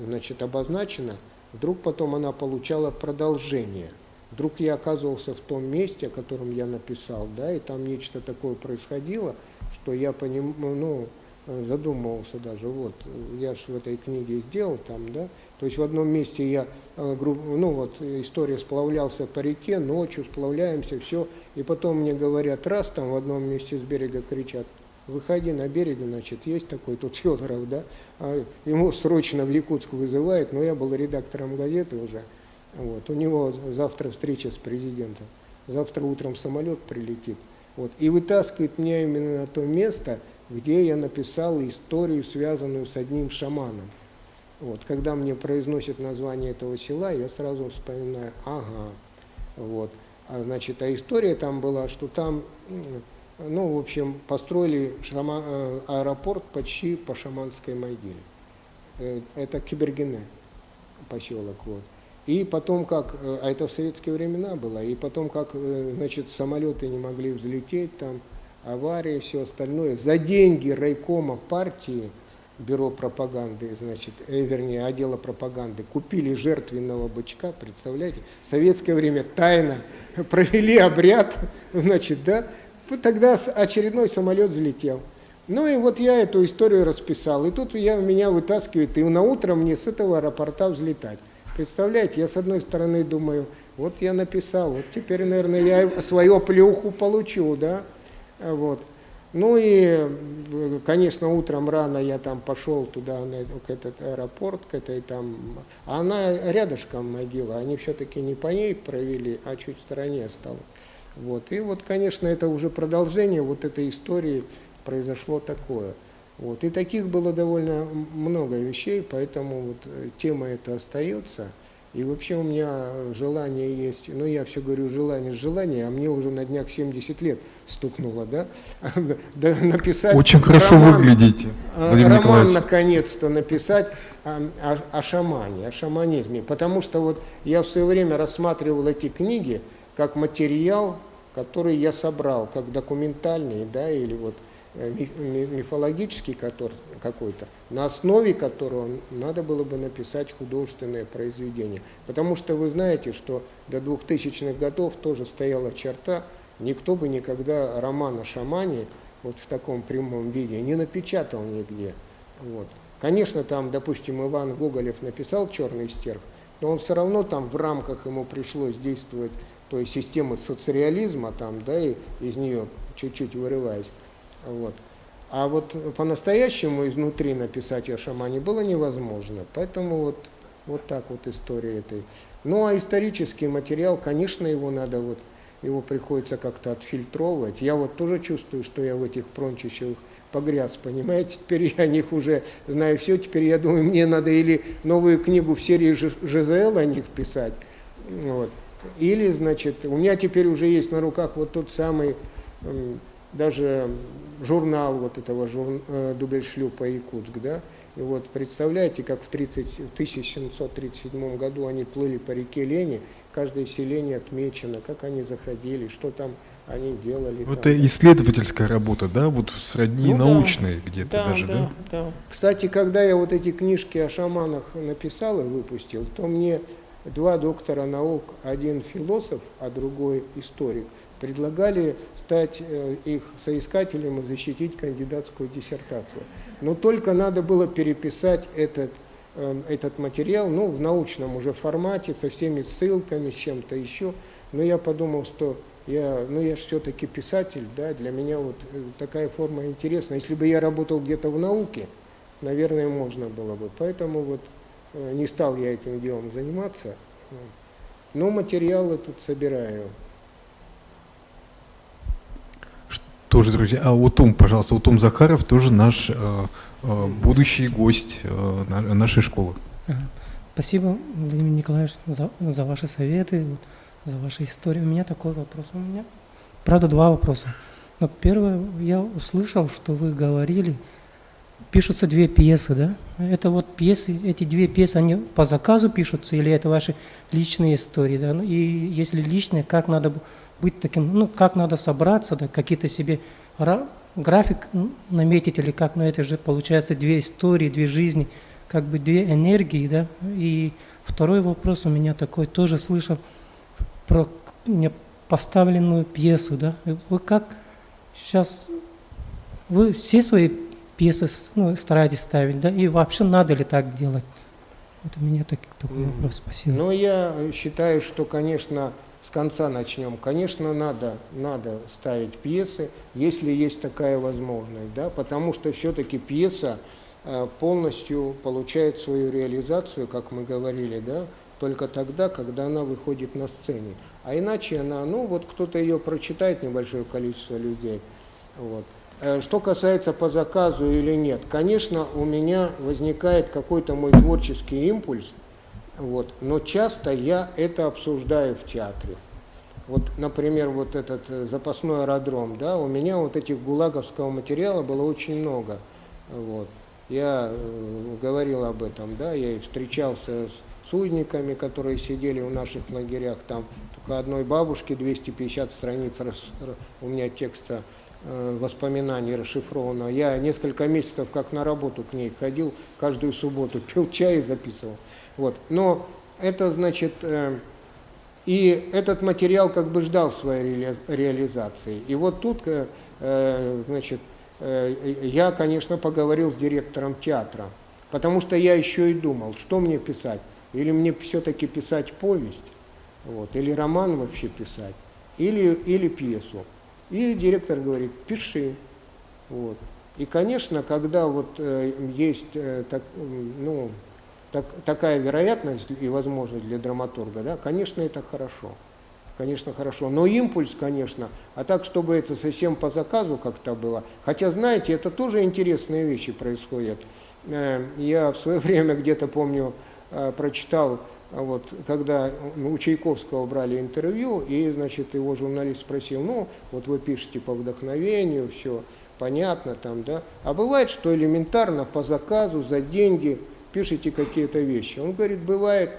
Speaker 8: значит, обозначена, вдруг потом она получала продолжение. Вдруг я оказывался в том месте, о котором я написал, да, и там нечто такое происходило, что я задумывался даже, вот, я же в этой книге сделал там, да, то есть в одном месте я, история сплавлялся по реке, ночью сплавляемся, все, и потом мне говорят, раз там в одном месте с берега кричат, выходи на берег, значит, есть такой тут Федоров, да, ему срочно в Якутск вызывают, но я был редактором газеты уже, вот, у него завтра встреча с президентом, завтра утром самолет прилетит, вот, и вытаскивает меня именно на то место, где я написал историю, связанную с одним шаманом. Вот, когда мне произносят название этого села, я сразу вспоминаю, вот, значит, а история там была, что там, в общем, построили аэропорт почти по шаманской могиле. Это Кибергене поселок, вот. И потом как, а это в советские времена было, и потом как, значит, самолеты не могли взлететь, там аварии и все остальное, за деньги райкома партии, бюро пропаганды, значит, вернее, отдела пропаганды, купили жертвенного бычка, представляете, в советское время тайно провели обряд, значит, да, вот тогда очередной самолет взлетел. Ну и вот я эту историю расписал, и тут меня вытаскивает, и на утро мне с этого аэропорта взлетать. Представляете, я с одной стороны думаю, вот я написал, вот теперь, наверное, я свою плюху получу, да, вот. Ну и, конечно, утром рано я там пошел туда, к этот аэропорт, к этой там, а она рядышком могила, они все-таки не по ней провели, а чуть в стороне осталось. Вот. И вот, конечно, это уже продолжение вот этой истории произошло такое. Вот. И таких было довольно много вещей, поэтому вот тема эта остается. И вообще у меня желание есть, я все говорю желание, а мне уже на днях 70 лет стукнуло, да, написать...
Speaker 3: Очень хорошо выглядите, Владимир Николаевич.
Speaker 8: Роман, наконец-то, написать о шамане, о шаманизме, потому что вот я в свое время рассматривал эти книги как материал, который я собрал, как документальный, да, или вот мифологический какой-то, на основе которого надо было бы написать художественное произведение. Потому что вы знаете, что до 2000-х годов тоже стояла черта, никто бы никогда роман о шамане вот в таком прямом виде не напечатал нигде. Вот. Конечно, там, допустим, Иван Гоголев написал «Черный стерх», но он все равно там в рамках ему пришлось действовать той системы соцреализма, там, да, и из нее чуть-чуть вырываясь. Вот. А вот по-настоящему изнутри написать о шамане было невозможно. Поэтому вот так вот история этой. Ну а исторический материал, конечно, его приходится как-то отфильтровывать. Я вот тоже чувствую, что я в этих прончищах погряз, понимаете? Теперь я о них уже знаю все. Теперь я думаю, мне надо или новую книгу в серии ЖЗЛ о них писать, вот. Или, значит, у меня теперь уже есть на руках вот тот самый даже журнал вот этого Дубельшлюпа «Якутск», да, и вот представляете, как в 1737 году они плыли по реке Лени, каждое селение отмечено, как они заходили, что там они делали.
Speaker 3: Это там, исследовательская работа, да, вот сродни научной где-то даже, да?
Speaker 8: Да. Кстати, когда я вот эти книжки о шаманах написал и выпустил, то мне 2 доктора наук, один философ, а другой историк, предлагали стать их соискателем и защитить кандидатскую диссертацию. Но только надо было переписать этот материал, в научном уже формате, со всеми ссылками, с чем-то еще. Но я подумал, что я же все-таки писатель, да, для меня вот такая форма интересна. Если бы я работал где-то в науке, наверное, можно было бы. Поэтому вот не стал я этим делом заниматься. Но материал этот собираю.
Speaker 3: Тоже, друзья, а Утум, пожалуйста, Утум Захаров тоже наш будущий гость нашей школы.
Speaker 13: Спасибо, Владимир Николаевич, за ваши советы, за ваши истории. У меня такой вопрос. У меня, правда, 2 вопроса. Но первое, я услышал, что вы говорили пишутся две пьесы, да? Это вот пьесы, эти две пьесы, они по заказу пишутся или это ваши личные истории, да? Ну, и если личные, как надо быть таким, ну, как надо собраться, да, какие-то себе график наметить или как, но это же получается две истории, две жизни, как бы две энергии, да? И второй вопрос у меня такой, тоже слышал про поставленную пьесу, да? Вы как сейчас, вы все свои пьесы стараетесь ставить, да? И вообще надо ли так делать? Вот у меня такой вопрос, спасибо.
Speaker 8: Ну, я считаю, что, конечно, с конца начнем. Конечно, надо ставить пьесы, если есть такая возможность, да? Потому что все-таки пьеса полностью получает свою реализацию, как мы говорили, да, только тогда, когда она выходит на сцене. А иначе она, ну вот кто-то ее прочитает, небольшое количество людей. Вот. Что касается по заказу или нет, конечно, у меня возникает какой-то мой творческий импульс, вот, но часто я это обсуждаю в театре. Вот, например, вот этот запасной аэродром, да, у меня вот этих гулаговского материала было очень много. Вот. Я говорил об этом, да, я и встречался с узниками, которые сидели в наших лагерях, там только одной бабушке 250 страниц у меня текста воспоминаний расшифровано. Я несколько месяцев как на работу к ней ходил, каждую субботу пил чай и записывал. Вот. Но это значит, и этот материал как бы ждал своей реализации. И вот тут, значит, я, конечно, поговорил с директором театра, потому что я еще и думал, что мне писать. Или мне все-таки писать повесть, вот, или роман вообще писать, или пьесу. И директор говорит, пиши. Вот. И, конечно, когда вот есть такая вероятность и возможность для драматурга, да, конечно, это хорошо. Конечно, хорошо. Но импульс, конечно, а так, чтобы это совсем по заказу как-то было. Хотя, знаете, это тоже интересные вещи происходят. Я в свое время где-то, помню, прочитал, вот, когда у Чайковского брали интервью, и, значит, его журналист спросил, ну, вот вы пишете по вдохновению, все понятно там, да, а бывает, что элементарно по заказу, за деньги пишете какие-то вещи. Он говорит, бывает.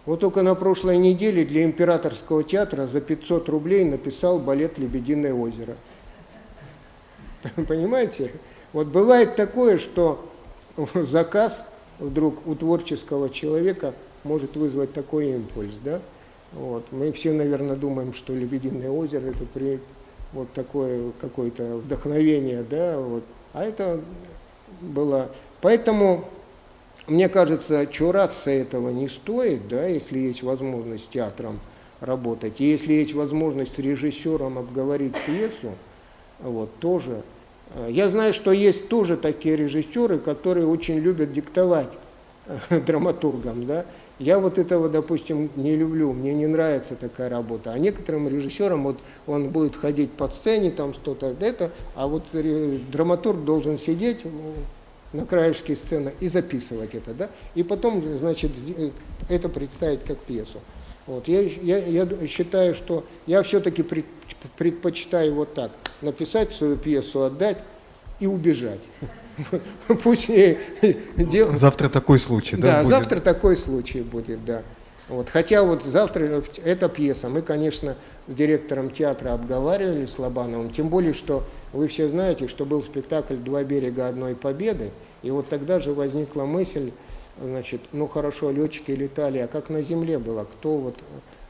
Speaker 8: Вот только на прошлой неделе для Императорского театра за 500 рублей написал балет «Лебединое озеро». Понимаете? Вот бывает такое, что заказ вдруг у творческого человека может вызвать такой импульс, да? Вот. Мы все, наверное, думаем, что «Лебединое озеро» это вот такое какое-то вдохновение, да? Вот. А это было... Поэтому... Мне кажется, чураться этого не стоит, да, если есть возможность с театром работать. И если есть возможность с режиссером обговорить пьесу, вот, тоже. Я знаю, что есть тоже такие режиссеры, которые очень любят диктовать драматургам, да. Я вот этого, допустим, не люблю, мне не нравится такая работа. А некоторым режиссерам, вот он будет ходить по сцене, там что-то, это, а вот драматург должен сидеть на краешке сцены и записывать это, да, и потом, значит, это представить как пьесу. Вот. Я считаю, что я все-таки предпочитаю вот так, написать свою пьесу, отдать и убежать. Пусть не делают.
Speaker 3: Завтра такой случай, да?
Speaker 8: Да, завтра такой случай будет, да. Вот. Хотя вот завтра эта пьеса, мы, конечно, с директором театра обговаривали, с Лобановым, тем более, что вы все знаете, что был спектакль «Два берега одной победы», и вот тогда же возникла мысль, значит, ну хорошо, летчики летали, а как на земле было, кто вот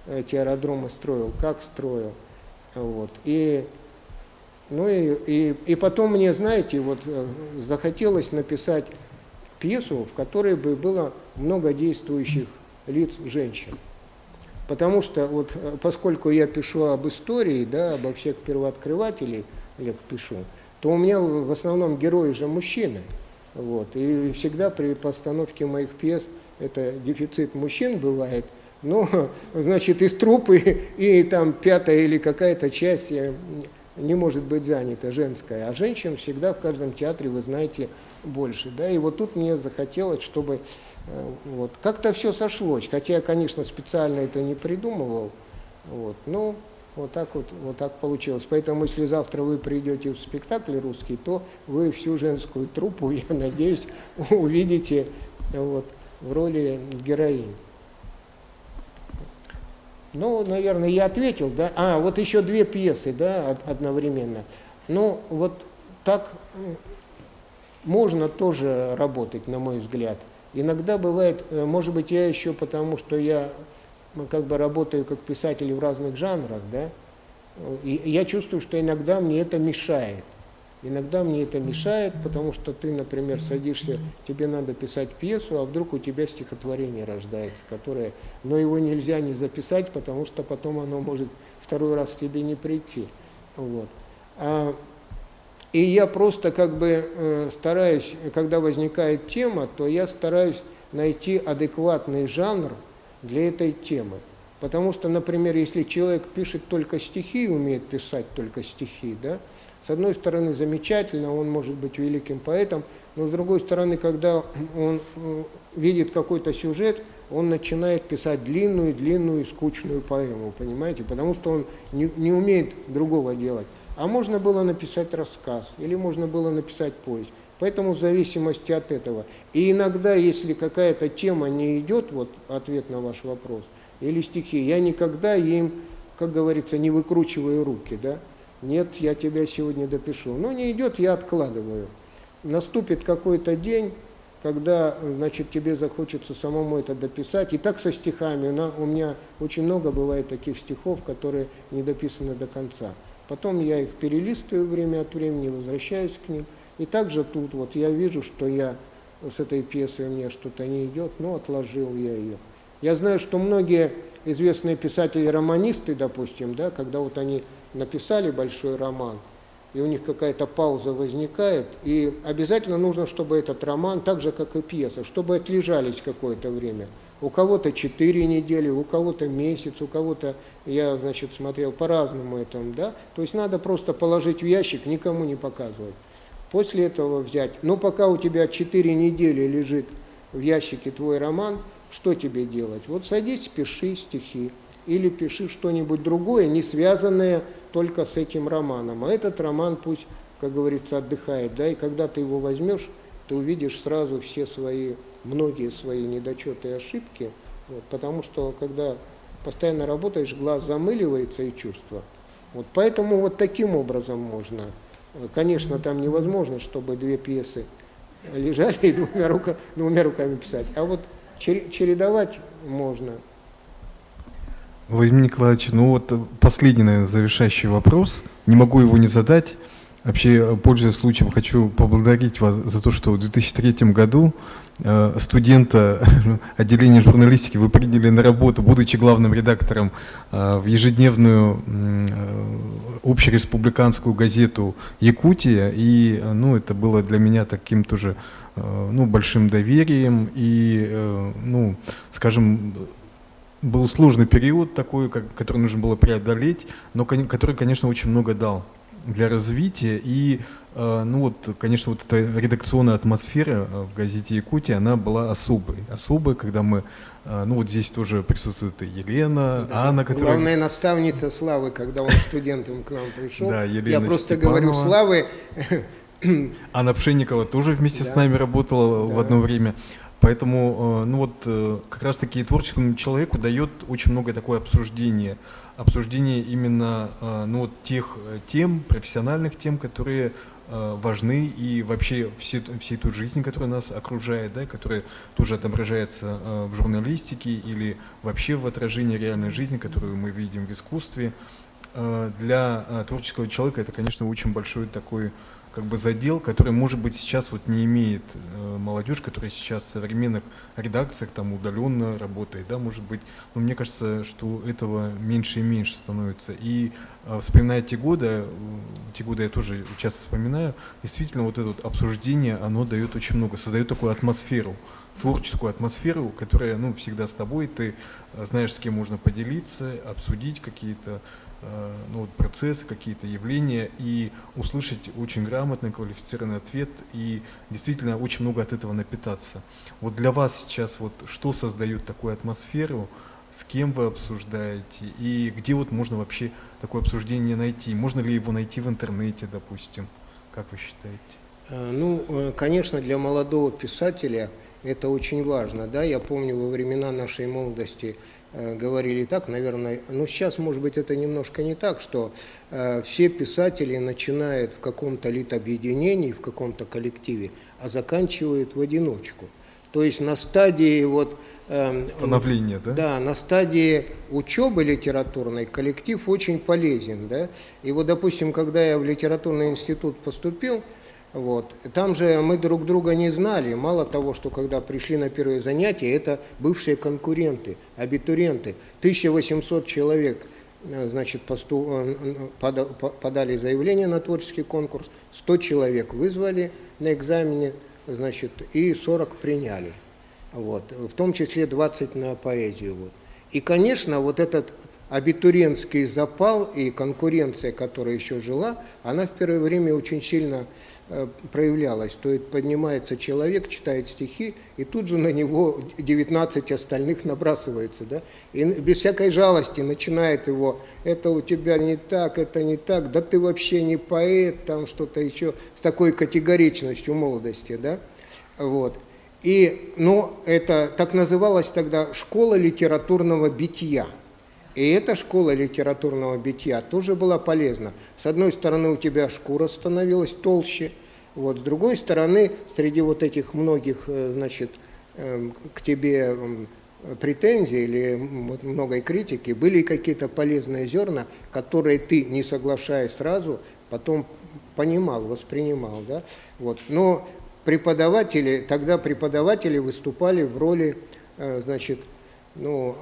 Speaker 8: эти аэродромы строил, как строил, вот. И потом мне, знаете, вот захотелось написать пьесу, в которой бы было много действующих лиц женщин. Потому что, вот, поскольку я пишу об истории, да, обо всех первооткрывателей, я пишу, то у меня в основном герои же мужчины. Вот, и всегда при постановке моих пьес это дефицит мужчин бывает, но, значит, из труппы и там пятая или какая-то часть не может быть занята, женская. А женщин всегда в каждом театре, вы знаете, больше. Да? И вот тут мне захотелось, чтобы вот, как-то все сошлось. Хотя я, конечно, специально это не придумывал. Вот, но Вот так получилось. Поэтому, если завтра вы придете в спектакль русский, то вы всю женскую труппу, я надеюсь, увидите вот, в роли героинь. Ну, наверное, я ответил, да? Вот еще 2 пьесы, да, одновременно. Ну, вот так можно тоже работать, на мой взгляд. Иногда бывает, может быть, я еще потому, что я как бы работаю как писатель в разных жанрах, да, и я чувствую, что иногда мне это мешает. Иногда мне это мешает, потому что ты, например, садишься, тебе надо писать пьесу, а вдруг у тебя стихотворение рождается, которое, но его нельзя не записать, потому что потом оно может второй раз к тебе не прийти. Вот. И я просто как бы стараюсь, когда возникает тема, то я стараюсь найти адекватный жанр для этой темы. Потому что, например, если человек пишет только стихи, умеет писать только стихи, да, с одной стороны замечательно, он может быть великим поэтом, но с другой стороны, когда он видит какой-то сюжет, он начинает писать длинную, скучную поэму, понимаете, потому что он не умеет другого делать. А можно было написать рассказ, или можно было написать повесть. Поэтому в зависимости от этого. И иногда, если какая-то тема не идет, вот ответ на ваш вопрос, или стихи, я никогда им, как говорится, не выкручиваю руки, да. Нет, я тебя сегодня допишу. Но не идет, я откладываю. Наступит какой-то день, когда, значит, тебе захочется самому это дописать. И так со стихами. У меня очень много бывает таких стихов, которые не дописаны до конца. Потом я их перелистываю время от времени, возвращаюсь к ним. И также тут вот я вижу, что я с этой пьесой у меня что-то не идет, но отложил я ее. Я знаю, что многие известные писатели-романисты, допустим, да, когда вот они написали большой роман, и у них какая-то пауза возникает, и обязательно нужно, чтобы этот роман, так же, как и пьеса, чтобы отлежались какое-то время. У кого-то 4 недели, у кого-то месяц, у кого-то, я, значит, смотрел по-разному этому, да, то есть надо просто положить в ящик, никому не показывать. После этого взять, но пока у тебя 4 недели лежит в ящике твой роман, что тебе делать? Вот садись, пиши стихи. Или пиши что-нибудь другое, не связанное только с этим романом. А этот роман пусть, как говорится, отдыхает. Да? И когда ты его возьмешь, ты увидишь сразу все многие свои недочеты и ошибки. Вот, потому что, когда постоянно работаешь, глаз замыливается и чувство. Вот, поэтому вот таким образом можно. Конечно, там невозможно, чтобы 2 пьесы лежали и двумя руками писать. А вот чередовать можно.
Speaker 3: Владимир Николаевич, ну вот последний, наверное, завершающий вопрос. Не могу его не задать. Вообще, пользуясь случаем, хочу поблагодарить вас за то, что в 2003 году студента отделения журналистики вы приняли на работу, будучи главным редактором, в ежедневную общереспубликанскую газету «Якутия». И ну, это было для меня таким тоже большим доверием. И, скажем, был сложный период такой, который нужно было преодолеть, но который, конечно, очень много дал для развития. И, конечно, вот эта редакционная атмосфера в газете «Якутия», она была особой, когда мы, вот здесь тоже присутствует и Елена, да, Анна, которая...
Speaker 8: Главная наставница Славы, когда он студентом к нам пришел.
Speaker 3: Да, Елена
Speaker 8: я просто
Speaker 3: Степанова.
Speaker 8: говорю Славы...
Speaker 3: Анна Пшенникова тоже вместе с нами работала в одно время. Поэтому, как раз-таки творческому человеку дает очень много такое обсуждение именно, тех тем, профессиональных тем, которые важны, и вообще всей той жизни, которая нас окружает, да, которая тоже отображается в журналистике или вообще в отражении реальной жизни, которую мы видим в искусстве. Для творческого человека это, конечно, очень большой такой задел, который, может быть, сейчас вот не имеет молодежь, которая сейчас в современных редакциях там удаленно работает, да, может быть, но мне кажется, что этого меньше и меньше становится. И вспоминая те годы я тоже часто вспоминаю, действительно вот это вот обсуждение, оно дает очень много, создает такую атмосферу, творческую атмосферу, которая, всегда с тобой, ты знаешь, с кем можно поделиться, обсудить какие-то процессы, какие-то явления и услышать очень грамотный, квалифицированный ответ и действительно очень много от этого напитаться. Вот для вас сейчас вот что создает такую атмосферу, с кем вы обсуждаете, и где вот можно вообще такое обсуждение найти? Можно ли его найти в интернете, допустим? Как вы считаете?
Speaker 8: Ну, конечно, для молодого писателя это очень важно. Да? Я помню, во времена нашей молодости говорили так, наверное, но сейчас, может быть, это немножко не так, что все писатели начинают в каком-то литобъединении, в каком-то коллективе, а заканчивают в одиночку. То есть на стадии вот
Speaker 3: становления, да?
Speaker 8: Да, на стадии учебы литературной коллектив очень полезен, да. И вот, допустим, когда я в литературный институт поступил, вот, там же мы друг друга не знали. Мало того, что когда пришли на первые занятия, это бывшие конкуренты, абитуриенты. 1800 человек, значит, подали заявление на творческий конкурс, 100 человек вызвали на экзамене, значит, и 40 приняли. Вот, в том числе 20 на поэзию. Вот. И, конечно, вот этот абитуриентский запал и конкуренция, которая еще жила, она в первое время очень сильно проявлялась. То есть поднимается человек, читает стихи, и тут же на него 19 остальных набрасывается. Да? И без всякой жалости начинает его: это у тебя не так, это не так, да ты вообще не поэт, там что-то еще, с такой категоричностью молодости. Да? Вот. И, ну, это так называлась тогда школа литературного битья. И эта школа литературного битья тоже была полезна. С одной стороны, у тебя шкура становилась толще, вот, с другой стороны, среди вот этих многих, значит, к тебе претензий или многой критики, были какие-то полезные зерна, которые ты, не соглашаясь сразу, потом понимал, воспринимал. Да? Вот. Но преподаватели, тогда преподаватели выступали в роли, значит, ну,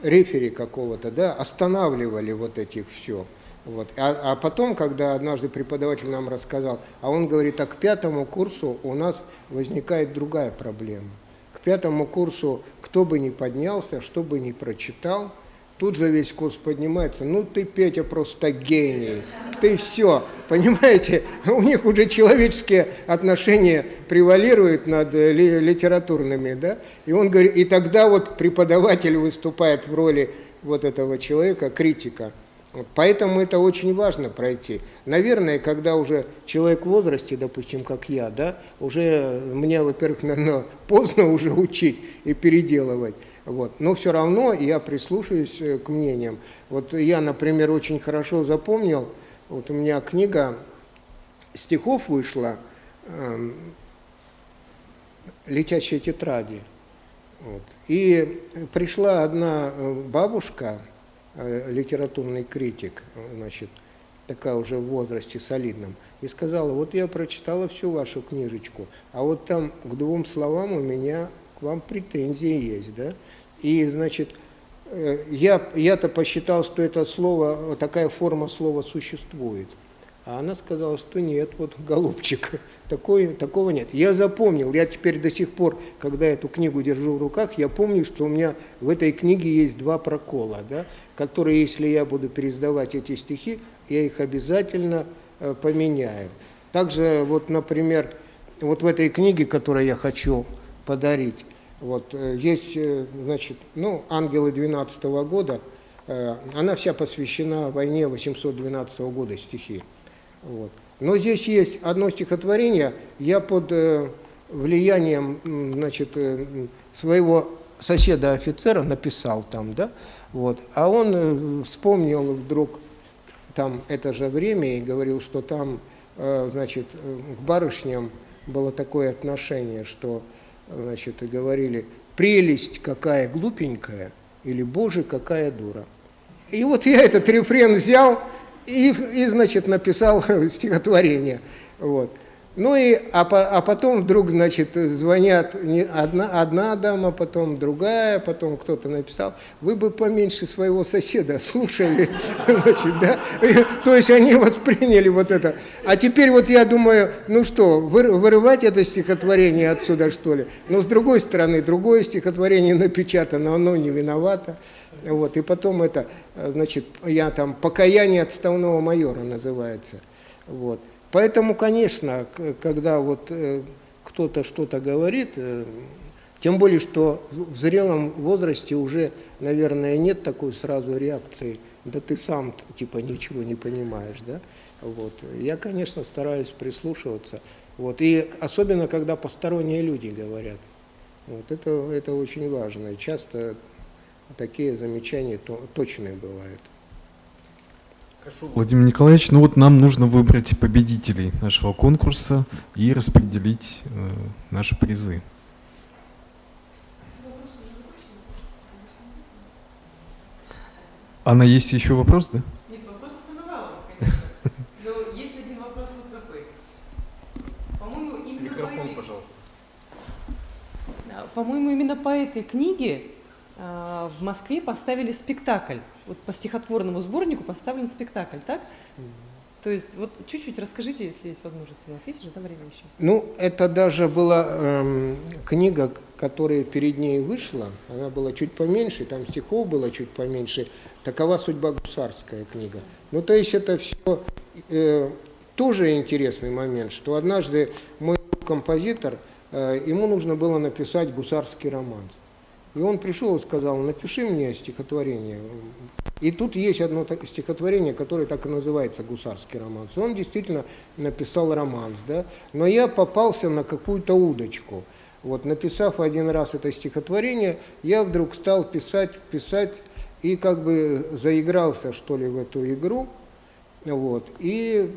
Speaker 8: рефери какого-то, да, останавливали вот этих все. Вот. А потом, когда однажды преподаватель нам рассказал, а он говорит, а к 5-му курсу у нас возникает другая проблема. К 5-му курсу кто бы ни поднялся, что бы ни прочитал, тут же весь курс поднимается: ну ты, Петя, просто гений, ты все, понимаете, у них уже человеческие отношения превалируют над литературными, да, и он говорит, и тогда вот преподаватель выступает в роли вот этого человека, критика. Поэтому это очень важно пройти. Наверное, когда уже человек в возрасте, допустим, как я, да, уже мне, во-первых, наверное, поздно уже учить и переделывать. Вот. Но все равно я прислушаюсь к мнениям. Вот я, например, очень хорошо запомнил, вот у меня книга стихов вышла «Летящие тетради». Вот. И пришла одна бабушка, литературный критик, значит, такая уже в возрасте солидном, и сказала: вот я прочитала всю вашу книжечку, а вот там к 2 словам у меня к вам претензии есть, да? И, значит, я-то посчитал, что это слово, такая форма слова существует. А она сказала, что нет, вот, голубчик, такого нет. Я запомнил, я теперь до сих пор, когда эту книгу держу в руках, я помню, что у меня в этой книге есть 2 прокола, да, которые, если я буду переиздавать эти стихи, я их обязательно поменяю. Также, вот, например, вот в этой книге, которую я хочу подарить, вот, есть, значит, ну, «Ангелы 12-го года», она вся посвящена войне 812 года, стихи. Вот. Но здесь есть одно стихотворение, я под влиянием, значит, своего соседа-офицера написал там, да, вот, а он вспомнил вдруг там это же время и говорил, что там, значит, к барышням было такое отношение, что, значит, и говорили: прелесть какая глупенькая, или боже, какая дура. И вот я этот рефрен взял и значит, написал стихотворение. Вот. Ну и, а потом вдруг, значит, звонят одна дама, потом другая, потом кто-то написал: вы бы поменьше своего соседа слушали. Значит, да? То есть они восприняли вот это. А теперь вот я думаю, ну что, вырывать это стихотворение отсюда, что ли? Но с другой стороны, другое стихотворение напечатано, оно не виновато. Вот. И потом это, значит, я там «Покаяние отставного майора» называется. Вот. Поэтому, конечно, когда вот кто-то что-то говорит, Тем более, что в зрелом возрасте уже, наверное, нет такой сразу реакции, да ты сам типа ничего не понимаешь, да? Вот. Я, конечно, стараюсь прислушиваться, вот. И особенно, когда посторонние люди говорят. Вот. Это очень важно. И часто такие замечания точные бывают.
Speaker 3: Владимир Николаевич, ну вот нам нужно выбрать победителей нашего конкурса и распределить наши призы. Анна, есть еще вопрос, да?
Speaker 10: Нет, вопросов навалом, конечно. Но есть один вопрос вот такой. По-моему, именно
Speaker 3: Микрофон, пожалуйста.
Speaker 10: По-моему, именно по этой книге в Москве поставили спектакль. Вот по стихотворному сборнику поставлен спектакль, так? То есть вот чуть-чуть расскажите, если есть возможность. У нас есть же, да, время еще?
Speaker 8: Ну, это даже была книга, которая перед ней вышла. Она была чуть поменьше, там стихов было чуть поменьше. «Такова судьба гусарская» книга. Ну, то есть это все тоже интересный момент, что однажды мой композитор, ему нужно было написать гусарский романс. И он пришел и сказал: напиши мне стихотворение. И тут есть одно стихотворение, которое так и называется «Гусарский романс». Он действительно написал романс, да? Но я попался на какую-то удочку. Вот, написав один раз это стихотворение, я вдруг стал писать, и как бы заигрался, что ли, в эту игру. Вот, и,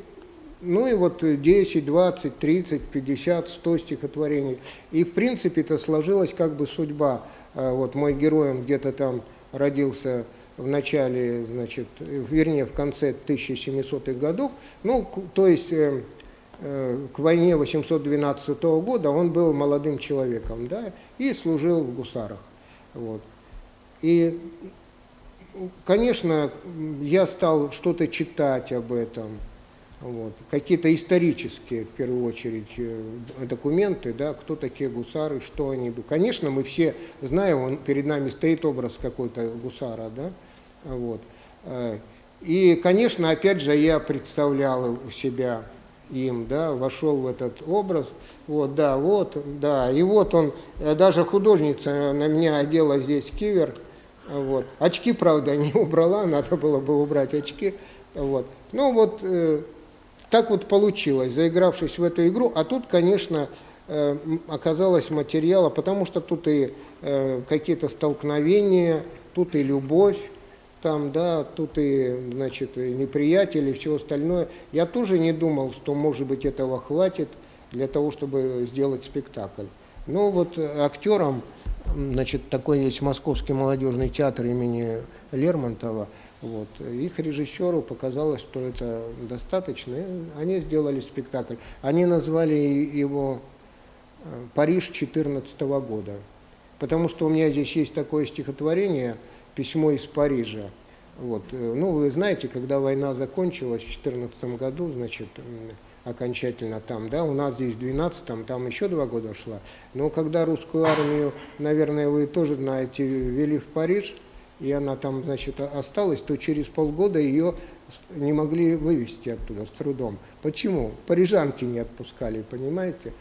Speaker 8: ну и вот 10, 20, 30, 50, 100 стихотворений. И, в принципе, это сложилась как бы судьба. Вот мой герой, он где-то там родился в начале, значит, вернее, в конце 1700-х годов, ну, то есть к войне 812 года он был молодым человеком, да, и служил в гусарах. Вот. И, конечно, я стал что-то читать об этом, вот, какие-то исторические, в первую очередь, документы, да, кто такие гусары, что они были. Конечно, мы все знаем, перед нами стоит образ какой-то гусара, да, вот. И, конечно, опять же, я представлял себя им, да, вошел в этот образ, вот, да, и вот он, даже художница на меня одела здесь кивер, вот. Очки, правда, не убрала, надо было бы убрать очки, вот. Ну вот, так вот получилось, заигравшись в эту игру, а тут, конечно, оказалось материала, потому что тут и какие-то столкновения, тут и любовь, там, да, тут и, значит, и неприятели, и все остальное. Я тоже не думал, что, может быть, этого хватит для того, чтобы сделать спектакль. Но вот актерам, значит, такой есть Московский молодежный театр имени Лермонтова, вот, их режиссеру показалось, что это достаточно, и они сделали спектакль. Они назвали его «Париж 14 года», потому что у меня здесь есть такое стихотворение «Письмо из Парижа». Вот. Ну, вы знаете, когда война закончилась в 2014 году, значит, окончательно там, да, у нас здесь в 2012, там еще 2 года шла, но когда русскую армию, наверное, вы тоже знаете, ввели в Париж, и она там, значит, осталась, то через полгода ее не могли вывести оттуда с трудом. Почему? Парижанки не отпускали, понимаете?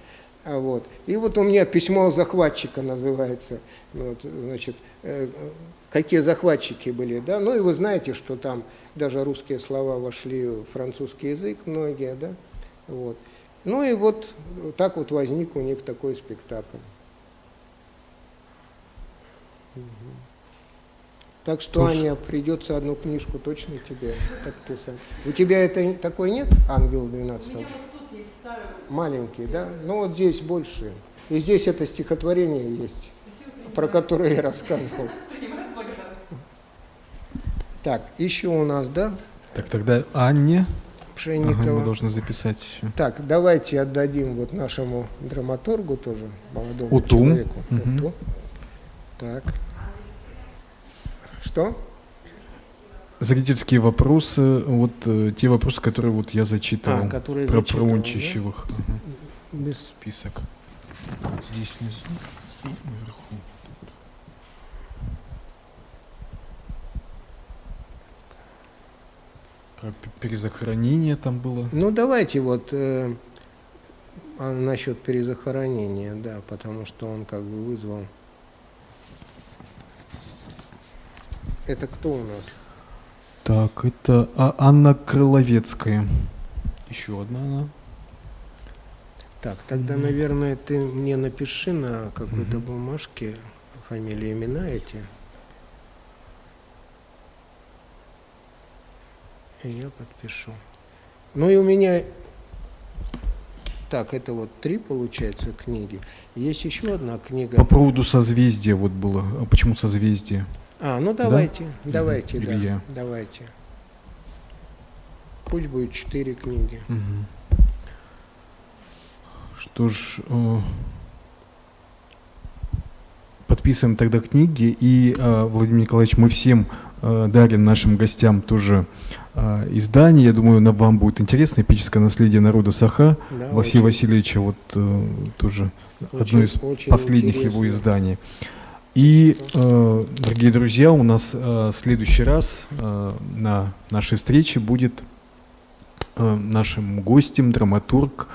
Speaker 8: Вот. И вот у меня «Письмо захватчика» называется. Вот, значит, какие захватчики были, да? Ну и вы знаете, что там даже русские слова вошли в французский язык, многие, да? Вот. Ну и вот так вот возник у них такой спектакль. Так что, Аня, придется одну книжку точно тебе подписать. У тебя это такой нет, «Ангел 12»?
Speaker 10: У меня вот тут есть старый.
Speaker 8: Маленький, да? Ну вот здесь больше. И здесь это стихотворение есть, про которое я рассказывал.
Speaker 10: Принимаю с благодарностью.
Speaker 8: Так, еще у нас, да?
Speaker 3: Так, тогда Анне.
Speaker 8: Пшенникова.
Speaker 3: Ага, мы должны записать еще.
Speaker 8: Так, давайте отдадим вот нашему драматургу тоже, молодому
Speaker 3: Уту.
Speaker 8: человеку.
Speaker 3: Угу.
Speaker 8: Уту. Так. Что?
Speaker 3: Зрительские вопросы, вот те вопросы, которые вот я зачитывал,
Speaker 8: которые
Speaker 3: про
Speaker 8: зачитывал,
Speaker 3: Унчищевых.
Speaker 8: да?
Speaker 3: Ага.
Speaker 8: Без...
Speaker 3: Список. Здесь внизу и наверху. Про перезахоронение там было.
Speaker 8: Ну, давайте вот насчет перезахоронения, да, потому что он как бы вызвал. Это кто у нас?
Speaker 3: Так, это Анна Крыловецкая. Еще одна она.
Speaker 8: Так, тогда, наверное, ты мне напиши на какой-то бумажке фамилии, имена эти. И я подпишу. Ну и у меня... Так, это вот 3, получается, книги. Есть еще одна книга.
Speaker 3: По поводу созвездия вот было. А почему созвездие?
Speaker 8: Ну давайте,
Speaker 3: Да?
Speaker 8: давайте,
Speaker 3: Или
Speaker 8: да,
Speaker 3: я?
Speaker 8: давайте. Пусть будет 4 книги.
Speaker 3: Что ж, подписываем тогда книги, и, Владимир Николаевич, мы всем дарим нашим гостям тоже издание. Я думаю, вам будет интересно. «Эпическое наследие народа Саха»,
Speaker 8: Да,
Speaker 3: Василия
Speaker 8: очень.
Speaker 3: Васильевича, вот тоже одно из
Speaker 8: очень
Speaker 3: последних
Speaker 8: интересно.
Speaker 3: его изданий. И, дорогие друзья, у нас в следующий раз на нашей встрече будет нашим гостем драматург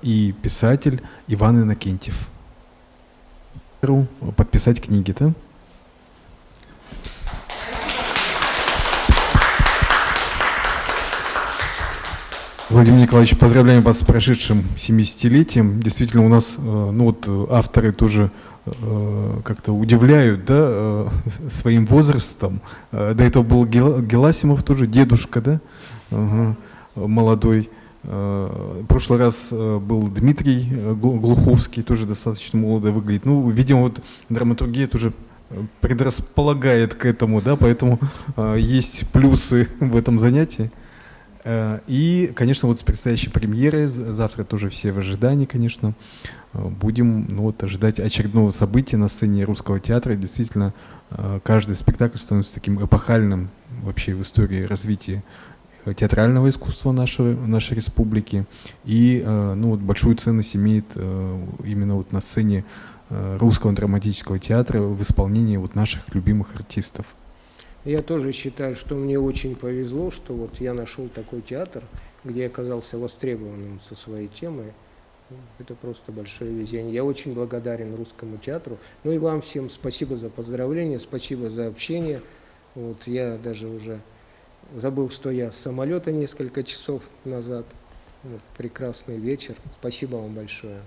Speaker 3: и писатель Иван Иннокентьев. Подписать книги, да? Владимир Николаевич, поздравляем вас с прошедшим 70-летием. Действительно, у нас авторы тоже как-то удивляют, да, своим возрастом. До этого был Геласимов тоже, дедушка, да, молодой. В прошлый раз был Дмитрий Глуховский, тоже достаточно молодо выглядит. Ну, видимо, вот драматургия тоже предрасполагает к этому, да, поэтому есть плюсы в этом занятии. И, конечно, вот с предстоящей премьерой, завтра тоже все в ожидании, конечно, будем ожидать очередного события на сцене Русского театра. И действительно, каждый спектакль становится таким эпохальным вообще в истории развития театрального искусства нашей республики. И большую ценность имеет именно на сцене Русского драматического театра в исполнении наших любимых артистов.
Speaker 8: Я тоже считаю, что мне очень повезло, что вот я нашел такой театр, где я оказался востребованным со своей темой. Это просто большое везение. Я очень благодарен Русскому театру. Ну и вам всем спасибо за поздравления, спасибо за общение. Вот я даже уже забыл, что я с самолета несколько часов назад. Вот, прекрасный вечер. Спасибо вам большое.